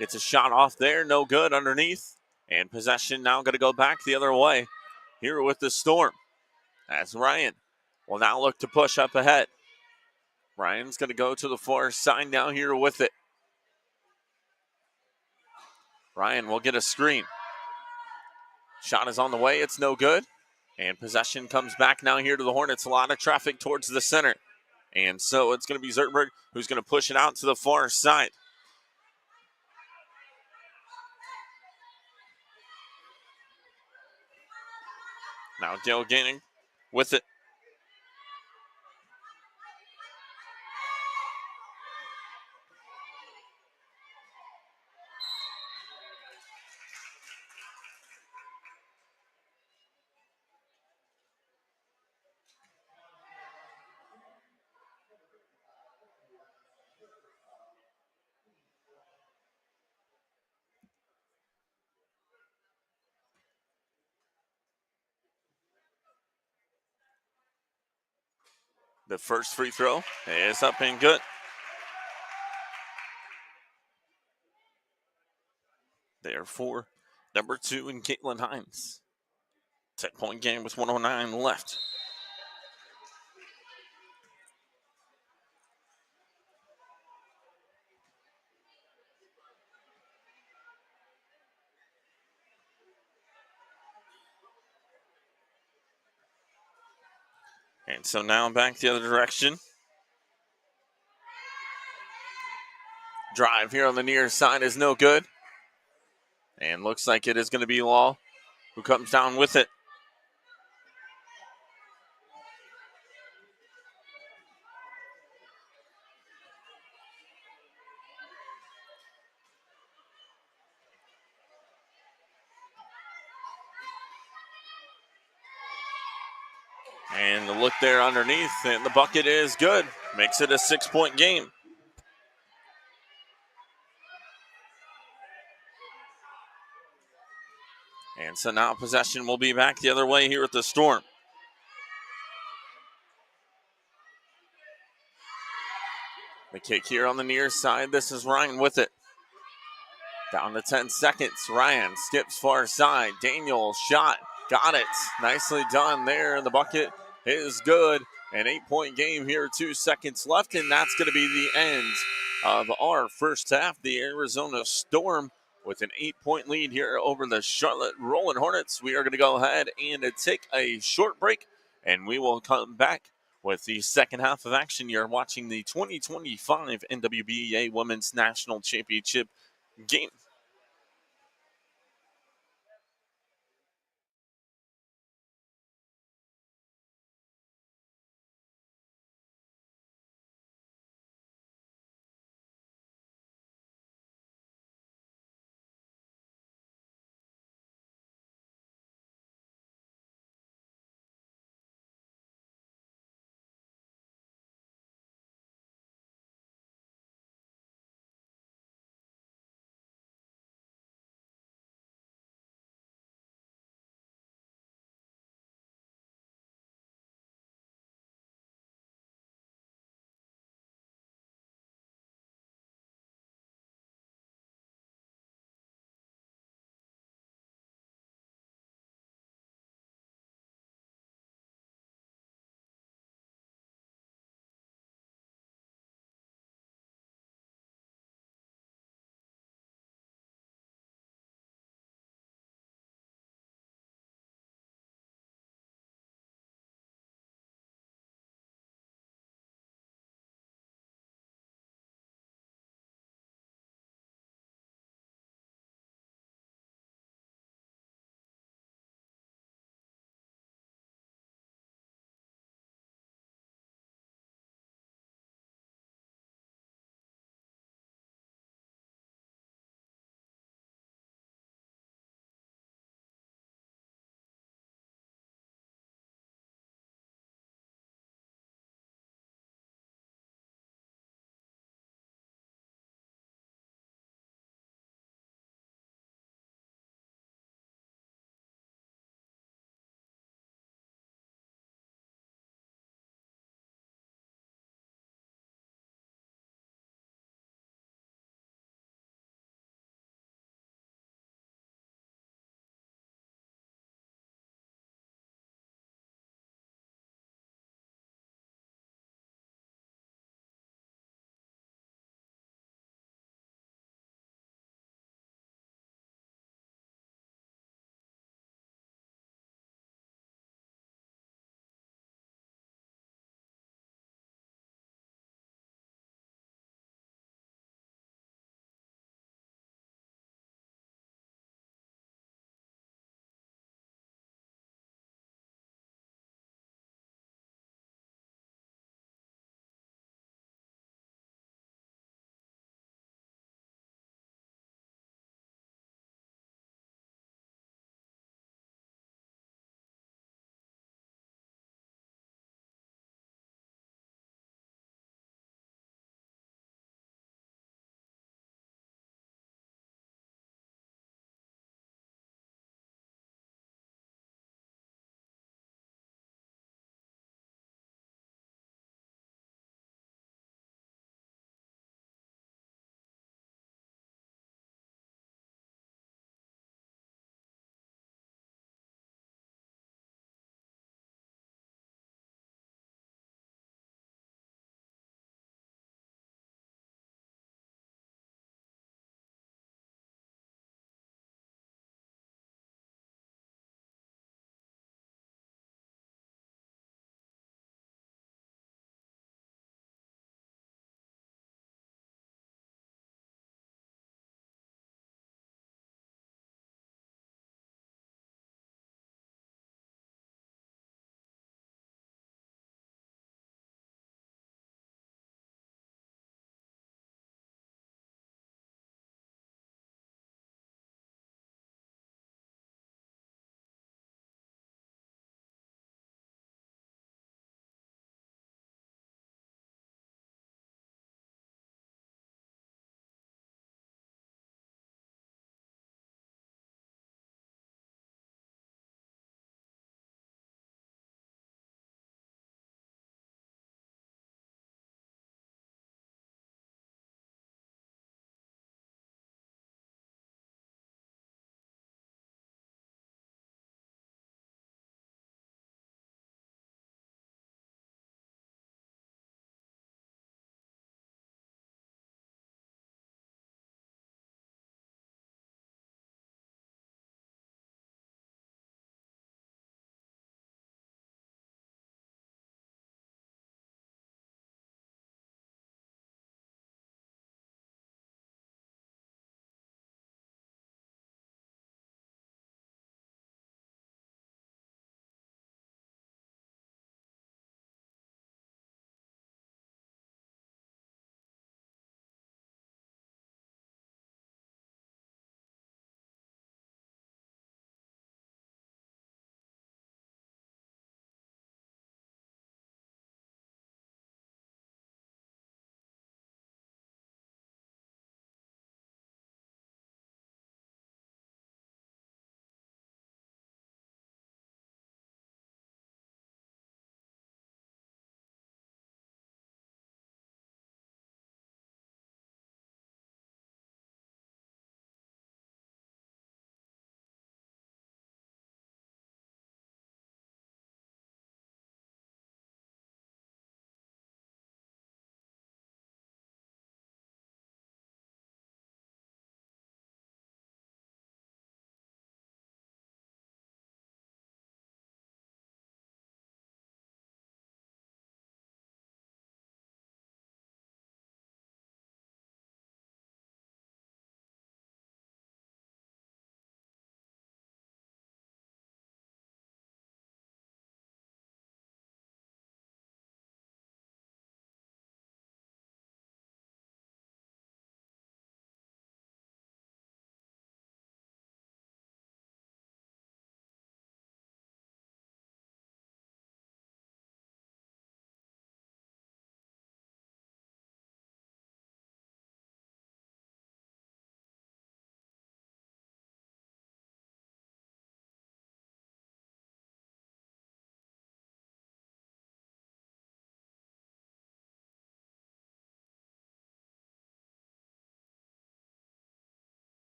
Gets a shot off there. No good underneath. And possession now going to go back the other way here with the Storm. As Ryan will now look to push up ahead. Ryan's going to go to the far side now here with it. Ryan will get a screen. Shot is on the way. It's no good. And possession comes back now here to the Hornets. A lot of traffic towards the center. And so it's going to be Zertberg who's going to push it out to the far side. Now Dale Ganning with it. The first free throw is up and good. there for number 2 in Caitlin Hines. 10-point game with 109 left. And so now back the other direction. Drive here on the near side is no good. And looks like it is going to be Law who comes down with it. And the look there underneath, and the bucket is good. Makes it a 6-point game. And so now possession will be back the other way here at the Storm. The kick here on the near side. This is Ryan with it. Down to 10 seconds. Ryan skips far side. Daniel shot. Got it. Nicely done there. The bucket is good. An 8-point game here. 2 seconds left. And that's going to be the end of our first half. The Arizona Storm with an 8-point lead here over the Charlotte Rolling Hornets. We are going to go ahead and take a short break. And we will come back with the second half of action. You're watching the 2025 NWBA Women's National Championship game.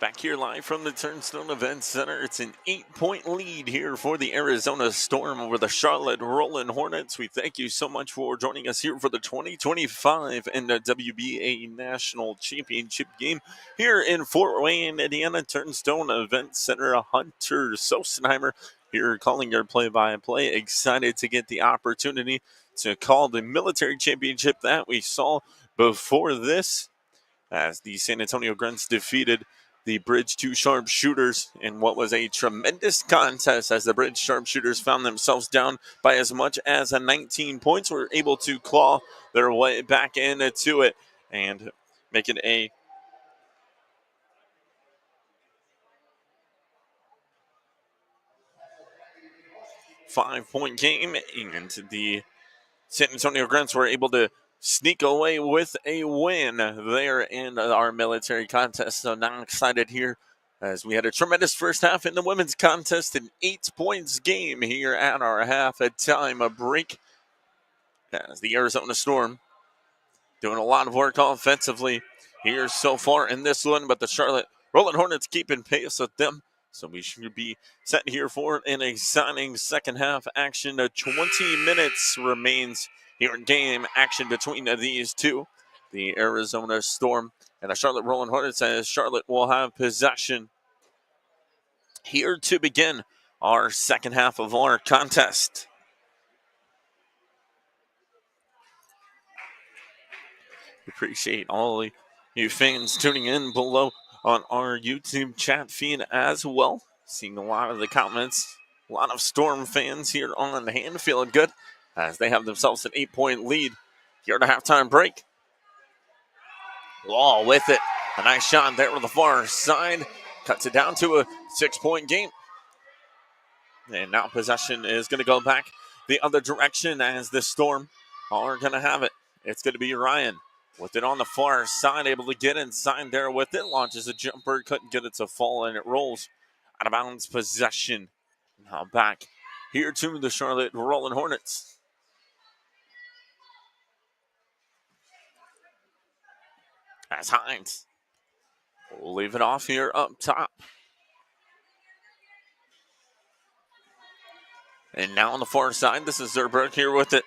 Back here live from the Turnstone Event Center. It's an 8-point lead here for the Arizona Storm over the Charlotte Rolling Hornets. We thank you so much for joining us here for the 2025 NWBA National Championship game here in Fort Wayne, Indiana. Turnstone Event Center. Hunter Sosenheimer here calling your play-by-play. Excited to get the opportunity to call the military championship that we saw before this, as the San Antonio Grunts defeated the Bridge 2 Sharpshooters in what was a tremendous contest, as the Bridge Sharpshooters found themselves down by as much as 19 points, were able to claw their way back into it and make it a five-point game. And the San Antonio Grunts were able to sneak away with a win there in our military contest. So now excited here, as we had a tremendous first half in the women's contest, an 8 points game here at our half-time break, as the Arizona Storm doing a lot of work offensively here so far in this one, but the Charlotte Rolling Hornets keeping pace with them. So we should be set here for an exciting second half action. 20 minutes remains here in game action between these two, the Arizona Storm and the Charlotte Rolling Hornets, as Charlotte will have possession here to begin our second half of our contest. Appreciate all of you fans tuning in below on our YouTube chat feed as well. Seeing a lot of the comments, a lot of Storm fans here on hand, feeling good as they have themselves an 8-point lead here at a halftime break. Law with it. A nice shot there with the far side. Cuts it down to a 6-point game. And now possession is going to go back the other direction, as the Storm are going to have it. It's going to be Ryan with it on the far side, able to get inside there with it. Launches a jumper, couldn't get it to fall, and it rolls out of bounds. Possession now back here to the Charlotte Rolling Hornets. As Hines will leave it off here up top. And now on the far side, this is Zerberg here with it.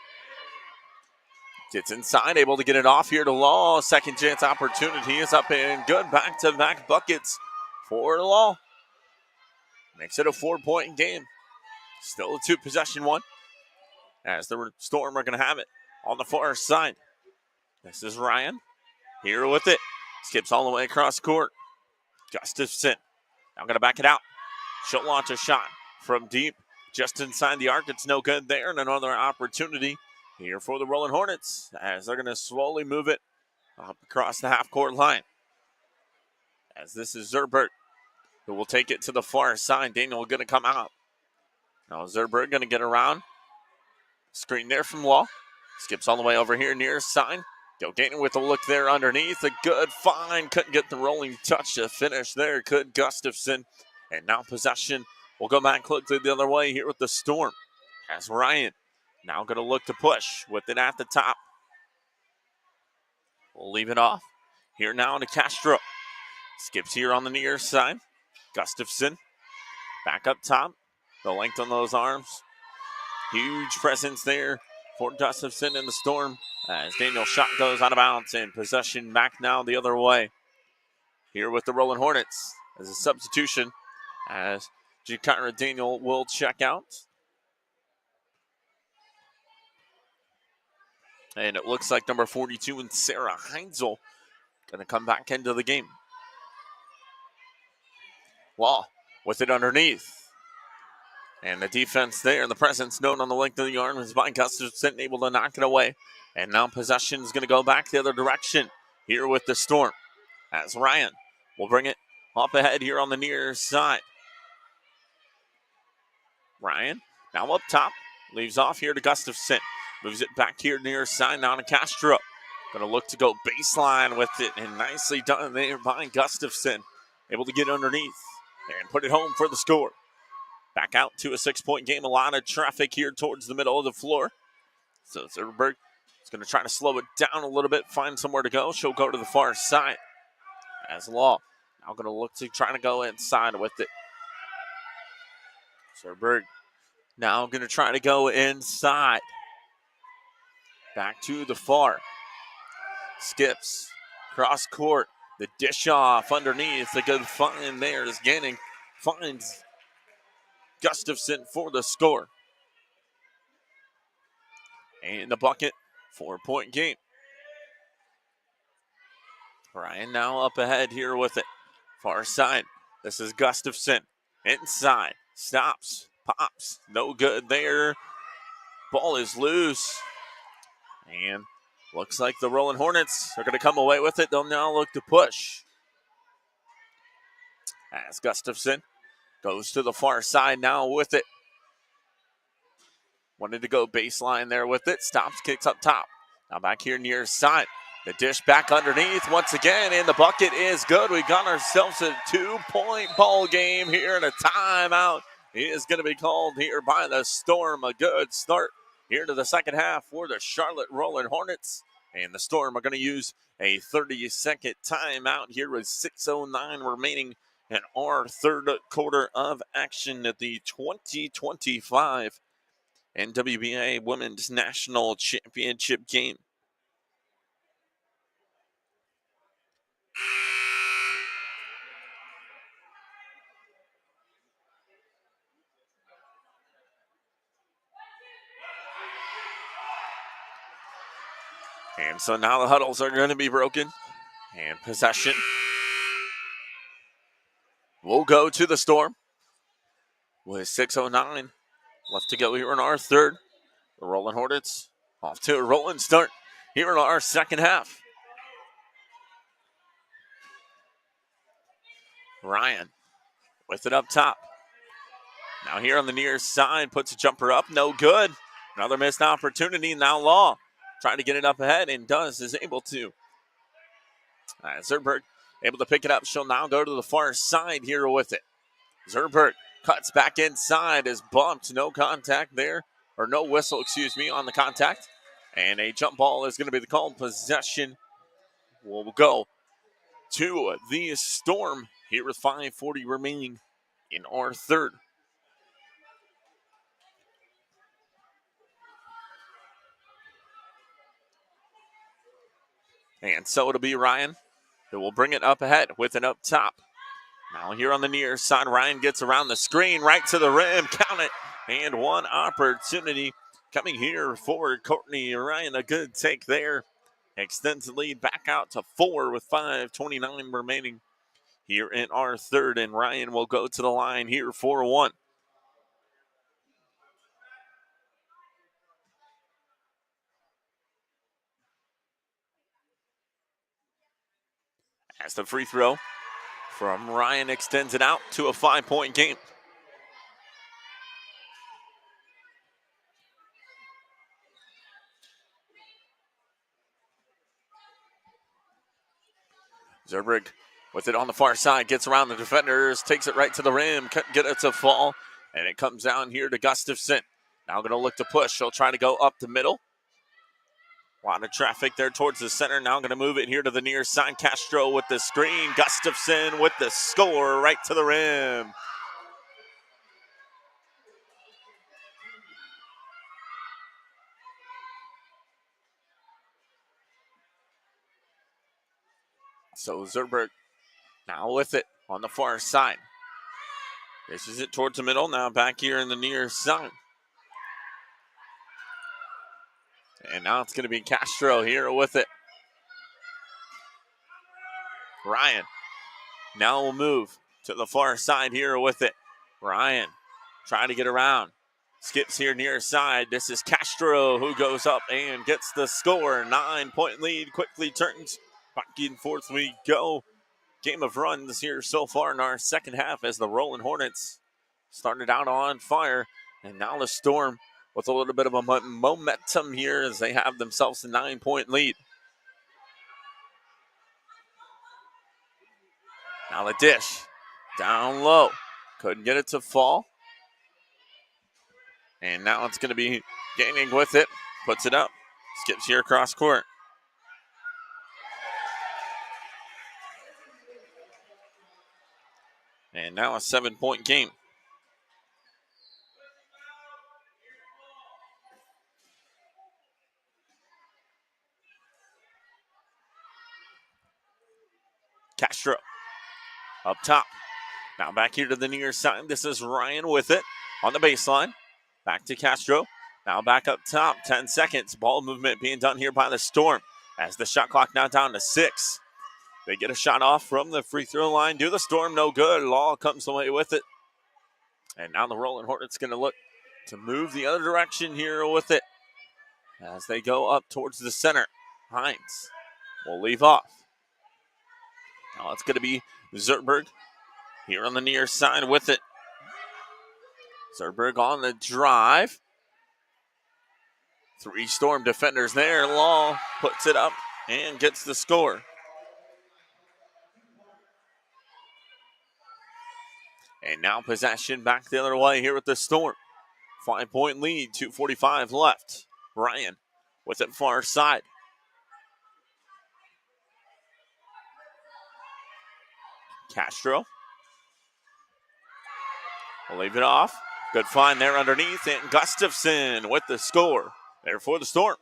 Gets inside, able to get it off here to Law. Second chance opportunity is up and good. Back-to-back buckets for Law. Makes it a 4-point game. Still a 2-possession one, as the Storm are going to have it on the far side. This is Ryan here with it. Skips all the way across court. Gustafson now going to back it out. She'll launch a shot from deep, just inside the arc. It's no good there, and another opportunity here for the Rolling Hornets, as they're going to slowly move it up across the half-court line. As this is Zerberg, who will take it to the far side. Daniel going to come out. Now Zerberg going to get around. Screen there from Law. Skips all the way over here near side. Go Daniel with a look there underneath. A good find. Couldn't get the rolling touch to finish there. Could Gustafson. And now possession will go back quickly the other way here with the Storm. As Ryan now going to look to push with it at the top. We'll leave it off. Here now to Castro. Skips here on the near side. Gustafson back up top. The length on those arms. Huge presence there for Gustafson in the Storm, as Daniel's shot goes out of bounds, and possession back now the other way. Here with the Rolling Hornets as a substitution, as Jakira Daniel will check out. And it looks like number 42 and Sarah Heinzel going to come back into the game. Law with it underneath. And the defense there, the presence known on the length of the arm, is by Gustafson, able to knock it away. And now possession is going to go back the other direction here with the Storm, as Ryan will bring it up ahead here on the near side. Ryan now up top, leaves off here to Gustafson. Moves it back here near side, now to Castro. Going to look to go baseline with it, and nicely done there by Gustafson. Able to get underneath and put it home for the score. Back out to a 6-point game. A lot of traffic here towards the middle of the floor. So Zerberg is going to try to slow it down a little bit, find somewhere to go. She'll go to the far side, as Law Now going to look to try to go inside with it. Zerberg now going to try to go inside. Back to the far. Skips. Cross court. The dish off underneath. A good find there is Ganning. Finds Gustafson for the score. And the bucket. 4-point game. Ryan now up ahead here with it. Far side. This is Gustafson. Inside. Stops. Pops. No good there. Ball is loose. And looks like the Rolling Hornets are going to come away with it. They'll now look to push. As Gustafson goes to the far side now with it. Wanted to go baseline there with it. Stops, kicks up top. Now back here near side. The dish back underneath once again, and the bucket is good. We got ourselves a 2-point ball game here, and a timeout is going to be called here by the Storm. A good start here to the second half for the Charlotte Rolling Hornets. And the Storm are going to use a 30-second timeout here with 6:09 remaining in our third quarter of action at the 2025 NWBA Women's National Championship game. And so now the huddles are going to be broken. And possession will go to the Storm. With 6:09 left to go here in our third. The Rolling Hornets off to a rolling start here in our second half. Ryan with it up top. Now here on the near side, puts a jumper up, no good. Another missed opportunity. Now Law trying to get it up ahead and is able to. Zerberg able to pick it up. She'll now go to the far side here with it. Zerberg cuts back inside, is bumped. No contact there, or no whistle, on the contact. And a jump ball is going to be the call. Possession will go to the Storm here with 5:40 remaining in our third. And so it'll be Ryan who will bring it up ahead with it up top. Now here on the near side, Ryan gets around the screen, right to the rim, count it. And one opportunity coming here for Courtney Ryan. A good take there. Extends the lead back out to 4 with 5:29 remaining here in our third. And Ryan will go to the line here for one. As the free throw from Ryan extends it out to a 5-point game. Zerberg with it on the far side, gets around the defenders, takes it right to the rim, couldn't get it to fall, and it comes down here to Gustafson. Now going to look to push. She'll try to go up the middle. A lot of traffic there towards the center. Now going to move it here to the near side. Castro with the screen. Gustafson with the score right to the rim. So Zerberg now with it on the far side. This is it towards the middle. Now back here in the near side. And now it's going to be Castro here with it. Ryan now will move to the far side here with it. Ryan trying to get around. Skips here near side. This is Castro who goes up and gets the score. 9-point lead. Quickly turns. Back and forth we go. Game of runs here so far in our second half as the Rolling Hornets started out on fire. And now the Storm with a little bit of a momentum here as they have themselves a 9-point lead. Now the dish down low. Couldn't get it to fall. And now it's going to be Gaining with it. Puts it up. Skips here across court. And now a 7-point game. Castro up top. Now back here to the near side. This is Ryan with it on the baseline. Back to Castro. Now back up top. 10 seconds. Ball movement being done here by the Storm as the shot clock now down to 6. They get a shot off from the free throw line. Do the Storm no good. Law comes away with it. And now the Rolling Hornets going to look to move the other direction here with it as they go up towards the center. Hines will leave off. Now it's going to be Zertberg here on the near side with it. Zertberg on the drive. 3 Storm defenders there. Law puts it up and gets the score. And now possession back the other way here with the Storm. 5-point lead, 2:45 left. Ryan with it far side. Castro will leave it off. Good find there underneath, and Gustafson with the score there for the Storm.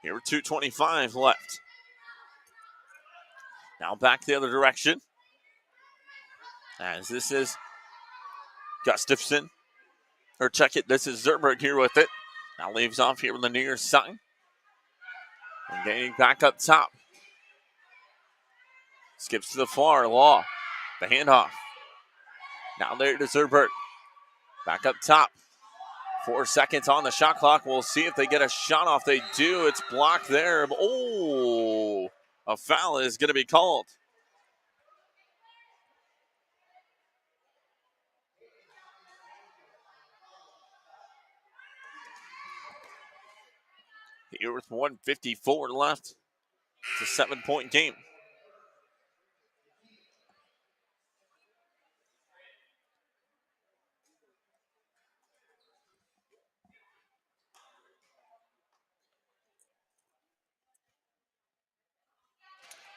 Here with 2:25 left. Now back the other direction. As this is Gustafson. Or check it, this is Zertberg here with it. Now leaves off here on the near side. And getting back up top. Skips to the far, Law. The handoff. Now there to Zertberg. Back up top. 4 seconds on the shot clock. We'll see if they get a shot off. They do. It's blocked there. Oh, a foul is going to be called. Here with 1:54 left. It's a 7-point game.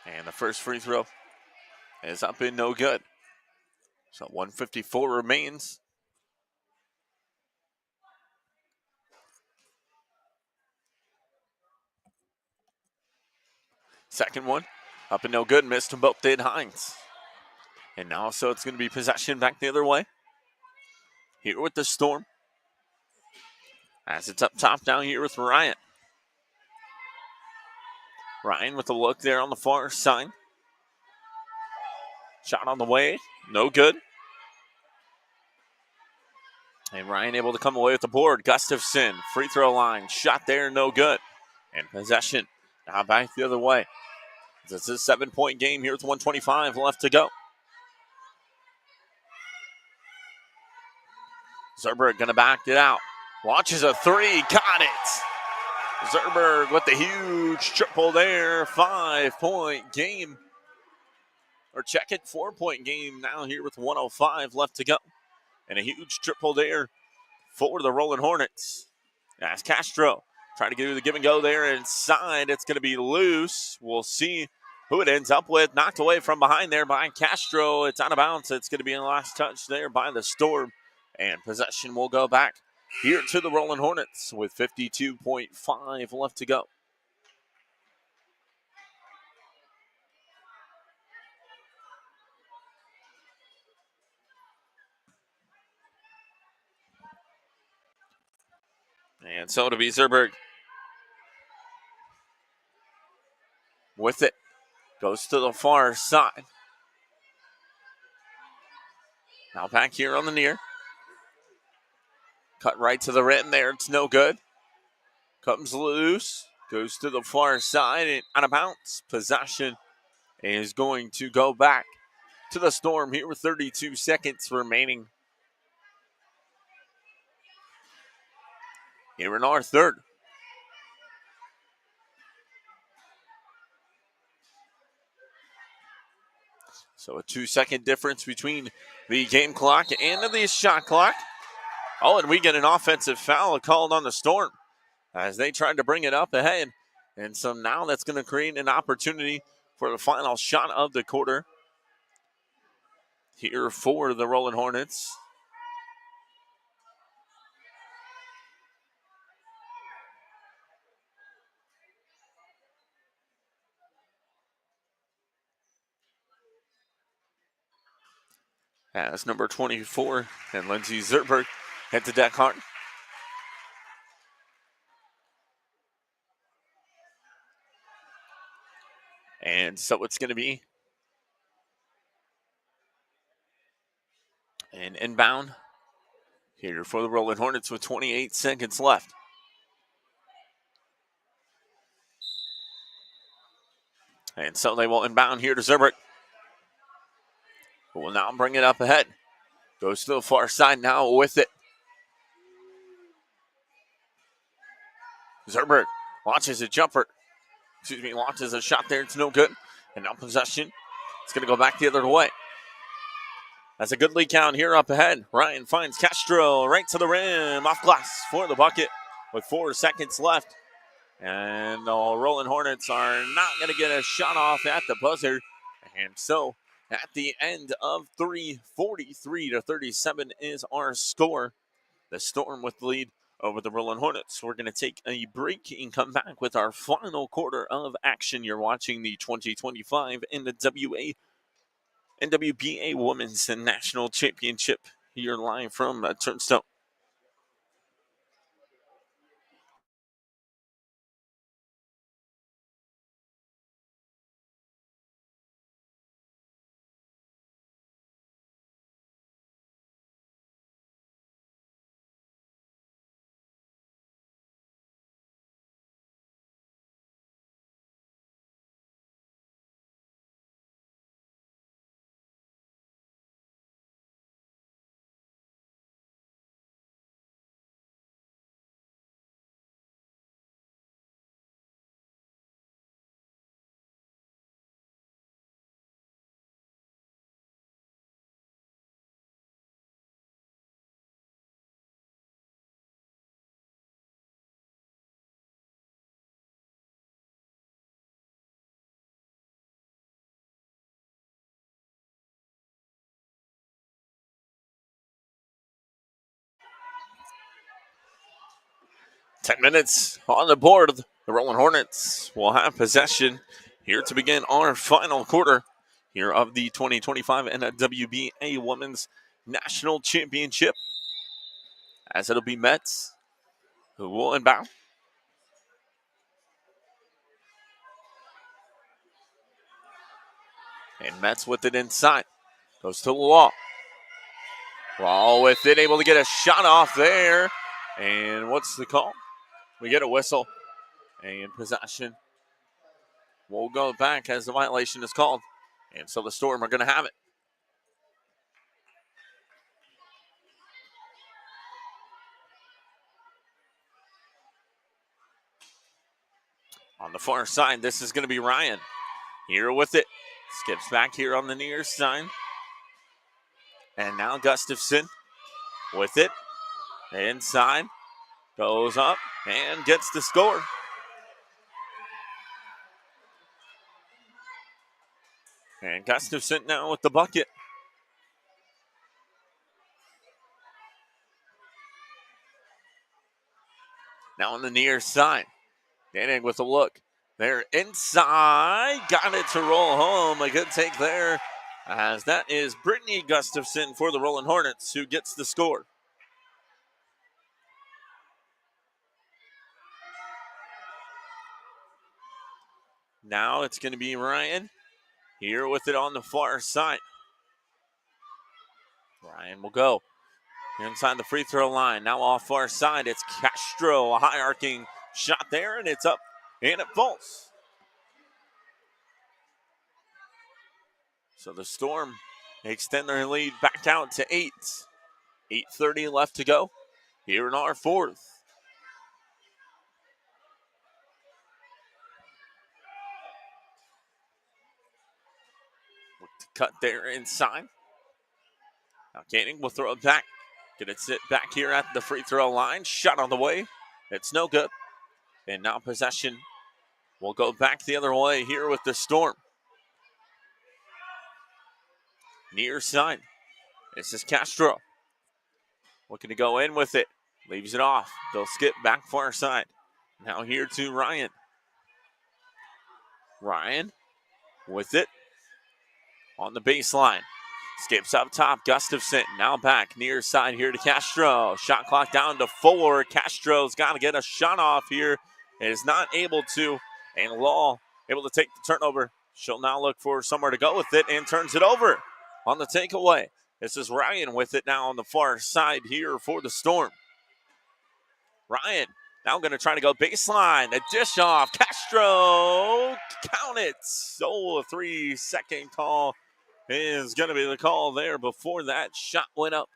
And the first free throw is up and no good. So 1:54 remains. Second one, up and no good. Missed them both, did Hines. And now, so it's going to be possession back the other way. Here with the Storm. As it's up top down here with Ryan. Ryan with a look there on the far side. Shot on the way, no good. And Ryan able to come away with the board. Gustafson, free throw line, shot there, no good. And possession now back the other way. This is a 7-point game here with 1:25 left to go. Zertberg going to back it out. Launches a 3, got it. Zertberg with the huge triple there. 5-point game. Or check it, 4-point game now here with 1:05 left to go. And a huge triple there for the Rolling Hornets. As Castro trying to do the give and go there inside. It's going to be loose. We'll see who it ends up with. Knocked away from behind there by Castro. It's out of bounds. It's going to be a last touch there by the Storm. And possession will go back here to the Rolling Hornets with 52.5 left to go. And so to be Zertberg with it. Goes to the far side. Now back here on the near. Cut right to the rim there. It's no good. Comes loose. Goes to the far side and out of bounds. Possession is going to go back to the Storm here with 32 seconds remaining. Here in our third. So a 2-second difference between the game clock and the shot clock. Oh, and we get an offensive foul called on the Storm as they tried to bring it up ahead. And so now that's going to create an opportunity for the final shot of the quarter here for the Rolling Hornets. As number 24 and Lindsay Zerberg head to deck hard. And so it's going to be an inbound here for the Rolling Hornets with 28 seconds left. And so they will inbound here to Zerberg, who will now bring it up ahead. Goes to the far side now with it. Zerberg launches a jumper. Launches a shot there. It's no good. And now possession. It's going to go back the other way. That's a good lead count here up ahead. Ryan finds Castro right to the rim. Off glass for the bucket with 4 seconds left. And the Rolling Hornets are not going to get a shot off at the buzzer. And so at the end of 43-37 is our score. The Storm with the lead over the Rolling Hornets. We're going to take a break and come back with our final quarter of action. You're watching the 2025 NWBA Women's National Championship here live from Turnstone. Ten minutes on the board. The Rolling Hornets will have possession here to begin our final quarter here of the 2025 NWBA Women's National Championship. As it'll be Mets who will inbound. And Mets with it inside. Goes to Law. Law with it, able to get a shot off there. And what's the call? We get a whistle. And possession will go back as the violation is called. And so the Storm are going to have it. On the far side, this is going to be Ryan. Here with it. Skips back here on the near side. And now Gustafson with it. Inside. Goes up and gets the score. And Gustafson now with the bucket. Now on the near side. Danning with a look. They're inside. Got it to roll home. A good take there. As that is Brittany Gustafson for the Rolling Hornets who gets the score. Now it's going to be Ryan here with it on the far side. Ryan will go inside the free throw line. Now off far side, it's Castro. A high arcing shot there, and it's up, and it falls. So the Storm extend their lead back out to 8. 8:30 left to go here in our fourth. Cut there inside. Now Canning will throw it back. Gonna sit back here at the free throw line. Shot on the way. It's no good. And now possession will go back the other way here with the Storm. near side. This is Castro. Looking to go in with it. Leaves it off. They'll skip back far side. Now here to Ryan. Ryan with it on the baseline. Skips up top. Gustafson now back near side here to Castro. Shot clock down to 4. Castro's got to get a shot off here. Is not able to. And Law able to take the turnover. She'll now look for somewhere to go with it and turns it over on the takeaway. This is Ryan with it now on the far side here for the Storm. Ryan now going to try to go baseline. A dish off. Castro. Count it. So a 3-second call is going to be the call there before that shot went up.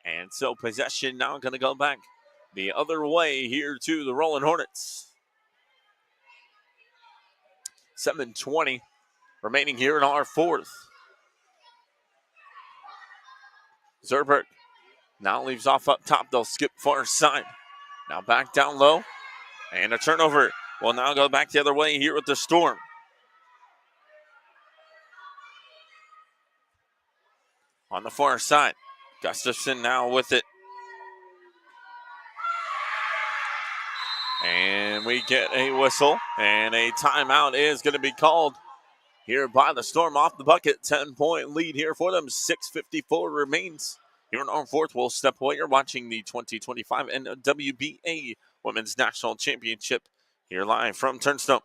And so possession now going to go back the other way here to the Rolling Hornets. 7:20 remaining here in our fourth. Zerberg now leaves off up top. They'll skip far side. Now back down low. And a turnover will now go back the other way here with the Storm. On the far side. Gustafson now with it. And we get a whistle. And a timeout is going to be called here by the Storm off the bucket. 10-point lead here for them. 6:54 remains. Here in our fourth, we'll step away. You're watching the 2025 NWBA Women's National Championship here live from Turnstone.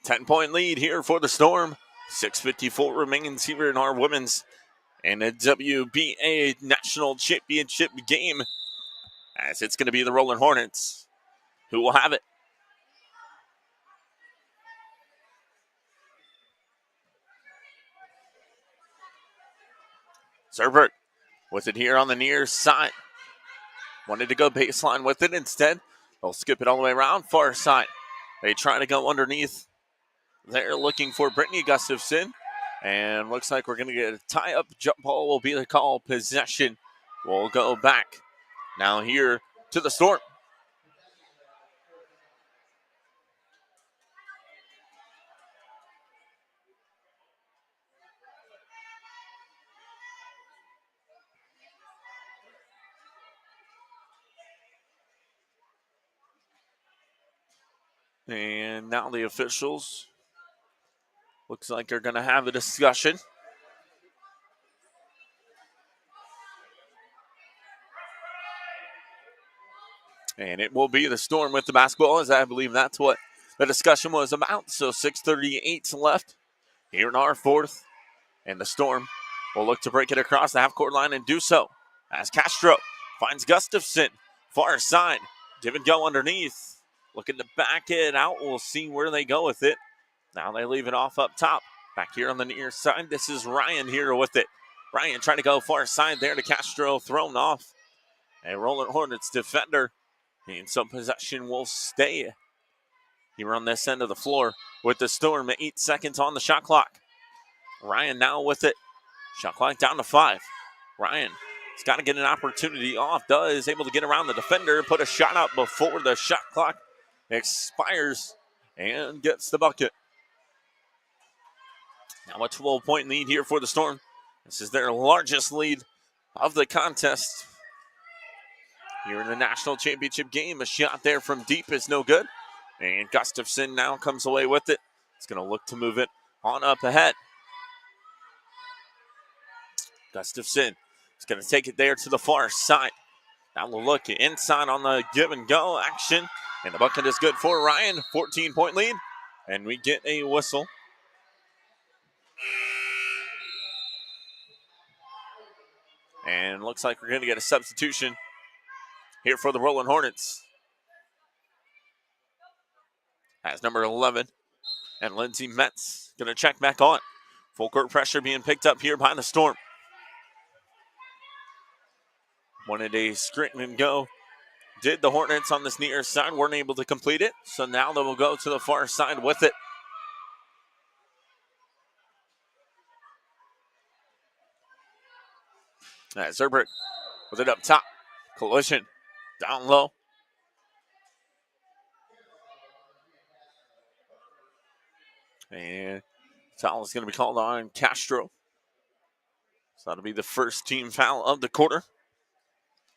Ten-point lead here for the Storm. 6:54 remains here in our women's NWBA National Championship game. As it's going to be the Rolling Hornets who will have it. Zerberg with it here on the near side. Wanted to go baseline with it instead. They'll skip it all the way around far side. They try to go underneath. They're looking for Brittany Gustafson. And looks like we're going to get a tie-up. Jump ball will be the call. Possession will go back. Now here to the Storm. And now the officials looks like they're going to have a discussion. And it will be the Storm with the basketball, as I believe that's what the discussion was about. So 6:38 left here in our fourth. And the Storm will look to break it across the half-court line and do so. As Castro finds Gustafson, far side. Didn't go underneath. Looking to back it out. We'll see where they go with it. Now they leave it off up top. Back here on the near side, this is Ryan here with it. Ryan trying to go far side there to Castro, thrown off. A Rolling Hornets defender. And so possession will stay here on this end of the floor with the Storm at 8 seconds on the shot clock. Ryan now with it. Shot clock down to 5. Ryan has got to get an opportunity off. Does able to get around the defender, put a shot up before the shot clock expires and gets the bucket. Now a 12-point lead here for the Storm. This is their largest lead of the contest. Here in the national championship game, a shot there from deep is no good. And Gustafson now comes away with it. It's going to look to move it on up ahead. Gustafson is going to take it there to the far side. Now we'll look inside on the give and go action. And the bucket is good for Ryan. 14-point lead. And we get a whistle. And looks like we're going to get a substitution here for the Rolling Hornets. As number 11 and Lindsey Metz going to check back on. Full court pressure being picked up here by the Storm. Wanted a screen and go. Did the Hornets on this near side, weren't able to complete it. So now they will go to the far side with it. Zerberg with it up top. Collision down low. And foul is going to be called on Castro. So that'll be the first team foul of the quarter.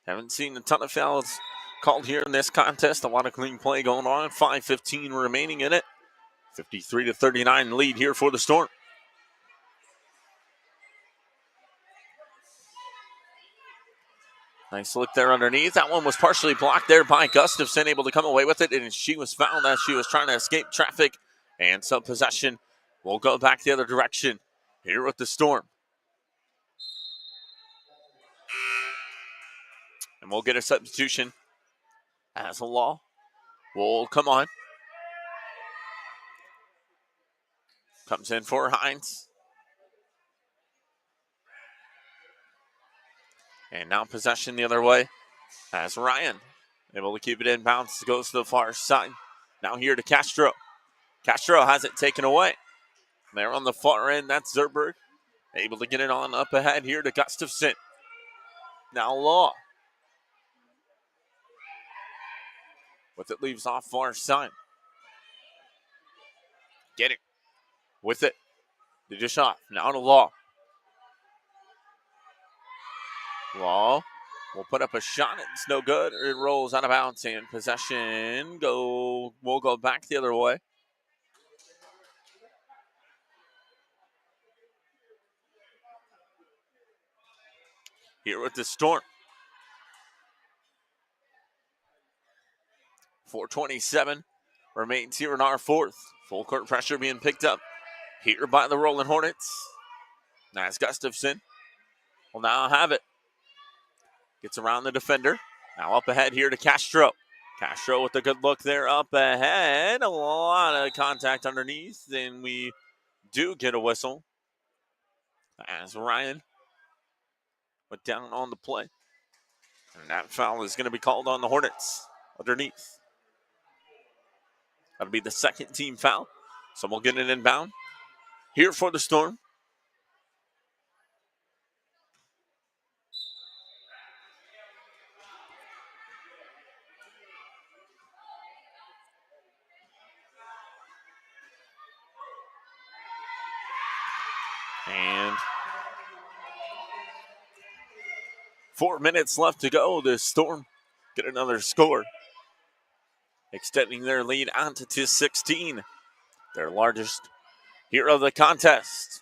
Haven't seen a ton of fouls called here in this contest. A lot of clean play going on. 5:15 remaining in it. 53-39 lead here for the Storm. Nice look there underneath. That one was partially blocked there by Gustafson, able to come away with it, and she was fouled as she was trying to escape traffic. And so possession will go back the other direction here with the Storm. And we'll get a substitution as a law will come on. Comes in for Hines. And now possession the other way as Ryan able to keep it in bounds. Goes to the far side. Now here to Castro. Castro has it taken away. There on the far end, that's Zerberg. Able to get it on up ahead here to Gustafson. Now Law. With it leaves off far side. Get it. With it. Did a shot. Now to Law. Law will put up a shot. It's no good. It rolls out of bounds and possession will go back the other way. Here with the Storm. 4:27 remains here in our fourth. Full court pressure being picked up here by the Rolling Hornets. That's Gustafson will now have it. Gets around the defender. Now up ahead here to Castro. Castro with a good look there up ahead. A lot of contact underneath. And we do get a whistle as Ryan went down on the play. And that foul is going to be called on the Hornets underneath. That'll be the second team foul. So we'll get it inbound here for the Storm. And 4 minutes left to go. The Storm get another score, extending their lead out to 16, their largest here of the contest.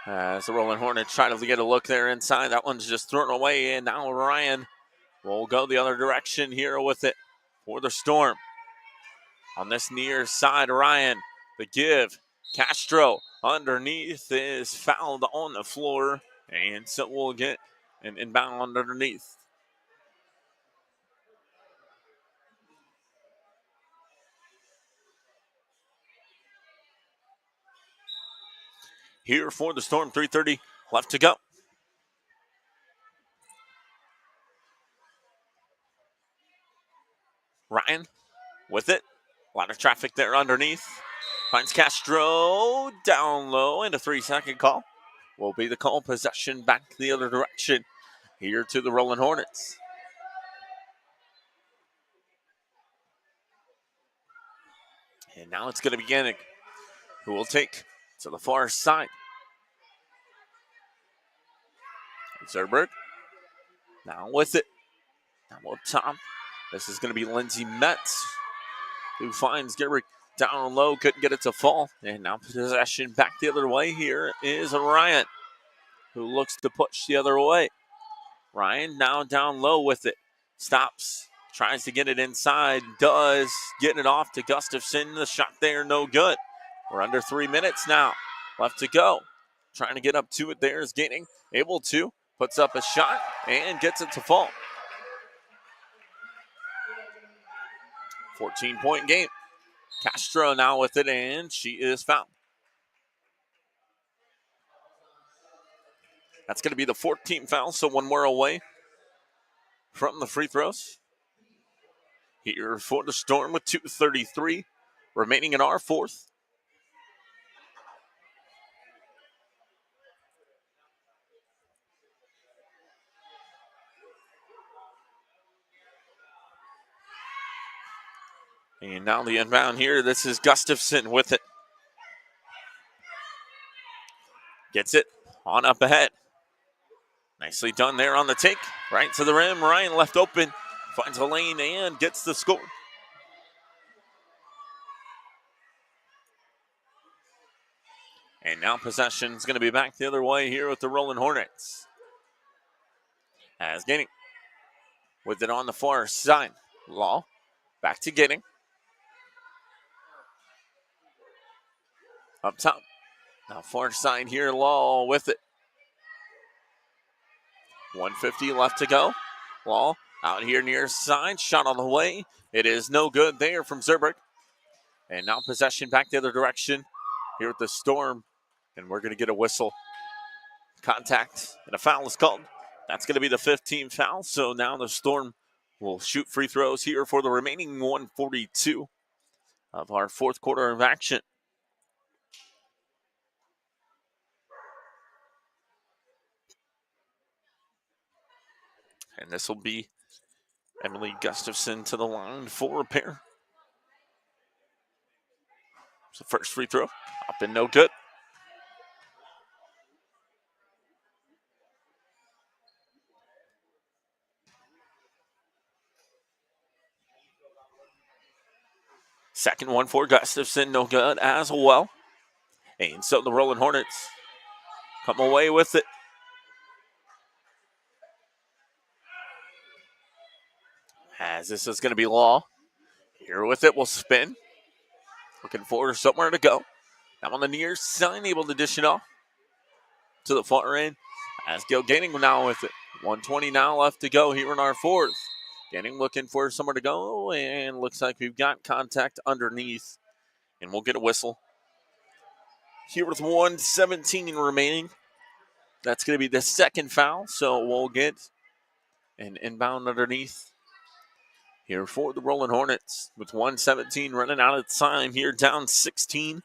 As the Rolling Hornets try to get a look there inside. That one's just thrown away, and now Ryan will go the other direction here with it for the Storm. On this near side, Ryan, the give. Castro underneath is fouled on the floor, and so we'll get an inbound underneath. Here for the Storm, 3:30 left to go. Ryan with it. A lot of traffic there underneath. Finds Castro down low, and a 3-second call will be the call. Possession back the other direction here to the Rolling Hornets. And now it's going to be Yannick, who will take to the far side. Zerberg now with it. Now up top. This is going to be Lindsey Metz, who finds Gerrick Down low, couldn't get it to fall. And now possession back the other way. Here is Ryan, who looks to push the other way. Ryan now down low with it. Stops. Tries to get it inside. Does. Getting it off to Gustafson. The shot there, no good. We're under 3 minutes now. Left to go. Trying to get up to it there is Gaining. Able to. Puts up a shot and gets it to fall. 14-point game. Castro now with it, and she is fouled. That's going to be the 14th foul, so one more away from the free throws. Here for the Storm with 2:33 remaining in our fourth. And now the inbound here. This is Gustafson with it. Gets it on up ahead. Nicely done there on the take. Right to the rim. Ryan left open. Finds a lane and gets the score. And now possession is going to be back the other way here with the Rolling Hornets. As Gaining with it on the far side. Law back to Gaining. Up top. Now far side here. Law with it. 150 left to go. Law out here near side. Shot on the way. It is no good there from Zerberg. And now possession back the other direction here with the Storm. And we're going to get a whistle. Contact and a foul is called. That's going to be the 15th foul. So now the Storm will shoot free throws here for the remaining 142 of our fourth quarter of action. And this will be Emily Gustafson to the line for a pair. So first free throw up and no good. Second one for Gustafson, no good as well. And so the Rolling Hornets come away with it. As this is going to be Law. Here with it, will spin. Looking for somewhere to go. Now on the near side, able to dish it off to the far end. As Gaining now with it. 120 now left to go here in our fourth. Gaining looking for somewhere to go, and looks like we've got contact underneath. And we'll get a whistle. Here with 1:17 remaining. That's going to be the second foul, so we'll get an inbound underneath here for the Rolling Hornets with 1:17 running out of time here, down 16.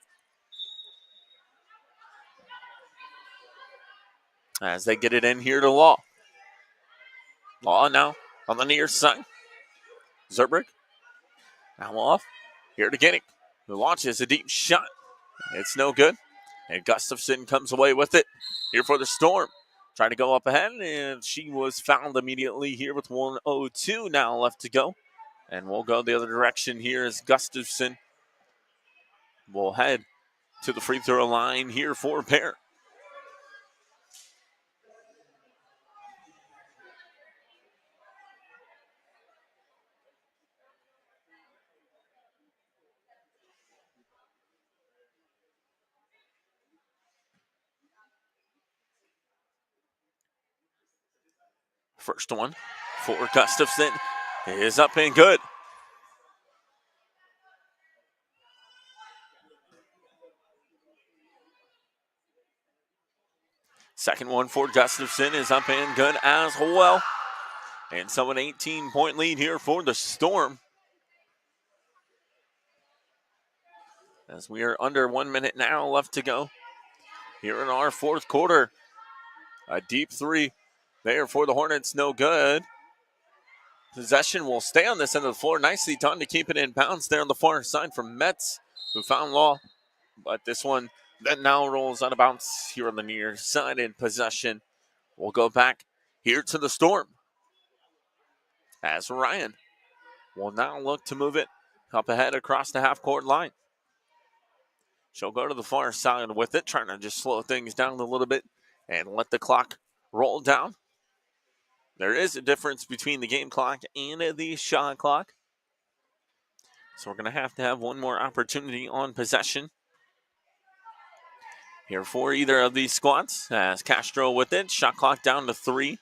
As they get it in here to Law. Law now on the near side. Zerberg now off. Here to Gaining, who launches a deep shot. It's no good. And Gustafson comes away with it here for the Storm. Trying to go up ahead, and she was fouled immediately here with 1:02 now left to go. And we'll go the other direction here as Gustafson will head to the free throw line here for a pair. First one for Gustafson is up and good. Second one for Gustafson is up and good as well. And so an 18-point lead here for the Storm. As we are under 1 minute now left to go here in our fourth quarter. A deep three there for the Hornets, no good. Possession will stay on this end of the floor. Nicely done to keep it in bounds there on the far side from Metz, who found Law. But this one then now rolls out of bounds here on the near side, in possession will go back here to the Storm. As Ryan will now look to move it up ahead across the half-court line. She'll go to the far side with it, trying to just slow things down a little bit and let the clock roll down. There is a difference between the game clock and the shot clock. So we're going to have one more opportunity on possession here for either of these squads. As Castro with it, shot clock down to 3.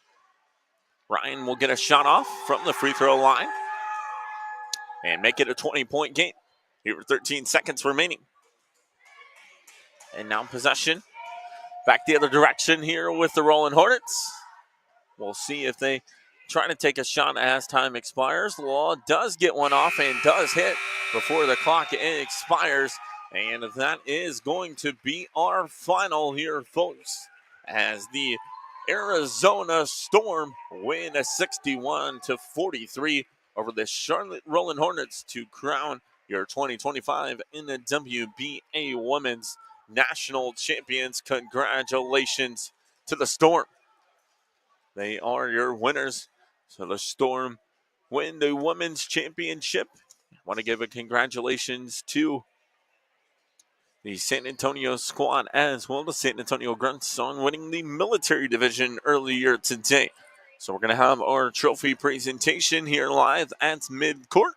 Ryan will get a shot off from the free throw line and make it a 20-point game. Here are 13 seconds remaining. And now possession. Back the other direction here with the Rolling Hornets. We'll see if they try to take a shot as time expires. Law does get one off and does hit before the clock expires. And that is going to be our final here, folks, as the Arizona Storm win a 61-43 over the Charlotte Rolling Hornets to crown your 2025 NWBA Women's National Champions. Congratulations to the Storm. They are your winners. So the Storm win the Women's Championship. I want to give a congratulations to the San Antonio squad as well, the San Antonio Grunts, on winning the military division earlier today. So we're going to have our trophy presentation here live at midcourt.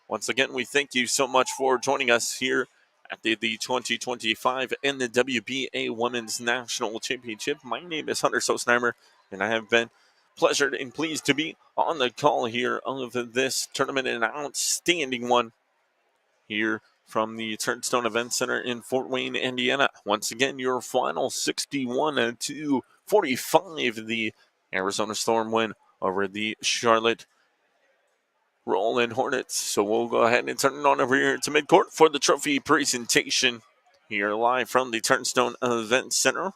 Once again, we thank you so much for joining us here at the 2025 NWBA Women's National Championship. My name is Hunter Sosnheimer, and I have been pleasured and pleased to be on the call here of this tournament, an outstanding one here from the Turnstone Event Center in Fort Wayne, Indiana. Once again, your final 61-45, the Arizona Storm win over the Charlotte Rolling Hornets. So we'll go ahead and turn it on over here to midcourt for the trophy presentation here live from the Turnstone Event Center.